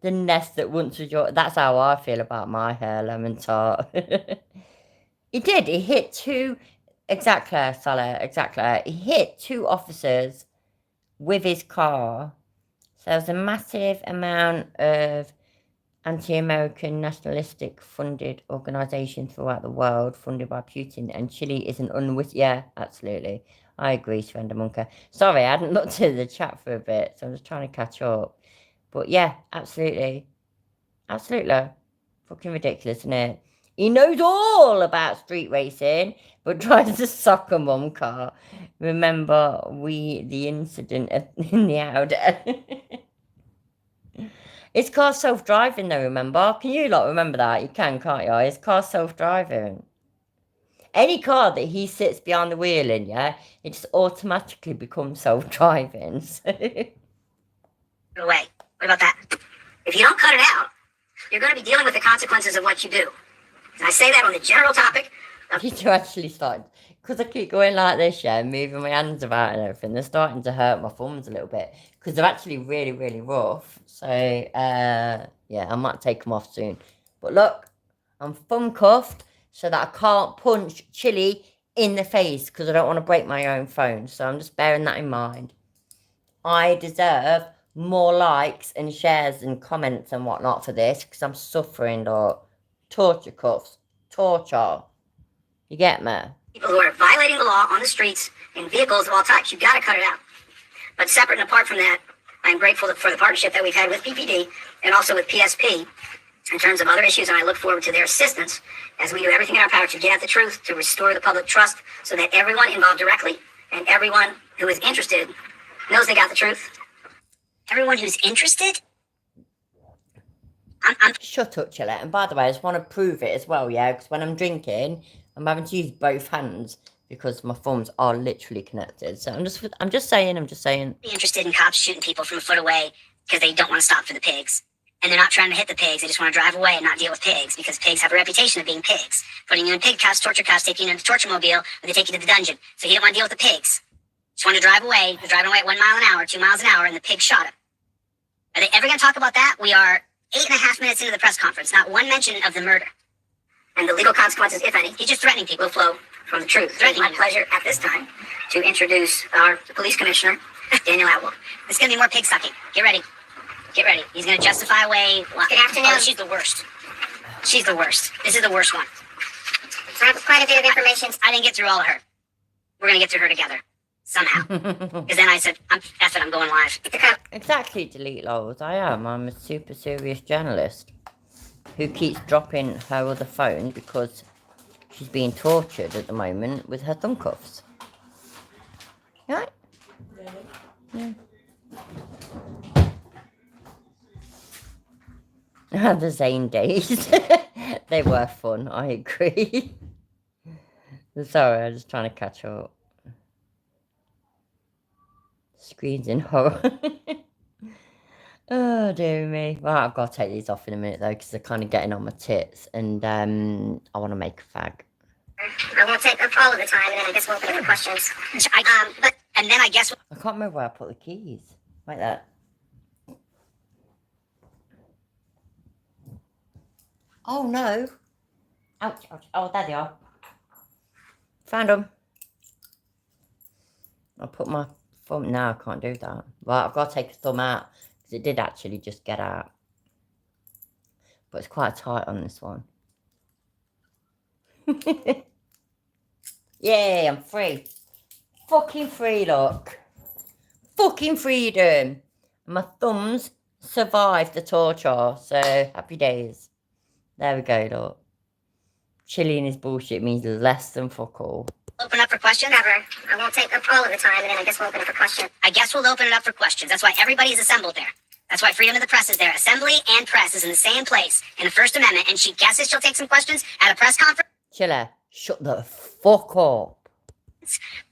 The nest that once was your... That's how I feel about my hair, lemon tart. He did. He hit two... Exactly, Salah. Exactly. He hit two officers with his car. So there's a massive amount of anti-American nationalistic funded organisations throughout the world funded by Putin, and Chile is an yeah, absolutely. I agree, Surrender Monka. Sorry, I hadn't looked at the chat for a bit, so I'm just trying to catch up. But yeah, absolutely. Absolutely. Fucking ridiculous, isn't it? He knows all about street racing, but tries to sock a mum car. Remember the incident in the Audi. It's car self-driving though, remember? Can you lot remember that? You can, can't you? It's car self-driving. Any car that he sits behind the wheel in, yeah, it just automatically becomes self-driving. Away. What about that? If you don't cut it out, you're going to be dealing with the consequences of what you do. And I say that on the general topic of... You do actually start... Because I keep going like this, yeah, moving my hands about and everything, they're starting to hurt my thumbs a little bit. Because they're actually really, really rough. So, yeah, I might take them off soon. But look, I'm thumb cuffed so that I can't punch Chili in the face because I don't want to break my own phone. So I'm just bearing that in mind. I deserve more likes and shares and comments and whatnot for this because I'm suffering or torture cuffs. Torture. You get me? People who are violating the law on the streets in vehicles of all types. You've got to cut it out. But separate and apart from that, I'm grateful for the partnership that we've had with PPD and also with PSP in terms of other issues, and I look forward to their assistance as we do everything in our power to get at the truth, to restore the public trust, so that everyone involved directly and everyone who is interested knows they got the truth. Everyone who's interested? Shut up, Chillette. And by the way, I just want to prove it as well, yeah? Because when I'm drinking, I'm having to use both hands because my thumbs are literally connected. So I'm just saying. Be interested in cops shooting people from a foot away because they don't want to stop for the pigs. And they're not trying to hit the pigs. They just want to drive away and not deal with pigs because pigs have a reputation of being pigs. Putting you in pig cuffs, torture cuffs, taking you in the torture mobile, or they take you to the dungeon. So he didn't want to deal with the pigs. Just wanted to drive away. They're driving away at 1 mile an hour, 2 miles an hour, and the pig shot him. Are they ever going to talk about that? We are 8.5 minutes into the press conference. Not one mention of the murder. And the legal consequences, if any. He's just threatening people, will flow from the truth. It's my pleasure at this time to introduce our police commissioner, Daniel Atwell. It's going to be more pig sucking. Get ready. Get ready. He's going to justify away... Good afternoon. Oh, she's the worst. She's the worst. This is the worst one. I have quite a bit of information. I didn't get through all of her. We're going to get through her together. Somehow. Because then I said, F it, I'm going live. Exactly, delete lols. I am. I'm a super serious journalist who keeps dropping her other phone because she's being tortured at the moment with her thumb cuffs. Right? Yeah. The Zane days. They were fun, I agree. Sorry, I'm just trying to catch up. Screens in horror. Oh, dear me. Well, I've got to take these off in a minute, though, because they're kind of getting on my tits, and I want to make a fag. I won't take up all of the time, and then I guess we'll open it for questions. And then I guess... I can't remember where I put the keys. Like that. Oh, no. Ouch, ouch. Oh, there they are. Found them. I'll put my thumb... No, I can't do that. Right, I've got to take a thumb out. Because it did actually just get out. But it's quite tight on this one. Yay, I'm free. Fucking free, look. Fucking freedom. My thumbs survived the torture. So, happy days. There we go, look. Chili and his bullshit means less than fuck all. Open up for questions? Never. I won't take up all of the time, and then I guess we'll open it for questions. I guess we'll open it up for questions. That's why everybody's assembled there. That's why freedom of the press is there. Assembly and press is in the same place in the First Amendment, and she guesses she'll take some questions at a press conference. Chiller, shut the fuck up.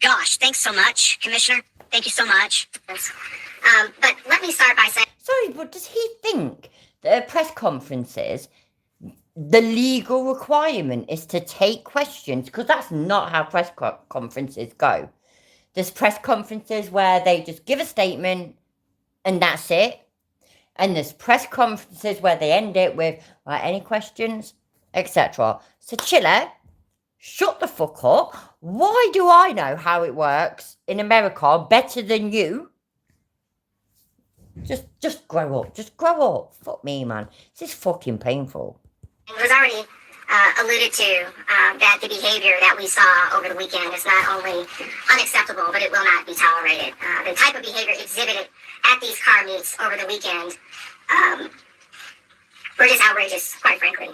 Gosh, thanks so much, Commissioner. Thank you so much. But let me start by saying, Sorry, but does he think that at press conferences, the legal requirement is to take questions? Because that's not how press conferences go. There's press conferences where they just give a statement and that's it. And there's press conferences where they end it with, right, any questions, etc. So Chile, shut the fuck up. Why do I know how it works in America better than you? Just grow up. Just grow up. Fuck me, man. This is fucking painful. it was already alluded to that the behavior that we saw over the weekend is not only unacceptable, but it will not be tolerated. The type of behavior exhibited at these car meets over the weekend were just outrageous, quite frankly.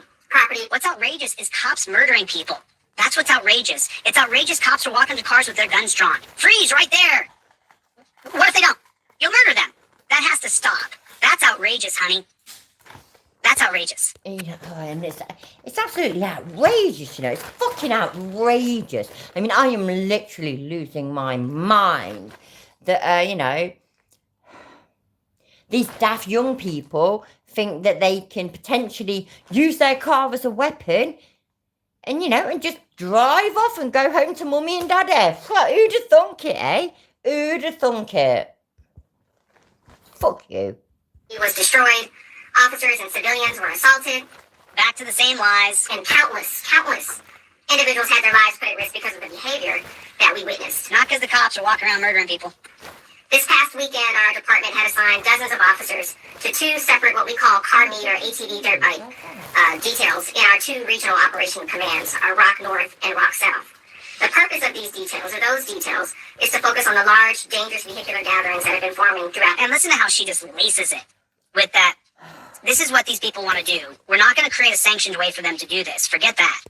What's outrageous is cops murdering people. That's what's outrageous. It's outrageous cops are walking to cars with their guns drawn. Freeze right there. What if they don't? You'll murder them. That has to stop. That's outrageous, honey. That's outrageous. Yeah, and it's absolutely outrageous, you know. It's fucking outrageous. I mean, I am literally losing my mind that, you know, these daft young people think that they can potentially use their car as a weapon and, you know, and just drive off and go home to mummy and daddy. Who'd have thunk it, eh? Who'd have thunk it? Fuck you. He was destroyed. Officers and civilians were assaulted. Back to the same lies. And countless individuals had their lives put at risk because of the behavior that we witnessed. Not because the cops are walking around murdering people. This past weekend, our department had assigned dozens of officers to two separate what we call car meet or ATV dirt bike details in our two regional operation commands, our Rock North and Rock South. The purpose of these details, or those details, is to focus on the large, dangerous vehicular gatherings that have been forming throughout. And listen to how she just laces it with that. This is what these people want to do. We're not going to create a sanctioned way for them to do this. Forget that.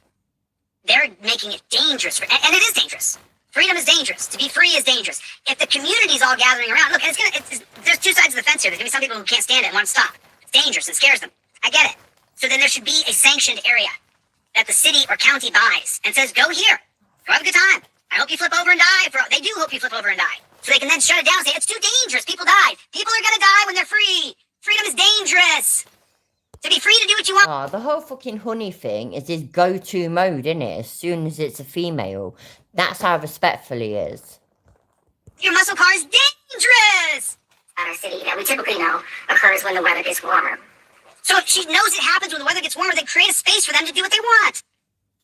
They're making it dangerous. And it is dangerous. Freedom is dangerous. To be free is dangerous. If the community's all gathering around, look, there's two sides of the fence here. There's going to be some people who can't stand it and want to stop. It's dangerous. It scares them. I get it. So then there should be a sanctioned area that the city or county buys and says, go here. Go have a good time. I hope you flip over and die. They do hope you flip over and die. So they can then shut it down and say, it's too dangerous. People died. People are going to die when they're free. Freedom is dangerous. To be free to do what you want. Oh, the whole fucking honey thing is his go-to mode, isn't it? As soon as it's a female. That's how respectful he is. Your muscle car is dangerous. Our city that we typically know occurs when the weather gets warmer. So if she knows it happens when the weather gets warmer, then create a space for them to do what they want.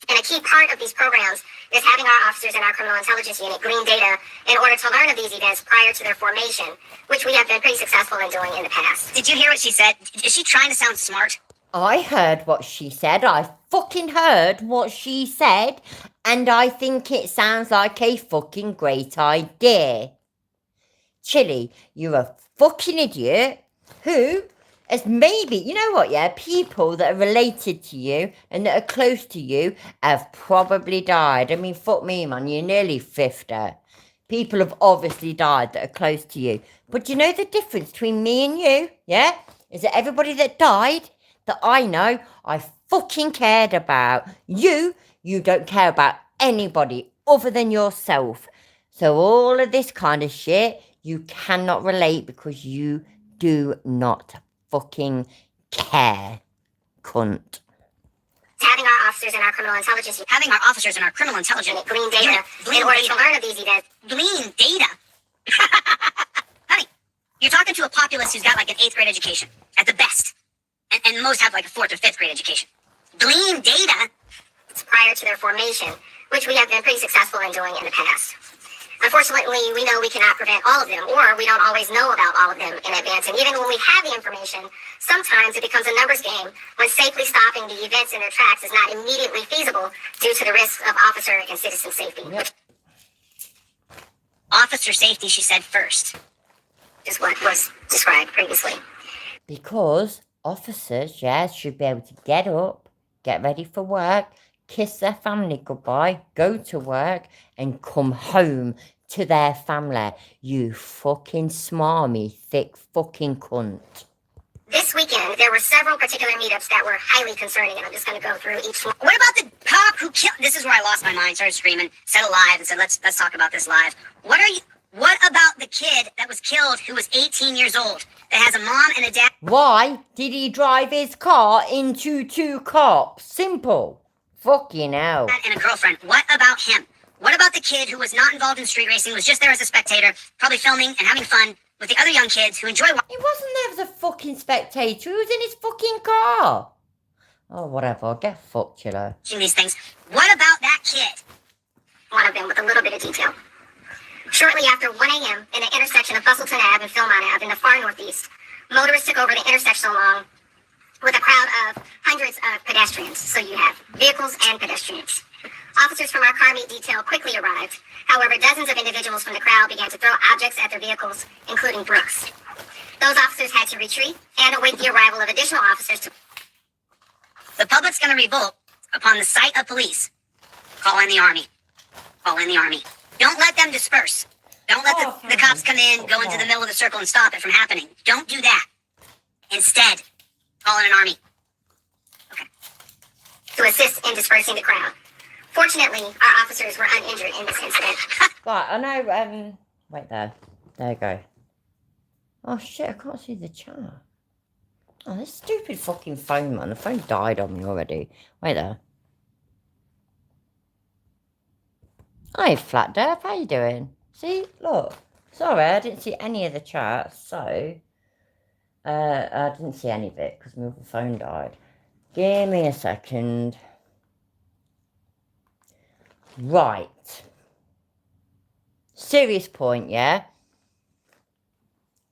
And a key part of these programs is having our officers in our criminal intelligence unit glean data in order to learn of these events prior to their formation, which we have been pretty successful in doing in the past. Did you hear what she said? Is she trying to sound smart? I heard what she said. I fucking heard what she said. And I think it sounds like a fucking great idea. Chili, you're a fucking idiot who... as maybe, you know what, yeah, people that are related to you and that are close to you have probably died. I mean, fuck me, man, you're nearly 50. People have obviously died that are close to you. But you know the difference between me and you, yeah? Is that everybody that died that I know, I fucking cared about. You don't care about anybody other than yourself. So all of this kind of shit, you cannot relate because you do not fucking care, cunt. Having our officers in our criminal intelligence unit. Having our officers in our criminal intelligence unit glean data in order to learn of these events. Glean data? Honey, you're talking to a populace who's got like an 8th grade education, at the best. And most have like a 4th or 5th grade education. Glean data? Prior to their formation, which we have been pretty successful in doing in the past. Unfortunately, we know we cannot prevent all of them, or we don't always know about all of them in advance. And even when we have the information, sometimes it becomes a numbers game when safely stopping the events in their tracks is not immediately feasible due to the risks of officer and citizen safety. Yep. Officer safety, she said first. Is what was described previously. Because officers, yeah, should be able to get up, get ready for work, kiss their family goodbye, go to work, and come home to their family. You fucking smarmy, thick fucking cunt. This weekend, there were several particular meetups that were highly concerning, and I'm just going to go through each one. What about the cop who killed? This is where I lost my mind. Started screaming, said it live, and said, "Let's talk about this live." What about the kid that was killed who was 18 years old that has a mom and a dad? Why did he drive his car into 2 cops? Simple. Fucking hell. And a girlfriend. What about him? What about the kid who was not involved in street racing, was just there as a spectator, probably filming and having fun with the other young kids who enjoy watching? He wasn't there as a fucking spectator. He was in his fucking car. Oh, whatever. Get fucked, you know. These things. What about that kid? One of them with a little bit of detail. Shortly after 1 a.m. in the intersection of Bustleton Ave and Philmont Ave in the far northeast, motorists took over the intersection along with a crowd of hundreds of pedestrians. So you have vehicles and pedestrians. Officers from our car meet detail quickly arrived. However, dozens of individuals from the crowd began to throw objects at their vehicles, including Brooks. Those officers had to retreat and await the arrival of additional officers to... The public's going to revolt upon the sight of police. Call in the army. Call in the army. Don't let them disperse. Don't let the cops come in, go into the middle of the circle and stop it from happening. Don't do that. Instead, call in an army. Okay. To assist in dispersing the crowd. Fortunately, our officers were uninjured in this incident. Right, I know, wait there. There you go. Oh shit, I can't see the chat. Oh, this stupid fucking phone, man. The phone died on me already. Wait there. Hi, Flat Derp, how you doing? See, look. Sorry, I didn't see any of the chat, so... I didn't see any of it, because my other phone died. Give me a second. Right. Serious point, yeah?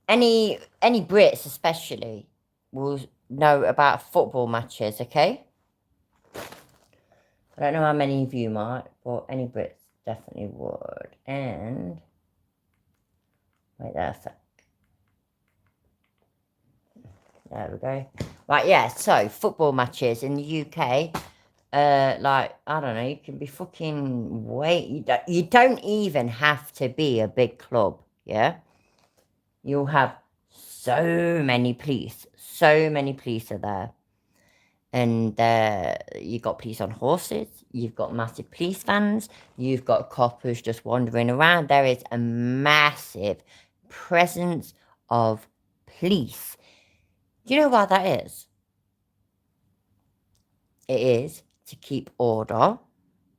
Any Brits, especially, will know about football matches, okay? I don't know how many of you might, but any Brits definitely would. And wait there a sec. There we go. Right, yeah, so football matches in the UK, like, I don't know, you can be fucking you don't even have to be a big club, yeah? You'll have so many police are there. And you've got police on horses, you've got massive police vans, you've got coppers just wandering around. There is a massive presence of police. Do you know why that is? It is to keep order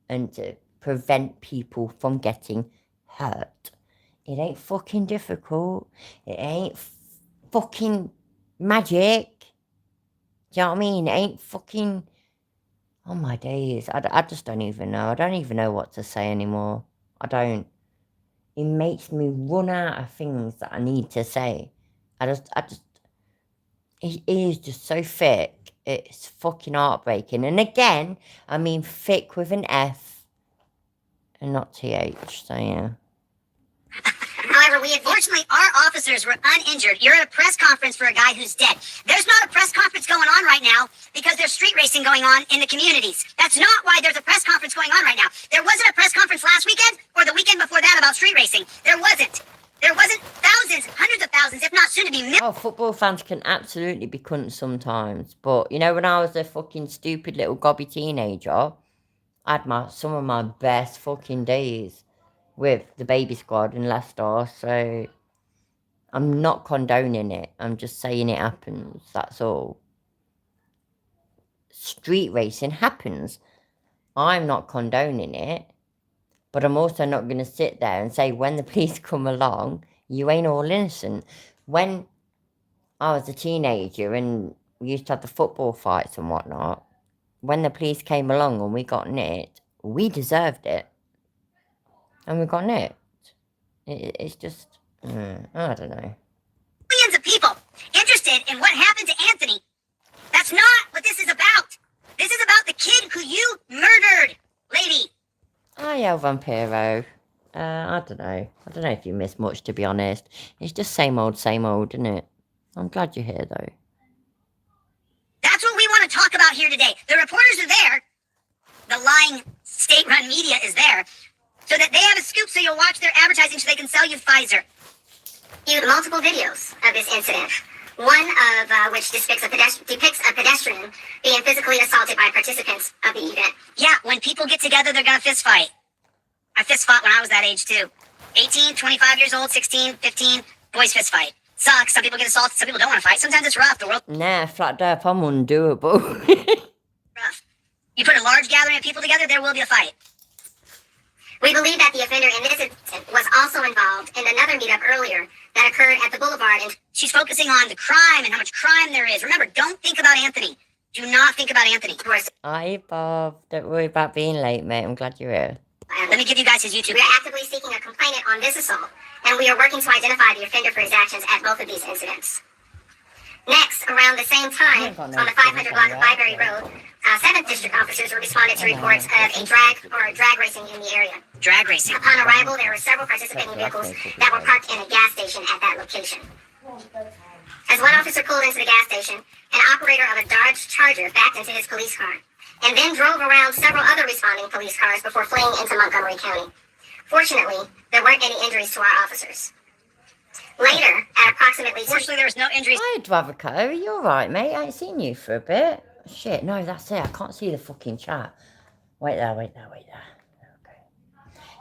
and to prevent people from getting hurt. It ain't fucking difficult. It ain't fucking magic. Do you know what I mean? It ain't fucking... Oh my days. I just don't even know. I don't even know what to say anymore. I don't. It makes me run out of things that I need to say. It is just so thick. It's fucking heartbreaking. And again, I mean thick with an F and not TH. So yeah. However, fortunately, our officers were uninjured. You're at a press conference for a guy who's dead. There's not a press conference going on right now because there's street racing going on in the communities. That's not why there's a press conference going on right now. There wasn't a press conference last weekend or the weekend before that about street racing. There wasn't. There wasn't thousands, hundreds of thousands, if not soon to be millions. Oh, football fans can absolutely be cunts sometimes. But, you know, when I was a fucking stupid little gobby teenager, I had some of my best fucking days with the baby squad in Leicester. So, I'm not condoning it. I'm just saying it happens. That's all. Street racing happens. I'm not condoning it. But I'm also not going to sit there and say when the police come along, you ain't all innocent. When I was a teenager and we used to have the football fights and whatnot, when the police came along and we got nicked, we deserved it. And we got nicked. It's just, I don't know. Millions of people interested in what happened to Anthony. That's not what this is about. This is about the kid who you murdered, lady. Hi, El Vampiro. I don't know. I don't know if you missed much, to be honest. It's just same old, isn't it? I'm glad you're here, though. That's what we want to talk about here today. The reporters are there. The lying state-run media is there. So that they have a scoop so you'll watch their advertising so they can sell you Pfizer. Viewed multiple videos of this incident. one of which depicts a pedestrian being physically assaulted by participants of the event. Yeah, when people get together, they're gonna fist fight. I fist fought when I was that age too. 18, 25 years old, 16, 15, boys fist fight. Sucks. Some people get assaulted, some people don't want to fight. Sometimes it's rough. The world Nah, flat dope, I'm undoable. rough. You put a large gathering of people together, there will be a fight. We believe that the offender in this incident was also involved in another meetup earlier that occurred at the Boulevard. And she's focusing on the crime and how much crime there is. Remember, don't think about Anthony. Do not think about Anthony. Hi, Bob. Don't worry about being late, mate. I'm glad you're here. Let me give you guys his YouTube. We are actively seeking a complainant on this assault, and we are working to identify the offender for his actions at both of these incidents. Next, around the same time, on the 500 block of Library Road, 7th District officers were responded to reports of a drag racing in the area. Drag racing. Upon arrival, there were several participating vehicles that were parked in a gas station at that location. As one officer pulled into the gas station, an operator of a Dodge Charger backed into his police car, and then drove around several other responding police cars before fleeing into Montgomery County. Fortunately, there weren't any injuries to our officers. Later, at approximately... Fortunately, there was no injuries. Hi, Dwavico. You alright, mate? I ain't seen you for a bit. Shit, no, that's it. I can't see the fucking chat. Wait there. Okay.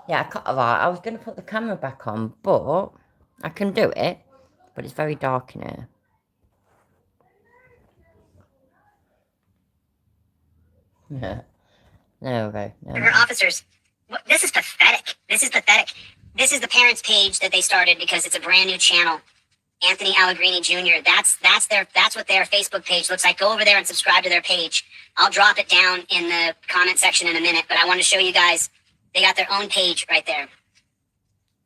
Yeah, I was going to put the camera back on, but I can do it. But it's very dark in here. Yeah. There we go. Her officers. This is pathetic. This is the parents' page that they started because it's a brand new channel. Anthony Allegrini Jr. That's what their Facebook page looks like. Go over there and subscribe to their page. I'll drop it down in the comment section in a minute, but I want to show you guys they got their own page right there.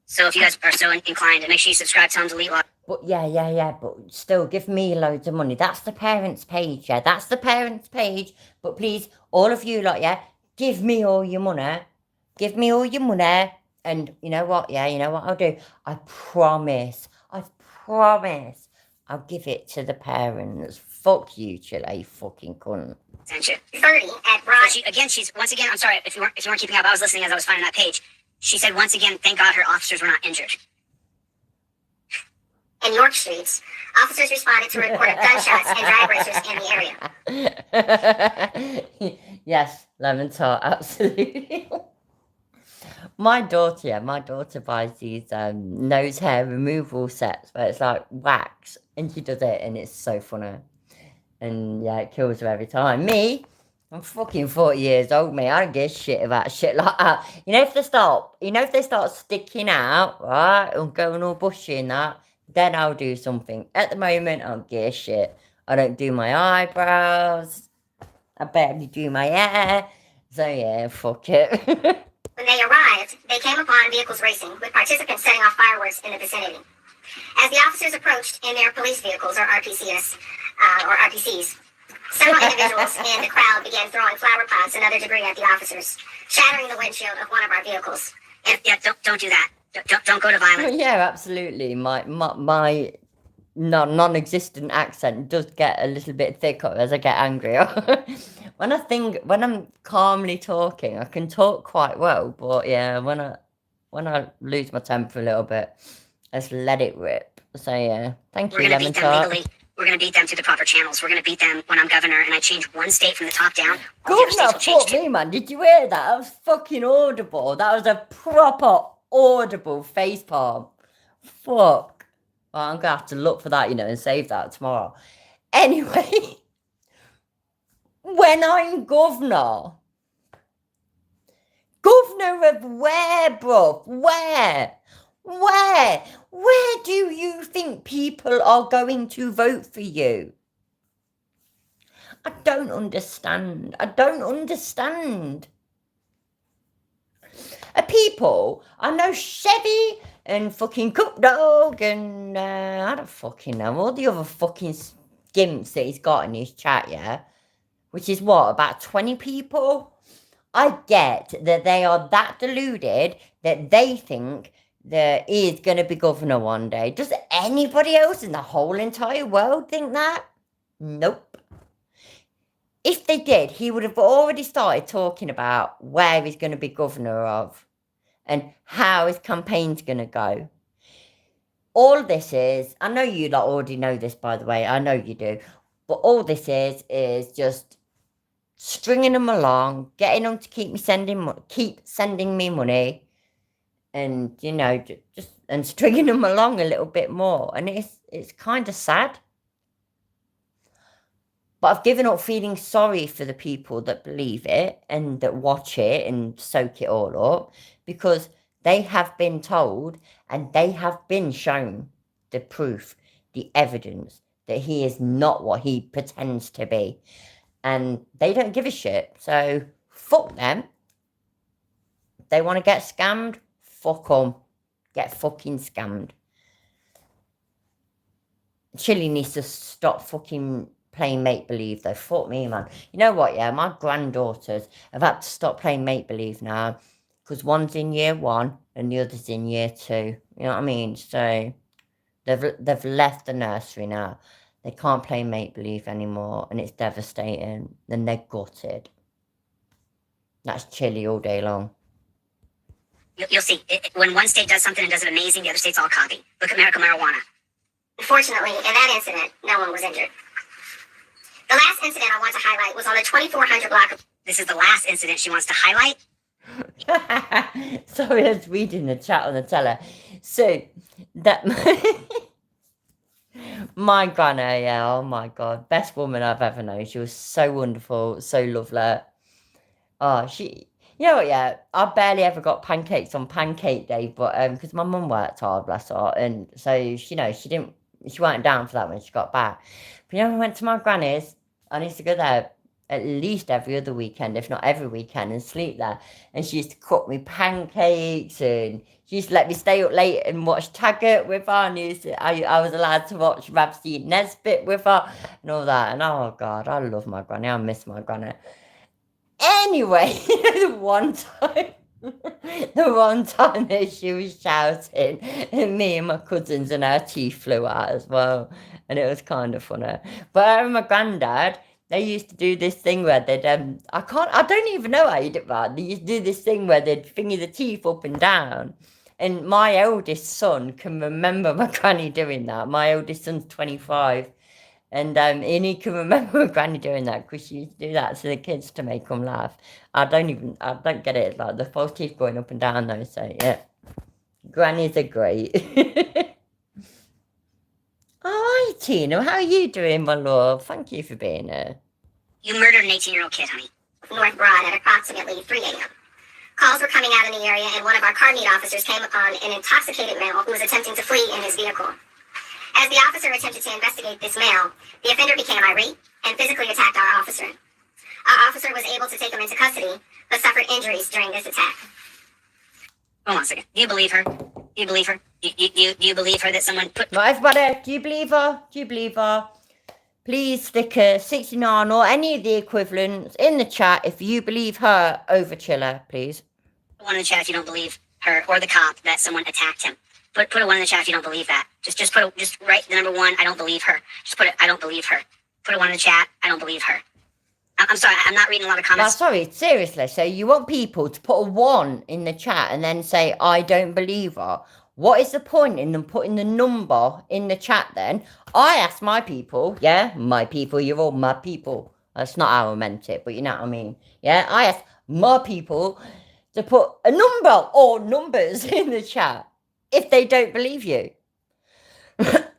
So if you guys are so inclined, to make sure you subscribe, tell them to delete log. But yeah, but still, give me loads of money. That's the parents' page, yeah. That's the parents' page. But please, all of you lot, yeah, give me all your money. Give me all your money. And you know what, yeah, you know what I'll do? I promise I'll give it to the parents. Fuck you, Chile, fucking cunt. 30 at Broad. She's once again, I'm sorry if you weren't keeping up, I was listening as I was finding that page. She said once again, thank God her officers were not injured. In York streets, officers responded to a report of gunshots and drag racers in the area. Yes, lemon tart, absolutely. My daughter buys these nose hair removal sets where it's like wax, and she does it, and it's so funny. And yeah, it kills her every time. Me, I'm fucking 40 years old, mate. I don't give a shit about shit like that. If they start sticking out, right, and going all bushy and that, then I'll do something. At the moment, I don't give a shit. I don't do my eyebrows. I barely do my hair. So yeah, fuck it. When they arrived, they came upon vehicles racing, with participants setting off fireworks in the vicinity. As the officers approached in their police vehicles, or RPCs, several individuals in the crowd began throwing flower pots and other debris at the officers, shattering the windshield of one of our vehicles. Yeah, don't do that. Don't go to violence. Yeah, absolutely. My non-existent accent does get a little bit thicker as I get angrier. When I'm calmly talking, I can talk quite well, but yeah, when I lose my temper a little bit, let's let it rip. So yeah, thank you, Lemon Tart. We're going to beat them through the proper channels. We're going to beat them when I'm governor and I change one state from the top down. Governor, fuck me, man. Did you hear that? That was fucking audible. That was a proper audible facepalm. Fuck. Well, I'm going to have to look for that, and save that tomorrow. Anyway, when I'm governor of where, bruv? Where do you think people are going to vote for you? I don't understand. People, I know Chevy and fucking Cook Dog and I don't fucking know, all the other fucking gimps that he's got in his chat, yeah? Which is what, about 20 people? I get that they are that deluded that they think that he is going to be governor one day. Does anybody else in the whole entire world think that? Nope. If they did, he would have already started talking about where he's going to be governor of and how his campaign's going to go. all this is, I know you lot already know this, by the way, I know you do, but all this is just stringing them along, getting them to keep sending me money, and you know, just and stringing them along a little bit more, and it's kind of sad. But I've given up feeling sorry for the people that believe it and that watch it and soak it all up, because they have been told and they have been shown the proof, the evidence that he is not what he pretends to be. And they don't give a shit. So fuck them. If they want to get scammed, fuck them. Get fucking scammed. Chile needs to stop fucking playing make-believe though. Fuck me, man. You know what, yeah? My granddaughters have had to stop playing make-believe now, because one's in year 1 and the other's in year 2. You know what I mean? So they've left the nursery now. They can't play make-believe anymore, and it's devastating. And they're gutted. That's Chile all day long. You'll see. When one state does something and does it amazing, the other states all copy. Look at medical marijuana. Unfortunately, in that incident, no one was injured. The last incident I want to highlight was on the 2400 block. This is the last incident she wants to highlight. Sorry, I was reading the chat on the teller. So, that... my granny, yeah, oh my God. Best woman I've ever known. She was so wonderful, so lovely. Oh, she... You know what, yeah, I barely ever got pancakes on pancake day, but because my mum worked hard, bless her, and so, you know, she weren't down for that when she got back. But, you know, I went to my granny's. I used to go there at least every other weekend, if not every weekend, and sleep there. And she used to cook me pancakes, and she used to let me stay up late and watch Taggart with her. And I was allowed to watch Rhapsody Nesbit with her and all that. And oh God, I love my granny. I miss my granny. Anyway, the one time that she was shouting, and me and my cousins and her teeth flew out as well, and it was kind of funny. But her and my granddad, they used to do this thing where they'd I don't even know how you did that. They used to do this thing where they'd finger the teeth up and down. And my eldest son can remember my granny doing that. My eldest son's 25. And he can remember Granny doing that, because she used to do that to the kids to make them laugh. I don't get it, like the false teeth going up and down though, so yeah. Grannies are great. Oh, hi Tina, how are you doing, my love? Thank you for being here. You murdered an 18-year-old kid, honey. North Broad at approximately 3 a.m. Calls were coming out in the area, and one of our car meet officers came upon an intoxicated male who was attempting to flee in his vehicle. As the officer attempted to investigate this male, the offender became irate and physically attacked our officer. Our officer was able to take him into custody, but suffered injuries during this attack. Hold on a second. Do you believe her? Do you believe her? Do you believe her that someone put... Right, everybody, do you believe her? Do you believe her? Please stick a 69 or any of the equivalents in the chat if you believe her over Chiller, please. Put one in the chat if you don't believe her or the cop that someone attacked him. Put a one in the chat if you don't believe that. Just write the number 1. I don't believe her. Just put it. I don't believe her. Put a 1 in the chat. I don't believe her. I'm sorry. I'm not reading a lot of comments. Well, sorry. Seriously. So you want people to put a 1 in the chat and then say I don't believe her? What is the point in them putting the number in the chat then? I asked my people. Yeah, my people. You're all my people. That's not how I meant it, but you know what I mean. Yeah, I asked my people to put a number or numbers in the chat. If they don't believe you.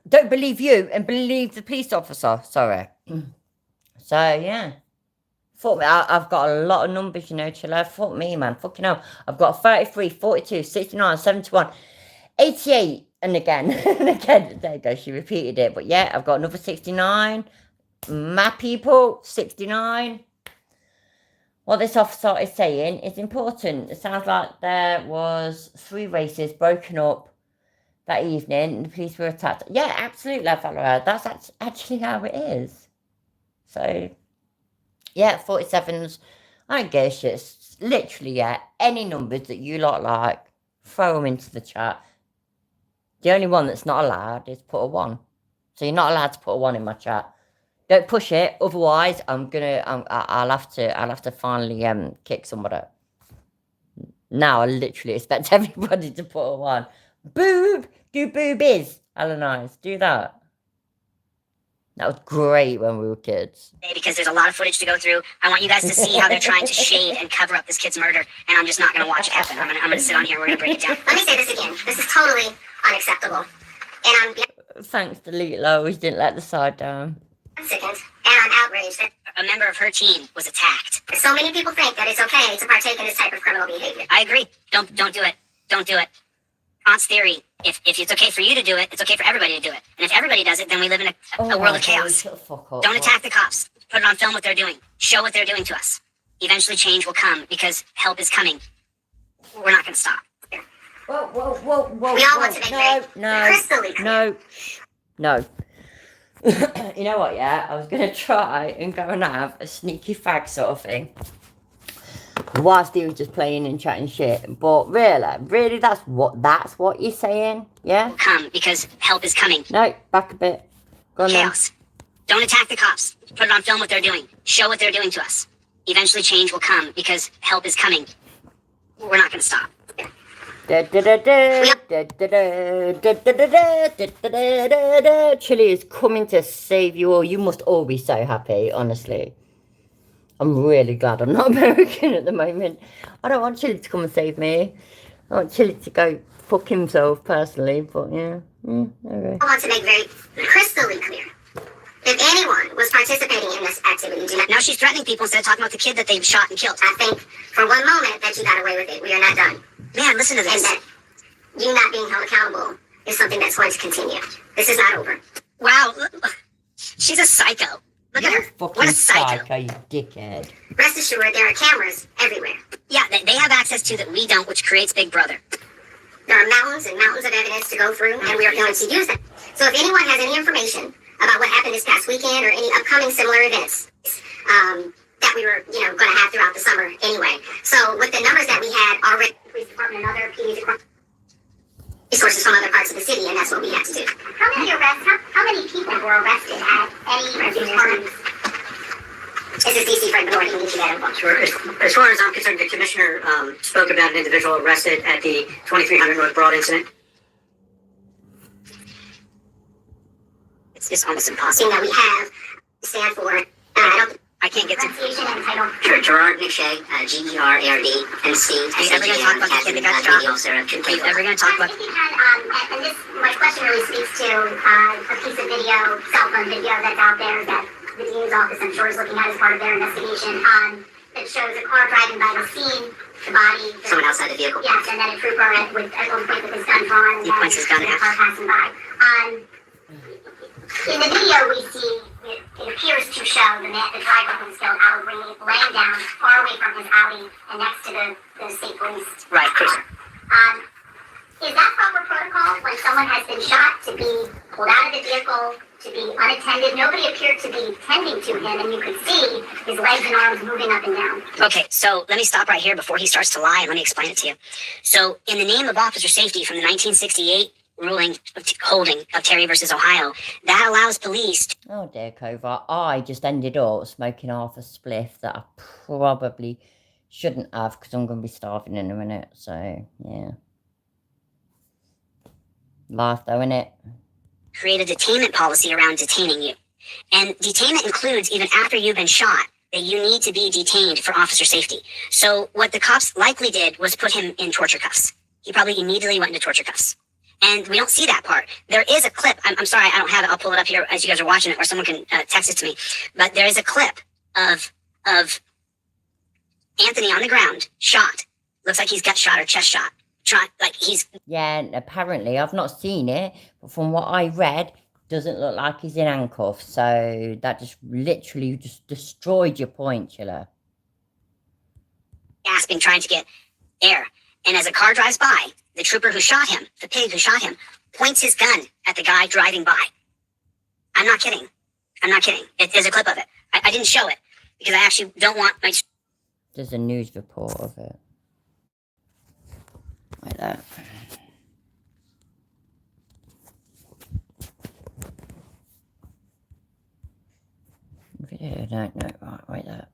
Don't believe you and believe the police officer. Sorry. So, yeah. Fuck me. I've got a lot of numbers, you know, Chiller. Fuck me, man. Fucking hell. I've got 33, 42, 69, 71, 88. And again. And again. There you go. She repeated it. But yeah, I've got another 69. My people, 69. What this officer is saying is important. It sounds like there was 3 races broken up that evening and the police were attacked. Yeah, absolutely, Valeria. That's actually how it is. So, yeah, 47s. I don't give a shit. Literally, yeah, any numbers that you lot like, throw them into the chat. The only one that's not allowed is put a 1. So you're not allowed to put a 1 in my chat. Don't push it, otherwise I'll have to finally kick somebody. Now I literally expect everybody to put a 1. Boob, Do boobies, Alanice. Do that. That was great when we were kids. Because there's a lot of footage to go through. I want you guys to see how they're trying to shade and cover up this kid's murder, and I'm just not going to watch it happen. I'm going to sit on here. We're going to break it down. Let me say this again. This is totally unacceptable. And Thanks to Lilo, we didn't let the side down. I'm sickened. And I'm outraged that A member of her team was attacked. so many people think that it's okay to partake in this type of criminal behavior. I agree. Don't do it. Don't do it. Aunt's theory, if it's okay for you to do it, it's okay for everybody to do it. And if everybody does it, then we live in a world of chaos. Don't attack the cops. Put it on film what they're doing. Show what they're doing to us. Eventually change will come because help is coming. We're not going to stop. Whoa. We all want to make crystally clear. No. You know what, yeah? I was going to try and go and have a sneaky fag sort of thing. Whilst he was just playing and chatting shit. But really, that's what you're saying, yeah? Come because help is coming. No, back a bit. Go on Chaos. Don't attack the cops. Put it on film what they're doing. Show what they're doing to us. Eventually change will come because help is coming. We're not going to stop. Chile is coming to save you all. You must all be so happy, honestly. I'm really glad I'm not American at the moment. I don't want Chile to come and save me. I want Chile to go fuck himself personally, but yeah. Okay. I want to make very crystally clear. If anyone was participating in this activity, now she's threatening people instead of talking about the kid that they shot and killed. I think for one moment that you got away with it. We are not done. Man, listen to this. And that you not being held accountable is something that's going to continue. This is not over. Wow. She's a psycho. Look at her. What a psycho. You dickhead. Rest assured, there are cameras everywhere. Yeah, they have access to that we don't, which creates Big Brother. There are mountains and mountains of evidence to go through, and we are going to use them. So if anyone has any information about what happened this past weekend or any upcoming similar events that we were, going to have throughout the summer anyway. So with the numbers that we had already, police department and other PDs across resources from other parts of the city, and that's what we have to do. How many people were arrested at any of these parties? This is DC Frank Minority. Can get you that info. Sure. As far as I'm concerned, the commissioner spoke about an individual arrested at the 2300 North Broad incident. It's just almost impossible. That we have stand for. I can't get to. Sure. Gerard Nichet, G-E-R-A-R-D, and Steve. Are you ever going to talk about the kid that got shot? Are you ever going to talk about? And this, my question really speaks to a piece of video, cell phone video that's out there that the DA's office, I'm sure, is looking at as part of their investigation. That shows a car driving by the scene, the body. Someone outside the vehicle. Yes, and then a trooper at one point with his gun drawn. He points his gun at the car passing by. In the video, we see it appears to show the driver who was killed, Al Green, laying down far away from his alley and next to the state police. Right, cruiser. Is that proper protocol when someone has been shot to be pulled out of the vehicle, to be unattended? Nobody appeared to be tending to him, and you could see his legs and arms moving up and down. Okay, so let me stop right here before he starts to lie, and let me explain it to you. So, in the name of officer safety from the 1968 ruling holding of Terry versus Ohio, that allows police. Oh dear, Kovar. I just ended up smoking half a spliff that I probably shouldn't have because I'm going to be starving in a minute. So, yeah. Life though, innit? Create a detainment policy around detaining you. And detainment includes, even after you've been shot, that you need to be detained for officer safety. So what the cops likely did was put him in torture cuffs. He probably immediately went into torture cuffs. And we don't see that part. There is a clip. I'm sorry, I don't have it. I'll pull it up here as you guys are watching it, or someone can text it to me. But there is a clip of Anthony on the ground, shot. Looks like he's gut shot or chest shot. Yeah, and apparently, I've not seen it, but from what I read, doesn't look like he's in handcuffs. So that just literally just destroyed your point, Chiller. Gasping, trying to get air. And as a car drives by, the trooper who shot him, the pig who shot him, points his gun at the guy driving by. I'm not kidding. There's a clip of it. I didn't show it because I actually don't want my... There's a news report of it. Like that. Video, no, right there.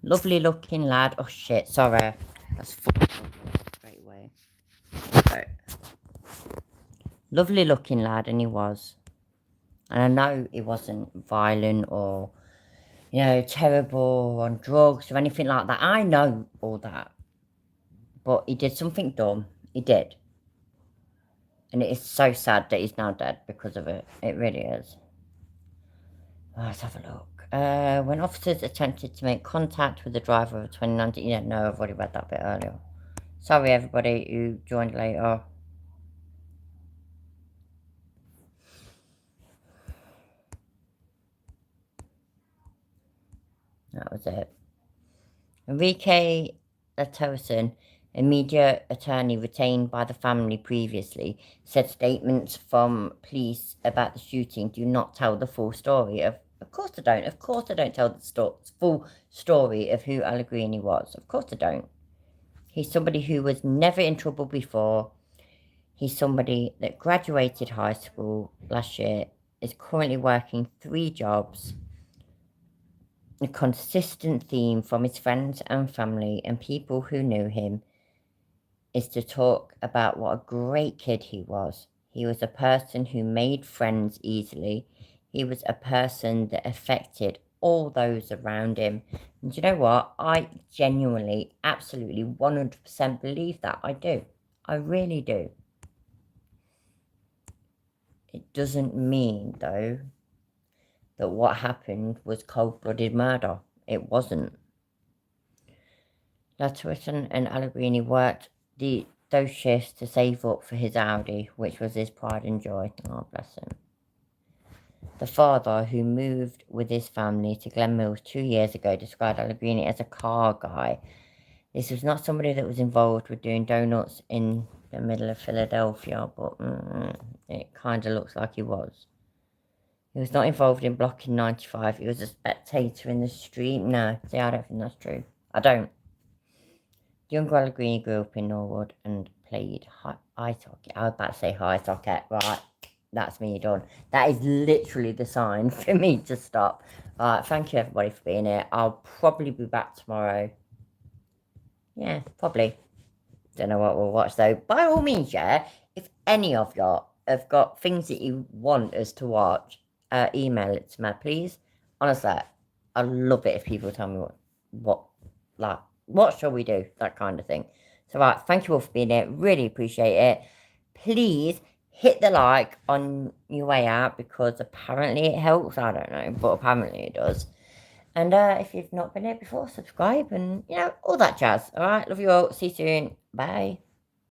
Lovely looking lad. Oh shit, sorry. That's fucking straight away. So, lovely looking lad, and he was. And I know he wasn't violent or, you know, terrible on drugs or anything like that. I know all that. But he did something dumb. He did. And it is so sad that he's now dead because of it. It really is. Let's have a look. When officers attempted to make contact with the driver of 2019... Yeah, no, I've already read that bit earlier. Sorry, everybody who joined later. That was it. Enrique Latosin, a media attorney retained by the family previously, said statements from police about the shooting do not tell the full story of course they don't. Of course they don't tell the full story of who Allegrini was. Of course they don't. He's somebody who was never in trouble before. He's somebody that graduated high school last year, is currently working 3 jobs. A consistent theme from his friends and family and people who knew him is to talk about what a great kid he was. He was a person who made friends easily. He was a person that affected all those around him. And you know what? I genuinely, absolutely, 100% believe that. I do. I really do. It doesn't mean, though, that what happened was cold-blooded murder. It wasn't. Latosin and Allegrini worked those shifts to save up for his Audi, which was his pride and joy. Oh, bless him. The father, who moved with his family to Glen Mills 2 years ago, described Allegrini as a car guy. This was not somebody that was involved with doing donuts in the middle of Philadelphia, but it kind of looks like he was. He was not involved in blocking 95. He was a spectator in the street. No, see, I don't think that's true. I don't. Younger Allegrini grew up in Norwood and played ice hockey. I was about to say ice hockey. Right, that's me done. That is literally the sign for me to stop. Thank you everybody for being here. I'll probably be back tomorrow. Yeah, probably. Don't know what we'll watch though. By all means, yeah, if any of y'all have got things that you want us to watch, email it to me, please. Honestly, I love it if people tell me what shall we do, that kind of thing. So right, thank you all for being here, really appreciate it. Please hit the like on your way out because apparently it helps. I don't know, but apparently it does. And if you've not been here before, subscribe and, you know, all that jazz. All right, love you all. See you soon. Bye.